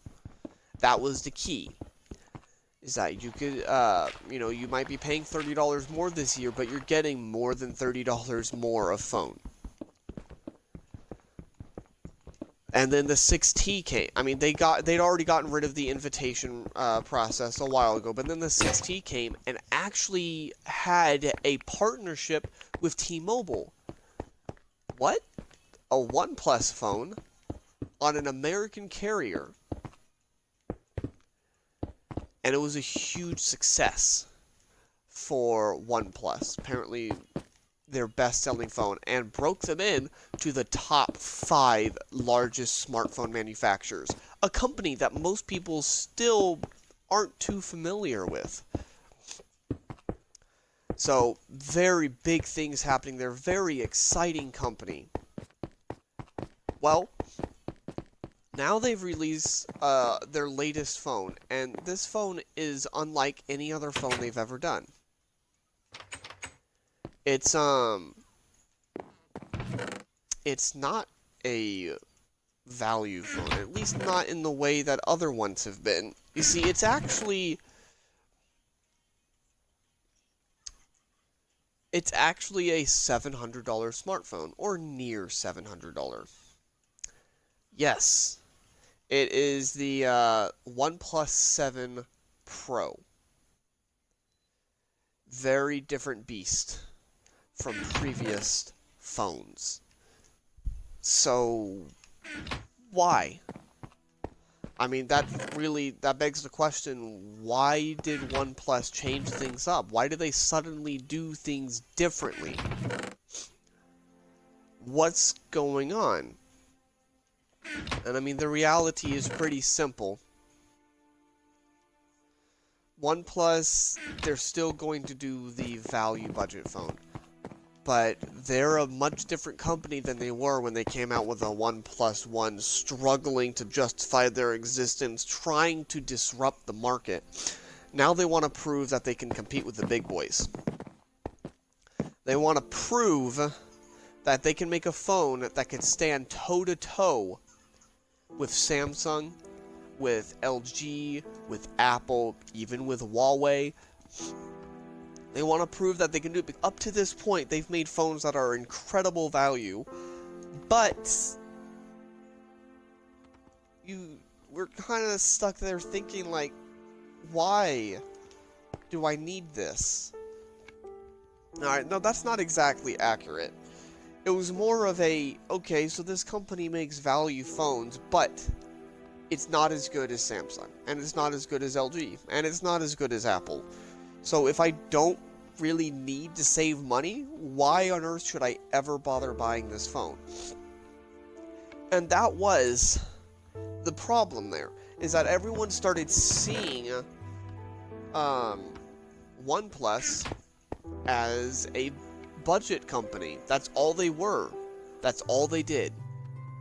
That was the key. Is that you could, you might be paying $30 more this year, but you're getting more than $30 more of phone. And then the 6T came. I mean, they'd already gotten rid of the invitation process a while ago, but then the 6T came and actually had a partnership with T-Mobile. What? A OnePlus phone on an American carrier. And it was a huge success for OnePlus. Apparently, their best-selling phone, and broke them in to the top 5 largest smartphone manufacturers. A company that most people still aren't too familiar with. So, very big things happening there. Very exciting company. Well, now they've released their latest phone, and this phone is unlike any other phone they've ever done. It's not a value phone, at least not in the way that other ones have been. You see, it's actually a $700 smartphone, or near $700. Yes, it is the OnePlus 7 Pro. Very different beast from previous phones. So, why? I mean, that begs the question, why did OnePlus change things up? Why did they suddenly do things differently? What's going on? And I mean, the reality is pretty simple. OnePlus, they're still going to do the value budget phone. But they're a much different company than they were when they came out with a OnePlus One, struggling to justify their existence, trying to disrupt the market. Now they want to prove that they can compete with the big boys. They want to prove that they can make a phone that can stand toe-to-toe with Samsung, with LG, with Apple, even with Huawei. They want to prove that they can do it. Up to this point, they've made phones that are incredible value, but we're kind of stuck there thinking, like, why do I need this? Alright, no, that's not exactly accurate. It was more of a, okay, so this company makes value phones, but it's not as good as Samsung, and it's not as good as LG, and it's not as good as Apple. So if I don't really need to save money, why on earth should I ever bother buying this phone? And that was the problem there, is that everyone started seeing OnePlus as a budget company. That's all they were. That's all they did.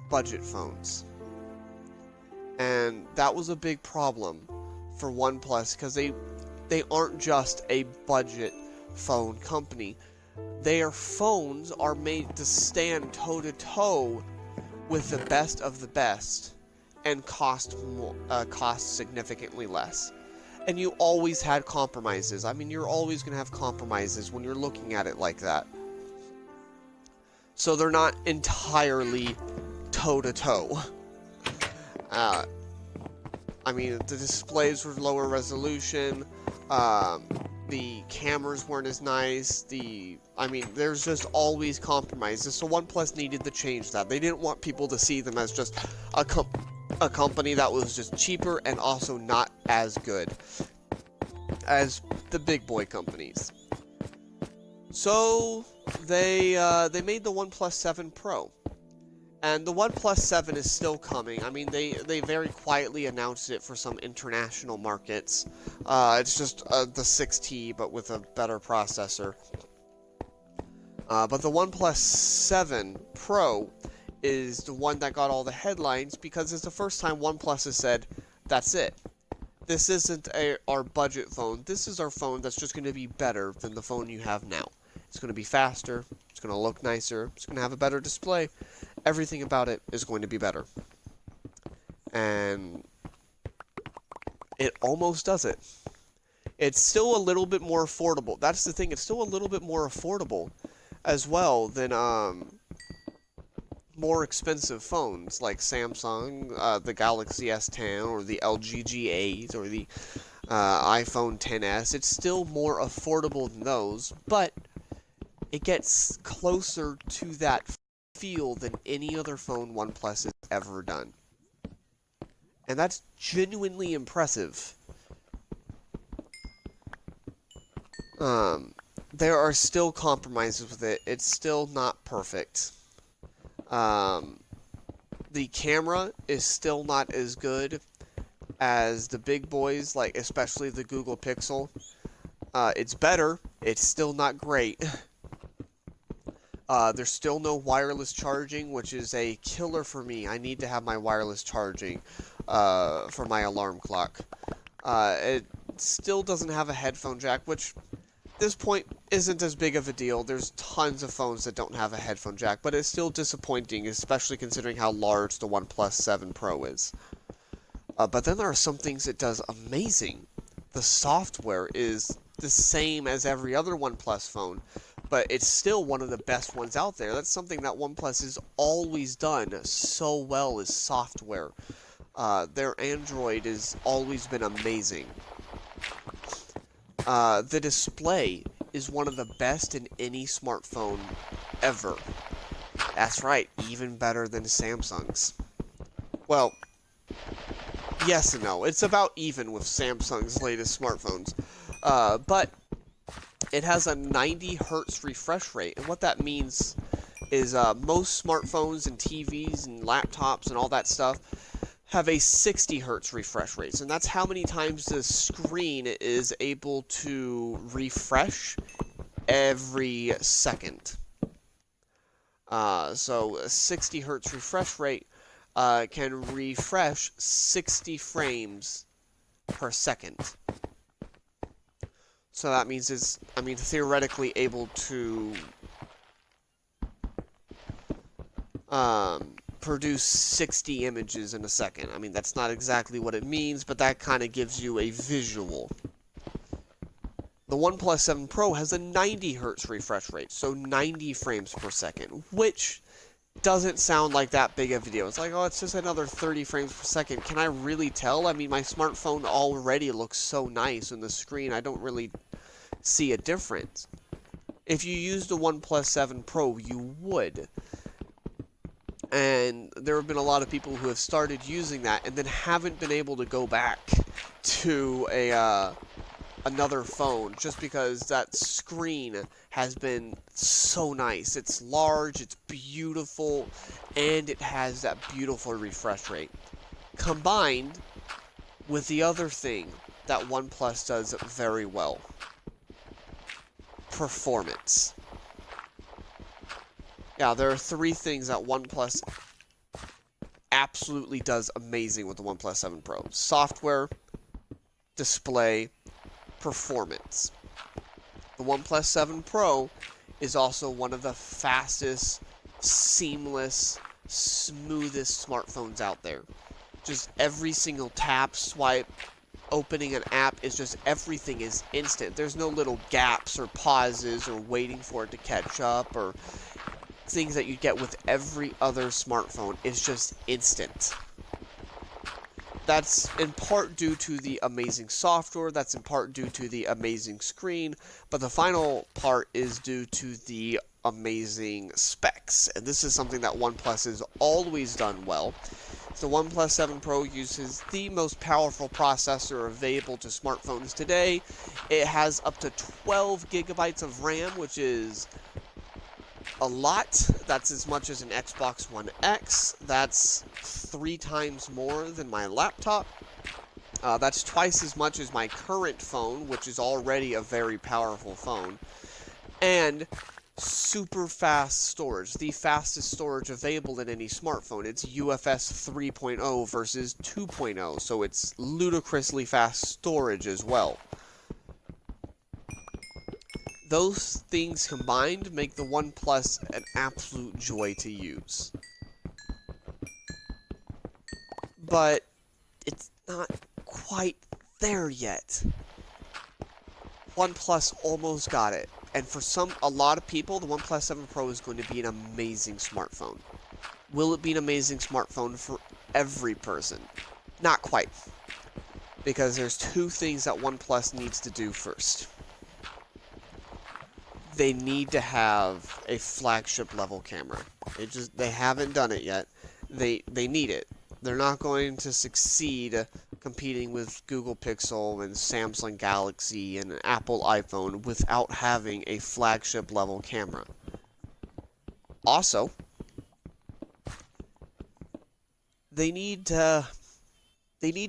Budget phones. And that was a big problem for OnePlus, because they aren't just a budget phone company. Their phones are made to stand toe-to-toe with the best of the best and cost significantly less. And you always had compromises. I mean, you're always going to have compromises when you're looking at it like that. So they're not entirely toe-to-toe. I mean, the displays were lower resolution. The cameras weren't as nice. I mean, there's just always compromises. So OnePlus needed to change that. They didn't want people to see them as just a company that was just cheaper and also not as good as the big boy companies. So they made the OnePlus 7 Pro. And the OnePlus 7 is still coming. I mean, they very quietly announced it for some international markets. It's just the 6T, but with a better processor. But the OnePlus 7 Pro is the one that got all the headlines because it's the first time OnePlus has said, that's it. This isn't our budget phone. This is our phone that's just going to be better than the phone you have now. It's going to be faster. It's going to look nicer. It's going to have a better display. Everything about it is going to be better. And it almost does it. It's still a little bit more affordable. That's the thing. It's still a little bit more affordable as well than more expensive phones like Samsung, the Galaxy S10, or the LG G8, or the iPhone XS. It's still more affordable than those, but it gets closer to that feel than any other phone OnePlus has ever done. And that's genuinely impressive. There are still compromises with it. It's still not perfect. The camera is still not as good as the big boys, like especially the Google Pixel. It's better. It's still not great. There's still no wireless charging, which is a killer for me. I need to have my wireless charging for my alarm clock. It still doesn't have a headphone jack, which at this point isn't as big of a deal. There's tons of phones that don't have a headphone jack, but it's still disappointing, especially considering how large the OnePlus 7 Pro is. But then there are some things it does amazing. The software is the same as every other OnePlus phone, but it's still one of the best ones out there. That's something that OnePlus has always done so well, is software. Their Android has always been amazing. The display is one of the best in any smartphone ever. That's right, even better than Samsung's. Well, yes and no. It's about even with Samsung's latest smartphones. But it has a 90 Hz refresh rate, and what that means is most smartphones and TVs and laptops and all that stuff have a 60 Hz refresh rate, and that's how many times the screen is able to refresh every second. So a 60 Hz refresh rate can refresh 60 frames per second. So that means it's, theoretically able to produce 60 images in a second. I mean, that's not exactly what it means, but that kind of gives you a visual. The OnePlus 7 Pro has a 90 Hz refresh rate, so 90 frames per second, which doesn't sound like that big of a deal. It's like, oh, it's just another 30 frames per second. Can I really tell? I mean, my smartphone already looks so nice on the screen, I don't really see a difference. If you used the OnePlus 7 Pro, you would. And there have been a lot of people who have started using that and then haven't been able to go back to another phone just because that screen has been so nice. It's large, it's beautiful, and it has that beautiful refresh rate. Combined with the other thing that OnePlus does very well: performance. Yeah, there are three things that OnePlus absolutely does amazing with the OnePlus 7 Pro: software, display, performance. The OnePlus 7 Pro is also one of the fastest, seamless, smoothest smartphones out there. Just every single tap, swipe, opening an app is just, everything is instant. There's no little gaps or pauses or waiting for it to catch up or things that you get with every other smartphone. Is just instant. That's in part due to the amazing software, that's in part due to the amazing screen, but the final part is due to the amazing specs. And this is something that OnePlus has always done well. The OnePlus 7 Pro uses the most powerful processor available to smartphones today. It has up to 12 gigabytes of RAM, which is a lot. That's as much as an Xbox One X. That's 3 times more than my laptop. That's twice as much as my current phone, which is already a very powerful phone. And super fast storage, the fastest storage available in any smartphone. It's UFS 3.0 versus 2.0, so it's ludicrously fast storage as well. Those things combined make the OnePlus an absolute joy to use. But it's not quite there yet. OnePlus almost got it. And for a lot of people, the OnePlus 7 Pro is going to be an amazing smartphone. Will it be an amazing smartphone for every person? Not quite. Because there's 2 things that OnePlus needs to do first. They need to have a flagship level camera. They haven't done it yet. They need it. They're not going to succeed competing with Google Pixel and Samsung Galaxy and Apple iPhone without having a flagship level camera. Also, they need to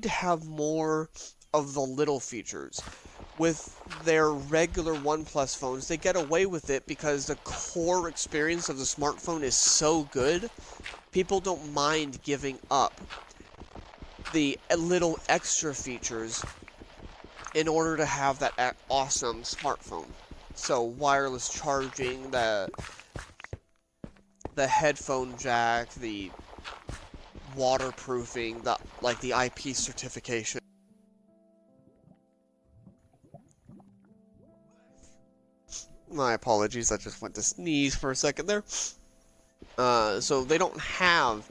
have more of the little features. With their regular OnePlus phones, they get away with it because the core experience of the smartphone is so good, people don't mind giving up the little extra features in order to have that awesome smartphone. So wireless charging, the headphone jack, the waterproofing, the IP certification. My apologies, I just went to sneeze for a second there. So they don't have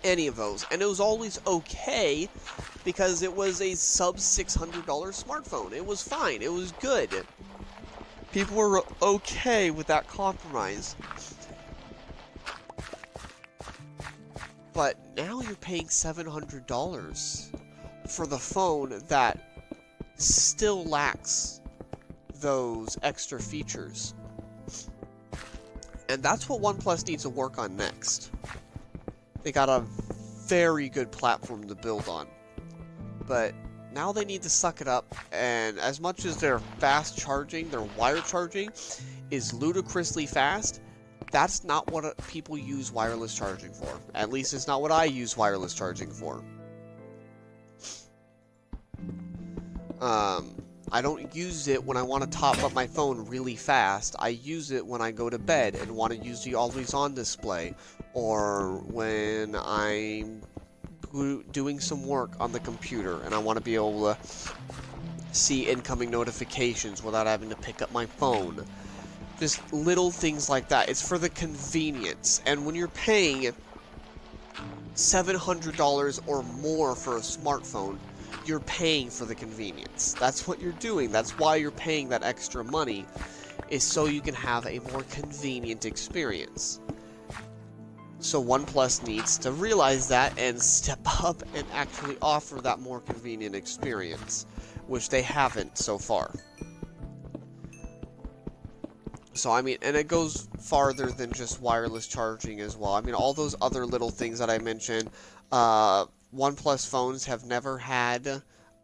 any of those, and it was always okay because it was a sub $600 smartphone. It was fine, it was good. People were okay with that compromise. But now you're paying $700 for the phone that still lacks those extra features. And that's what OnePlus needs to work on next. They got a very good platform to build on. But now they need to suck it up, and as much as their fast charging, their wire charging is ludicrously fast, that's not what people use wireless charging for. At least it's not what I use wireless charging for. I don't use it when I want to top up my phone really fast. I use it when I go to bed and want to use the always on display, or when I'm doing some work on the computer and I want to be able to see incoming notifications without having to pick up my phone. Just little things like that. It's for the convenience. And when you're paying $700 or more for a smartphone, you're paying for the convenience. That's what you're doing. That's why you're paying that extra money, is so you can have a more convenient experience. So OnePlus needs to realize that and step up and actually offer that more convenient experience, which they haven't so far. So, I mean, and it goes farther than just wireless charging as well. I mean, all those other little things that I mentioned, OnePlus phones have never had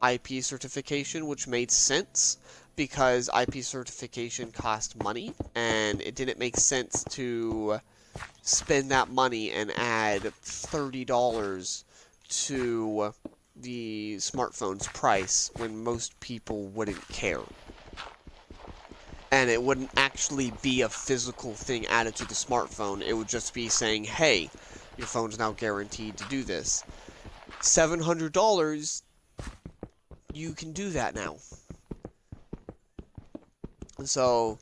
IP certification, which made sense because IP certification cost money, and it didn't make sense to spend that money and add $30 to the smartphone's price when most people wouldn't care. And it wouldn't actually be a physical thing added to the smartphone. It would just be saying, hey, your phone's now guaranteed to do this. $700, you can do that now. So,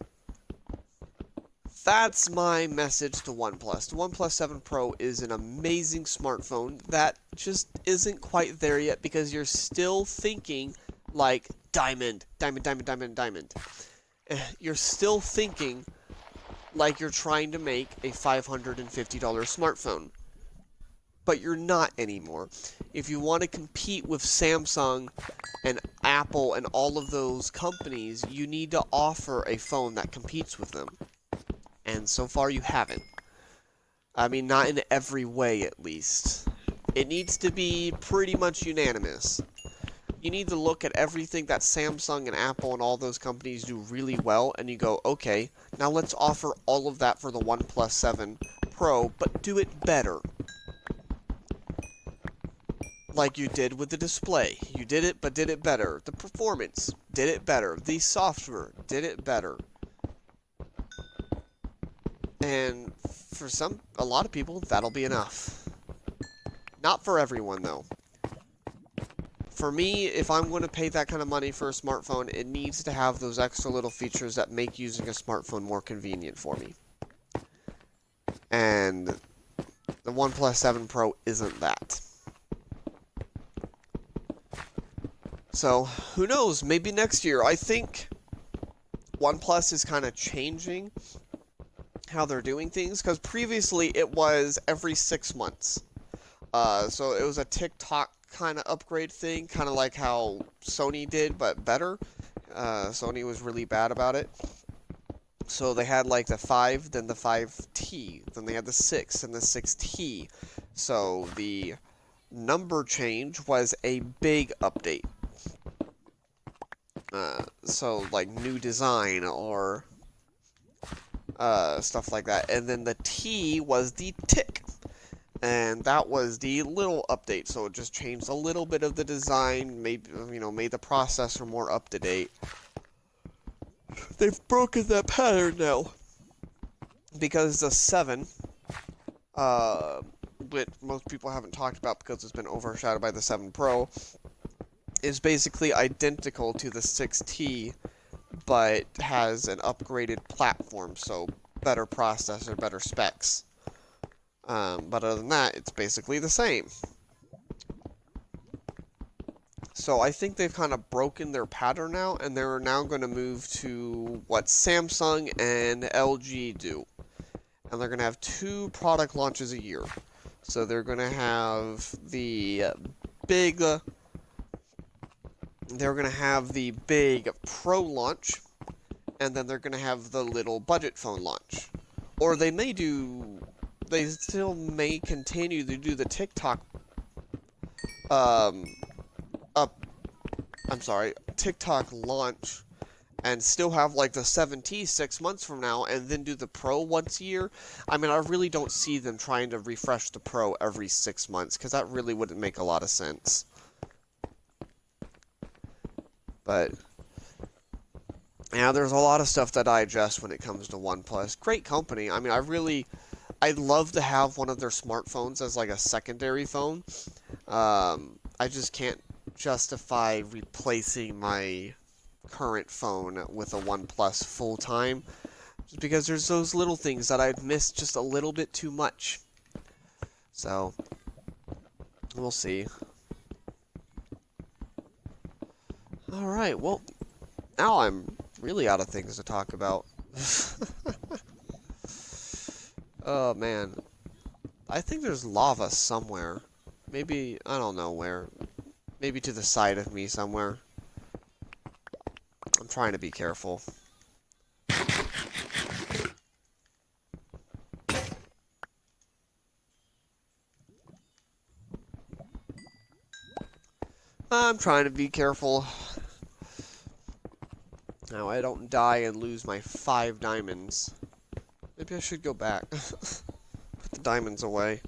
that's my message to OnePlus. The OnePlus 7 Pro is an amazing smartphone that just isn't quite there yet because you're still thinking like diamond. You're still thinking like you're trying to make a $550 smartphone. But you're not anymore. If you want to compete with Samsung and Apple and all of those companies, you need to offer a phone that competes with them. And so far you haven't. I mean, not in every way at least. It needs to be pretty much unanimous. You need to look at everything that Samsung and Apple and all those companies do really well, and you go, okay, now let's offer all of that for the OnePlus 7 Pro, but do it better. Like you did with the display. You did it, but did it better. The performance, did it better. The software, did it better. And for a lot of people, that'll be enough. Not for everyone, though. For me, if I'm going to pay that kind of money for a smartphone, it needs to have those extra little features that make using a smartphone more convenient for me. And the OnePlus 7 Pro isn't that. So, who knows, maybe next year. I think OnePlus is kind of changing how they're doing things, because previously it was every 6 months. So it was a TikTok kind of upgrade thing, kind of like how Sony did, but better. Sony was really bad about it. So they had like the 5, then the 5T, then they had the 6, and the 6T. So the number change was a big update. So like new design or stuff like that. And then the T was the tick. And that was the little update. So it just changed a little bit of the design, made the processor more up to date. They've broken that pattern now. Because the 7, which most people haven't talked about because it's been overshadowed by the 7 Pro, is basically identical to the 6T, but has an upgraded platform, so better processor, better specs. But other than that, it's basically the same. So I think they've kind of broken their pattern now, and they're now going to move to what Samsung and LG do. And they're going to have 2 product launches a year. So they're going to have the big Pro launch, and then they're going to have the little budget phone launch. Or they still may continue to do the TikTok, TikTok launch, and still have like the 7T 6 months from now, and then do the Pro once a year. I mean, I really don't see them trying to refresh the Pro every 6 months, because that really wouldn't make a lot of sense. But yeah, there's a lot of stuff to digest when it comes to OnePlus. Great company. I mean, I'd love to have one of their smartphones as like a secondary phone. I just can't justify replacing my current phone with a OnePlus full time, just because there's those little things that I'd miss just a little bit too much. So we'll see. Alright, well, now I'm really out of things to talk about. Oh, man. I think there's lava somewhere. Maybe, I don't know where. Maybe to the side of me somewhere. I'm trying to be careful. I'm trying to be careful. Now I don't die and lose my 5 diamonds. Maybe I should go back. Put the diamonds away.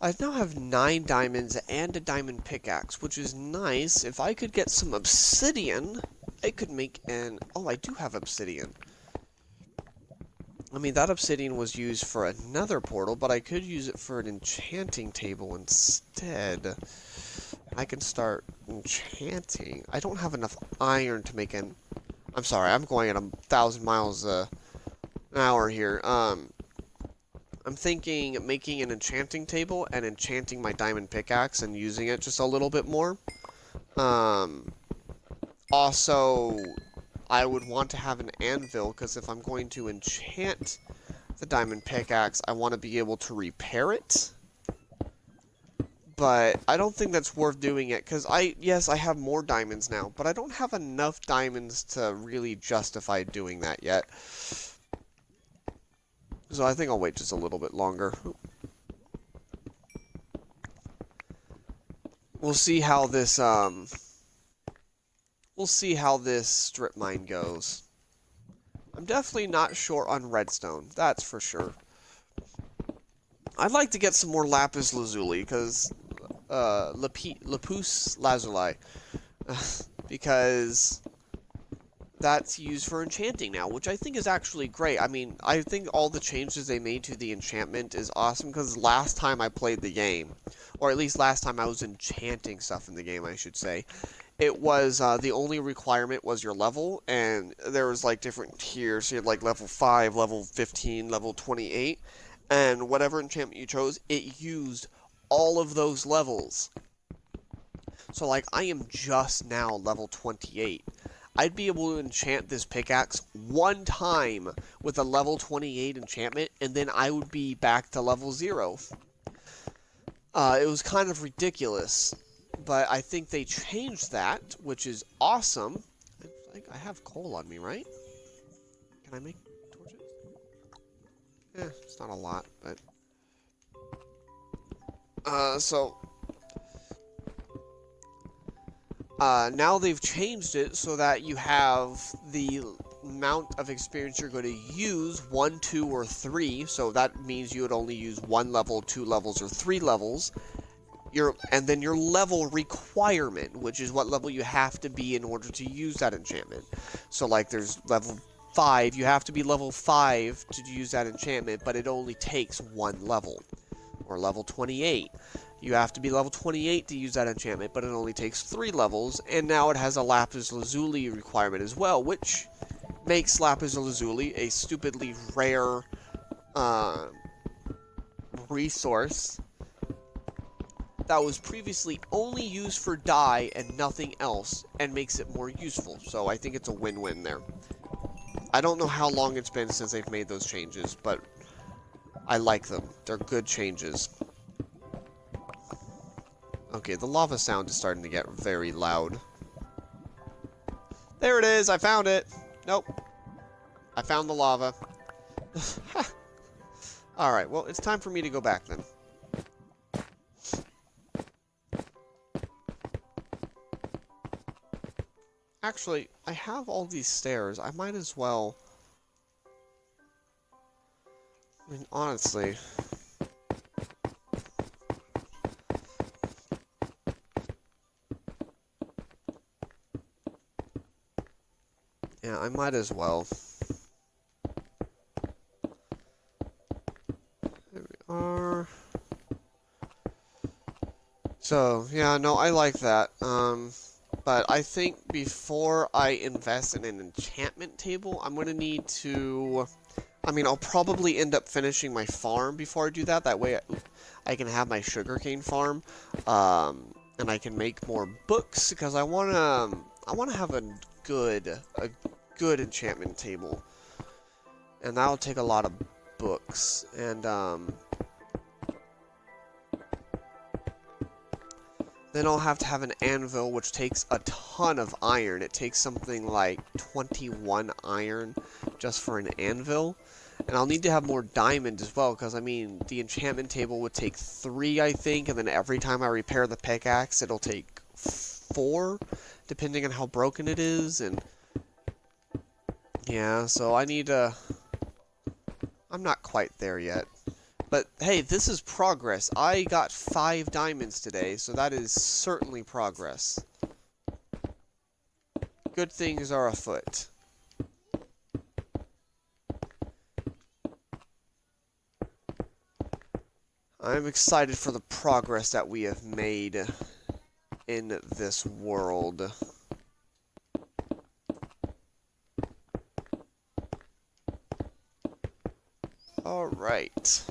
I now have 9 diamonds and a diamond pickaxe, which is nice. If I could get some obsidian, I could make an... Oh, I do have obsidian. I mean, that obsidian was used for another portal, but I could use it for an enchanting table instead. I can start enchanting. I don't have enough iron to make an I'm sorry, I'm going at 1,000 miles an hour here. I'm thinking making an enchanting table and enchanting my diamond pickaxe and using it just a little bit more. Also, I would want to have an anvil, because if I'm going to enchant the diamond pickaxe, I want to be able to repair it. But I don't think that's worth doing it, because yes, I have more diamonds now, but I don't have enough diamonds to really justify doing that yet. So I think I'll wait just a little bit longer. We'll see how this, strip mine goes. I'm definitely not short on redstone, that's for sure. I'd like to get some more lapis lazuli, because lapis lazuli, because that's used for enchanting now, which I think is actually great. I mean, I think all the changes they made to the enchantment is awesome, because last time I played the game, or at least last time I was enchanting stuff in the game, I should say, it was, the only requirement was your level, and there was, like, different tiers. So you had, like, level 5, level 15, level 28, and whatever enchantment you chose, it used all of those levels. So, like, I am just now level 28. I'd be able to enchant this pickaxe one time with a level 28 enchantment, and then I would be back to level 0. It was kind of ridiculous, but I think they changed that, which is awesome. I have coal on me, right? Can I make torches? It's not a lot, but... now they've changed it so that you have the amount of experience you're going to use, 1, 2, or 3, so that means you would only use 1 level, 2 levels, or 3 levels, and then your level requirement, which is what level you have to be in order to use that enchantment. So, like, there's level 5, you have to be level 5 to use that enchantment, but it only takes 1 level. Or level 28. You have to be level 28 to use that enchantment, but it only takes 3 levels, and now it has a lapis lazuli requirement as well, which makes lapis lazuli a stupidly rare resource that was previously only used for dye and nothing else, and makes it more useful. So I think it's a win-win there. I don't know how long it's been since they've made those changes, but I like them. They're good changes. Okay, the lava sound is starting to get very loud. There it is! I found it! Nope. I found the lava. Alright, well, it's time for me to go back then. Actually, I have all these stairs. I might as well... I mean, honestly... yeah, I might as well. There we are. So, yeah, no, I like that. But I think before I invest in an enchantment table, I'm going to need to... I mean, I'll probably end up finishing my farm before I do that. That way I can have my sugarcane farm. And I can make more books, because I want to have a good enchantment table. And that'll take a lot of books. And, then I'll have to have an anvil, which takes a ton of iron. It takes something like 21 iron just for an anvil. And I'll need to have more diamond as well, because, I mean, the enchantment table would take 3, I think, and then every time I repair the pickaxe, it'll take 4, depending on how broken it is, and... yeah, so I need to... I'm not quite there yet. But, hey, this is progress. I got 5 diamonds today, so that is certainly progress. Good things are afoot. I'm excited for the progress that we have made in this world. Alright.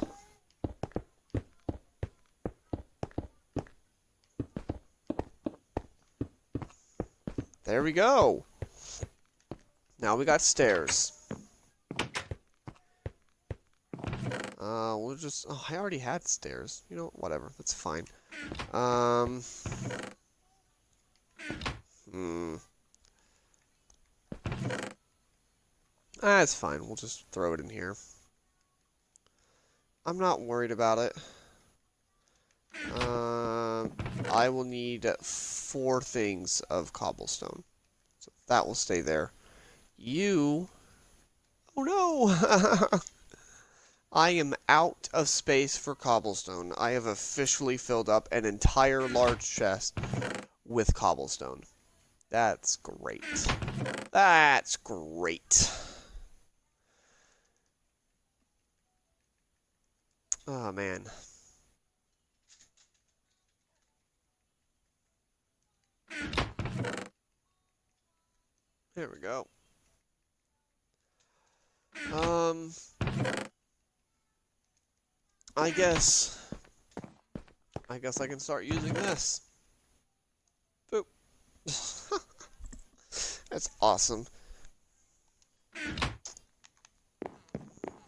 There we go. Now we got stairs. We'll just... Oh, I already had stairs. You know, whatever. That's fine. It's fine. We'll just throw it in here. I'm not worried about it. I will need 4 things of cobblestone. So that will stay there. You... Oh no! I am out of space for cobblestone. I have officially filled up an entire large chest with cobblestone. That's great. That's great. Oh, man. There we go. I guess I can start using this. Boop. That's awesome.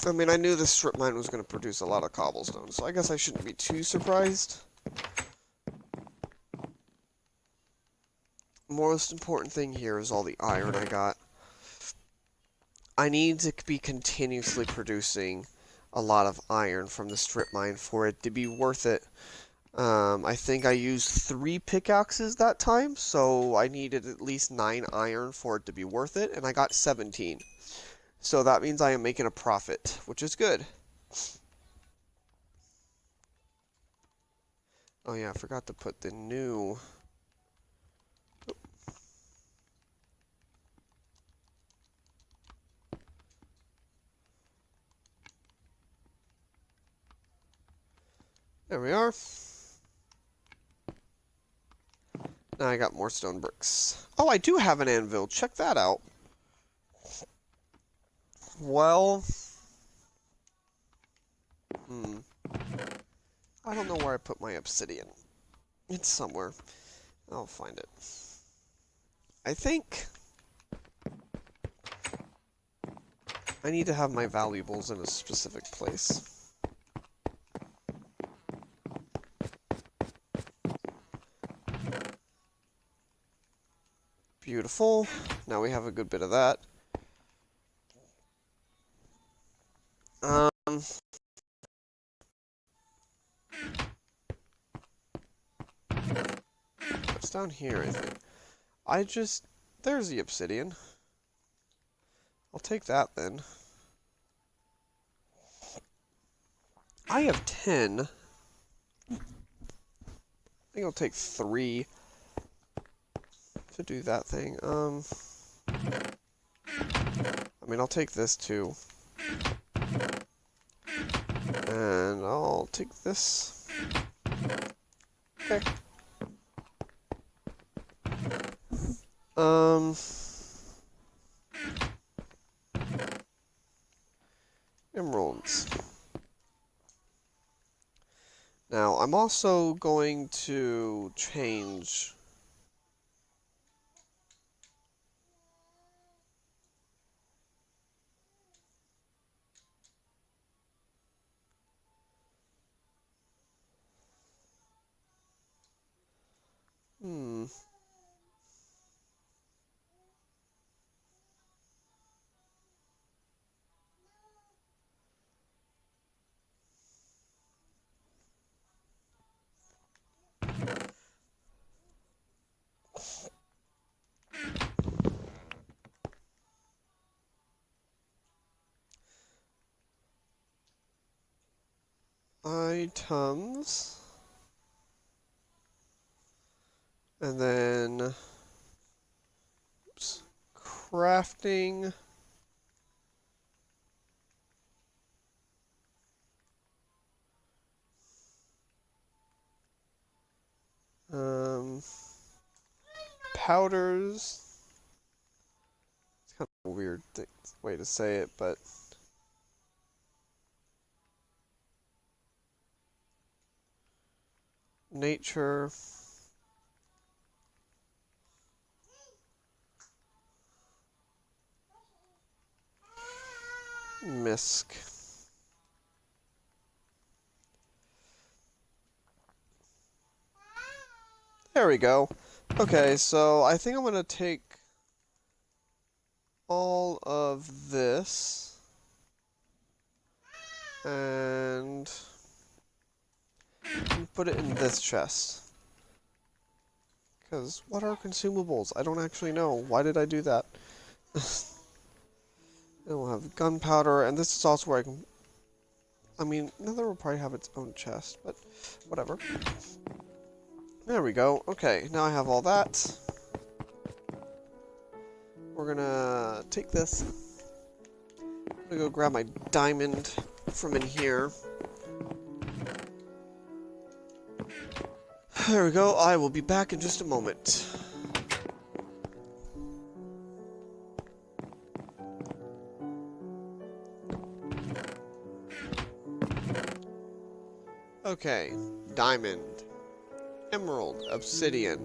I mean, I knew this strip mine was going to produce a lot of cobblestone, so I guess I shouldn't be too surprised. Most important thing here is all the iron I got. I need to be continuously producing a lot of iron from the strip mine for it to be worth it. I think I used 3 pickaxes that time, so I needed at least 9 iron for it to be worth it, and I got 17. So that means I am making a profit, which is good. Oh yeah, I forgot to put the new... There we are. Now I got more stone bricks. Oh, I do have an anvil. Check that out. Well... I don't know where I put my obsidian. It's somewhere. I'll find it. I think... I need to have my valuables in a specific place. Beautiful. Now we have a good bit of that. What's down here, I think? There's the obsidian. I'll take that then. I have 10. I think I'll take 3 to do that thing. I mean, I'll take this too. And I'll take this. Okay. Emeralds. Now, I'm also going to change... items, and then crafting, powders. It's kind of a weird way to say it, but nature. Misc. There we go. Okay, so I think I'm gonna take all of this and put it in this chest. Because what are consumables? I don't actually know. Why did I do that? It will have gunpowder, and this is also where I can... I mean, Nether will probably have its own chest, but whatever. There we go. Okay, now I have all that. We're gonna take this. I'm gonna go grab my diamond from in here. There we go. I will be back in just a moment. Okay, diamond, emerald, obsidian.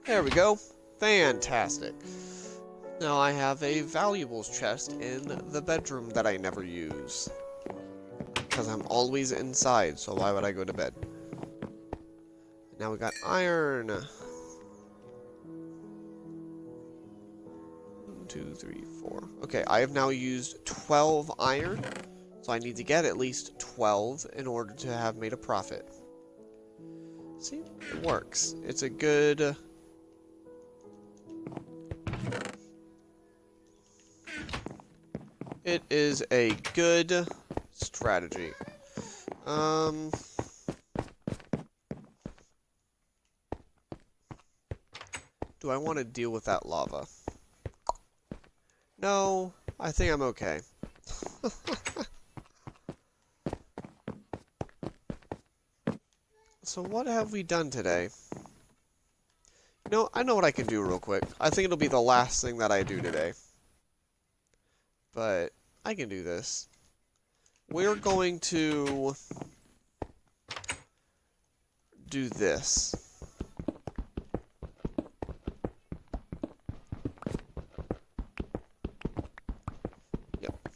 There we go. Fantastic. Now I have a valuables chest in the bedroom that I never use. Because I'm always inside, so why would I go to bed? Now we got iron. 1, 2, 3, 4. Okay, I have now used 12 iron. So I need to get at least 12 in order to have made a profit. See? It works. It's a good... It is a good strategy. Do I want to deal with that lava? No, I think I'm okay. So what have we done today? You know, I know what I can do real quick. I think it'll be the last thing that I do today. But I can do this. We're going to do this. Yep.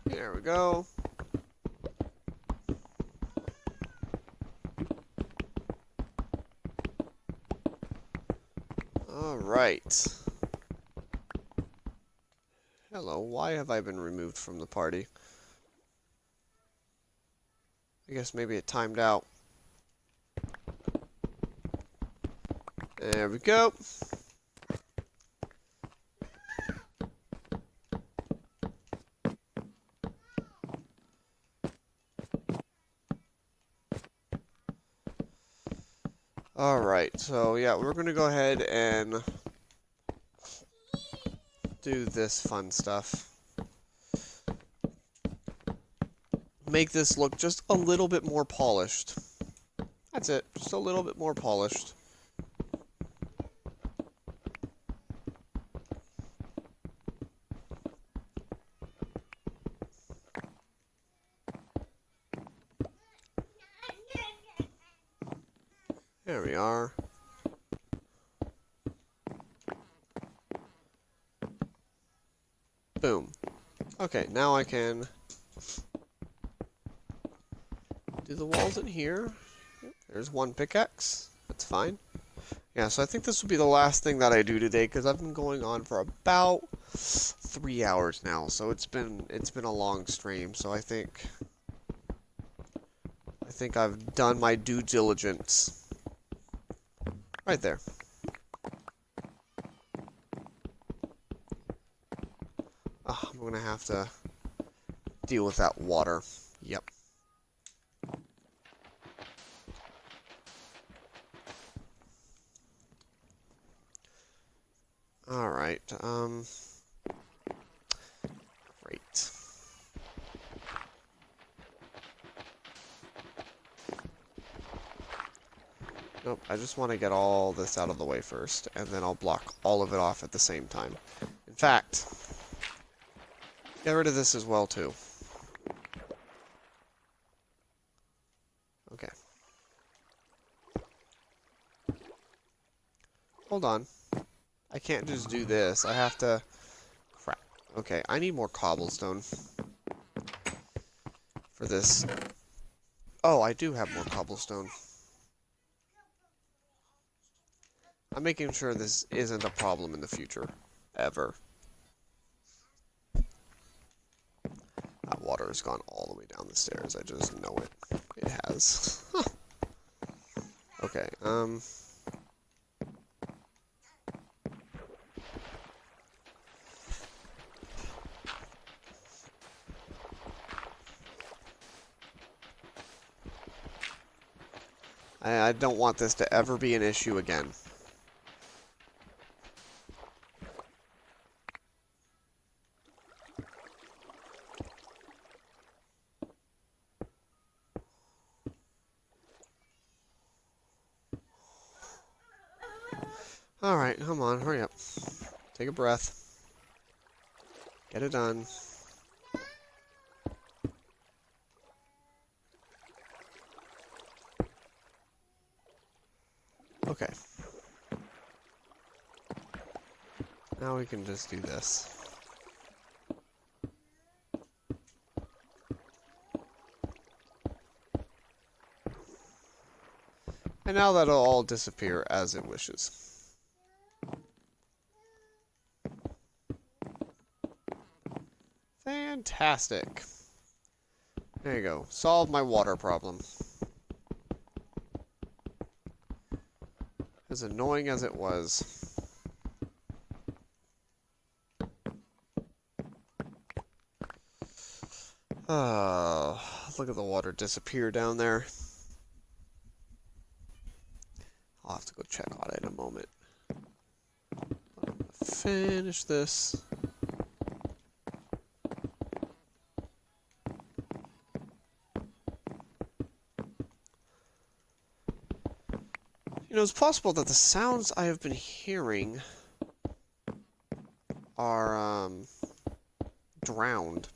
There we go. Alright. Hello, why have I been removed from the party? I guess maybe it timed out. There we go. Alright, so yeah, we're gonna go ahead and do this fun stuff. Make this look just a little bit more polished. That's it, just a little bit more polished. There we are. Boom. Okay, now I can do the walls in here. Yep, there's one pickaxe. That's fine. Yeah, so I think this will be the last thing that I do today because I've been going on for about 3 hours now. So it's been a long stream. So I think I've done my due diligence. Right there. Oh, I'm gonna have to deal with that water. Yep. Alright, great. Nope, I just want to get all this out of the way first, and then I'll block all of it off at the same time. In fact, get rid of this as well, too. Okay. Hold on. I can't just do this. I have to... Crap. Okay, I need more cobblestone for this. Oh, I do have more cobblestone. I'm making sure this isn't a problem in the future. Ever. That water has gone all the way down the stairs. I just know it. It has. Okay, I don't want this to ever be an issue again. Alright, come on, hurry up. Take a breath. Get it done. Okay. Now we can just do this. And now that'll all disappear as it wishes. Fantastic. There you go. Solve my water problem. As annoying as it was. Look at the water disappear down there. I'll have to go check on it in a moment. I'm gonna finish this. You know, it's possible that the sounds I have been hearing are, drowned.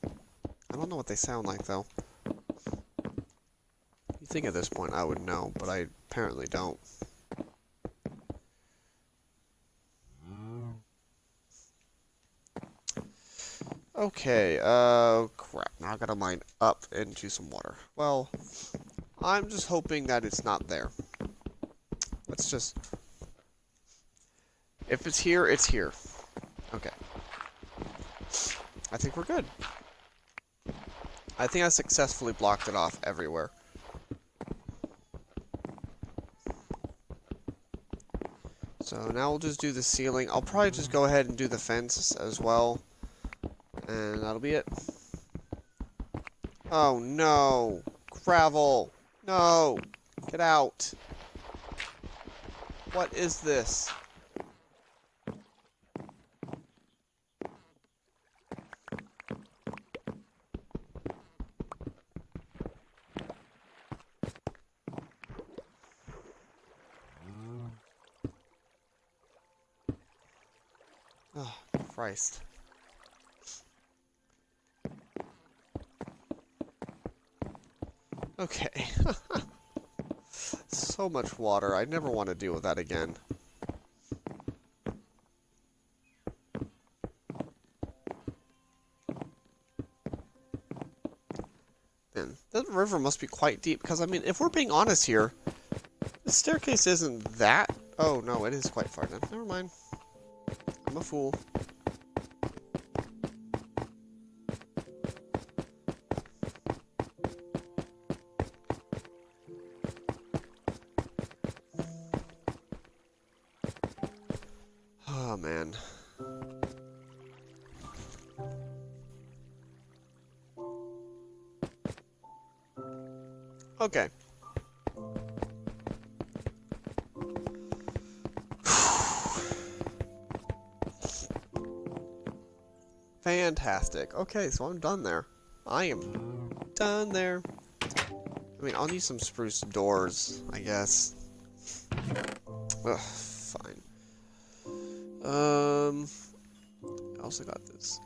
I don't know what they sound like, though. You'd think at this point I would know, but I apparently don't. Okay, crap. Now I gotta mine up into some water. Well, I'm just hoping that it's not there. Let's just... If it's here, it's here. Okay. I think we're good. I think I successfully blocked it off everywhere. So now we'll just do the ceiling. I'll probably just go ahead and do the fence as well. And that'll be it. Oh no! Gravel! No! Get out! What is this? Oh, Christ. Okay. So much water. I never want to deal with that again. Man, that river must be quite deep, because, I mean, if we're being honest here, the staircase isn't that... Oh, no, it is quite far down. Never mind. I'm a fool. Oh, man. Okay. Fantastic. Okay, so I'm done there. I am done there. I mean, I'll need some spruce doors, I guess. Ugh, fine. I also got this.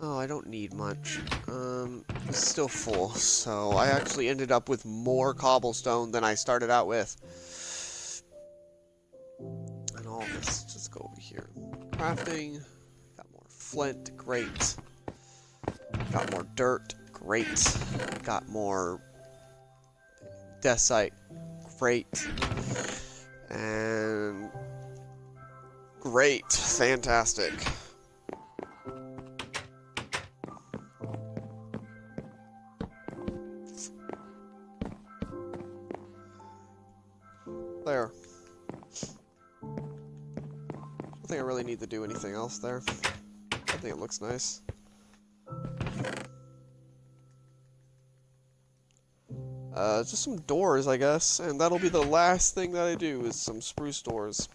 Oh, I don't need much. It's still full, so I actually ended up with more cobblestone than I started out with. And all this, just go over here. Crafting. Got more flint, great. Got more dirt, great. Got more decite, great. And great, fantastic. There. I don't think I really need to do anything else there. I think it looks nice. Just some doors, I guess, and that'll be the last thing that I do is some spruce doors.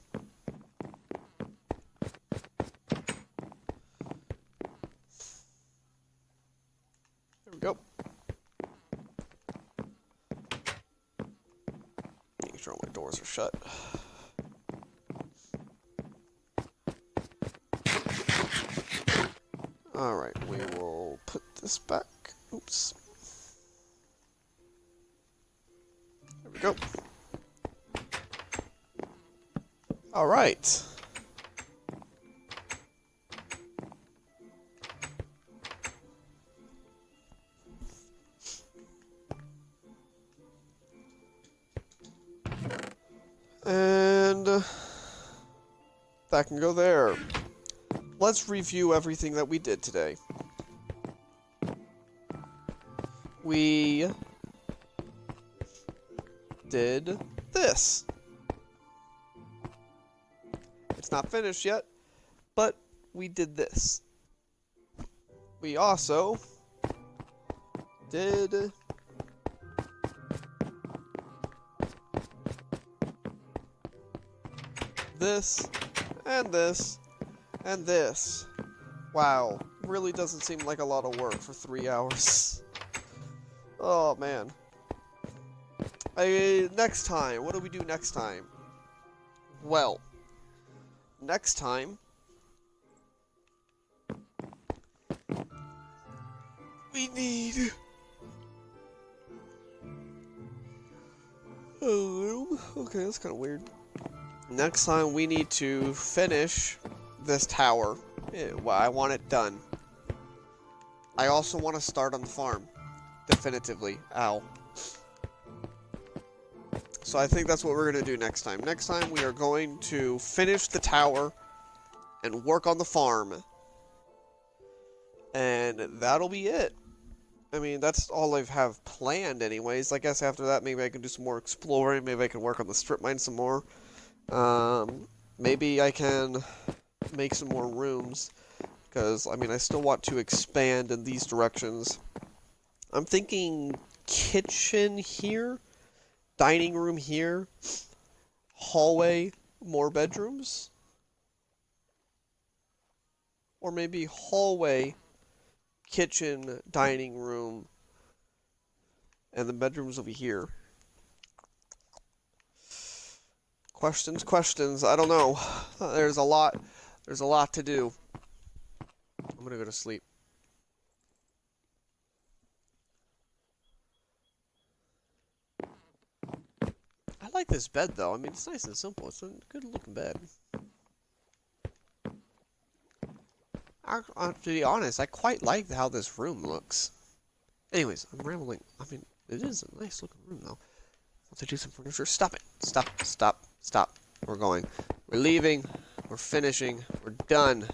There we go. Making sure all my doors are shut. Alright, we will put this back. Oops. There we go. Alright. And that can go there. Let's review everything that we did today. We did this. It's not finished yet, but we did this. We also did this, and this, and this. Wow, really doesn't seem like a lot of work for 3 hours. Oh, man. Next time, what do we do next time? Well, next time, we need a room. Okay, that's kind of weird. Next time, we need to finish this tower. I want it done. I also want to start on the farm. Definitively. Ow. So I think that's what we're going to do next time. Next time, we are going to finish the tower and work on the farm. And that'll be it. I mean, that's all I have planned anyways. I guess after that, maybe I can do some more exploring. Maybe I can work on the strip mine some more. Maybe I can make some more rooms. Because, I mean, I still want to expand in these directions. I'm thinking kitchen here, dining room here, hallway, more bedrooms. Or maybe hallway, kitchen, dining room, and the bedrooms over here. Questions, I don't know. There's a lot to do. I'm gonna go to sleep. I like this bed, though. I mean, it's nice and simple. It's a good-looking bed. To be honest, I quite like how this room looks. Anyways, I'm rambling. I mean, it is a nice-looking room, though. Want to do some furniture? Stop it. Stop. We're going. We're leaving. We're finishing. We're done.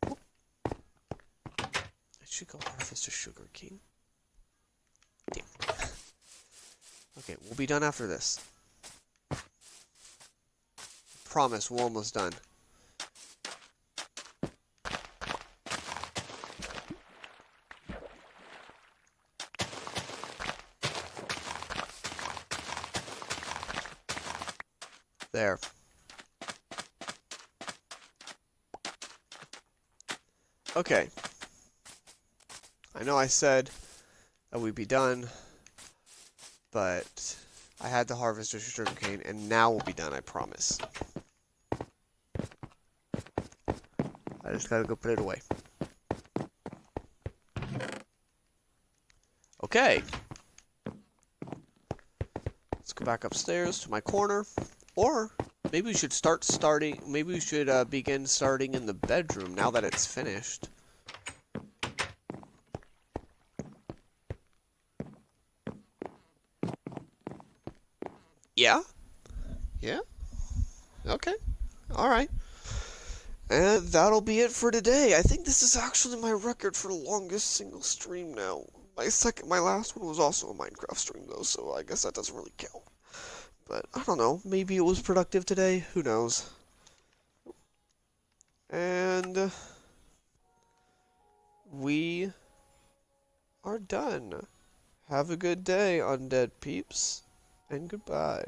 I should go harvest a sugar cane. Damn. Okay, we'll be done after this. Promise, we're almost done. There. Okay. I know I said and we'd be done. But I had to harvest a sugarcane, and now we'll be done, I promise. I just gotta go put it away. Okay. Let's go back upstairs to my corner. Or maybe we should begin starting in the bedroom now that it's finished. Yeah? Yeah? Okay. Alright. And that'll be it for today. I think this is actually my record for the longest single stream now. My last one was also a Minecraft stream though, so I guess that doesn't really count. But I don't know, maybe it was productive today, who knows. And we are done. Have a good day, undead peeps, and goodbye.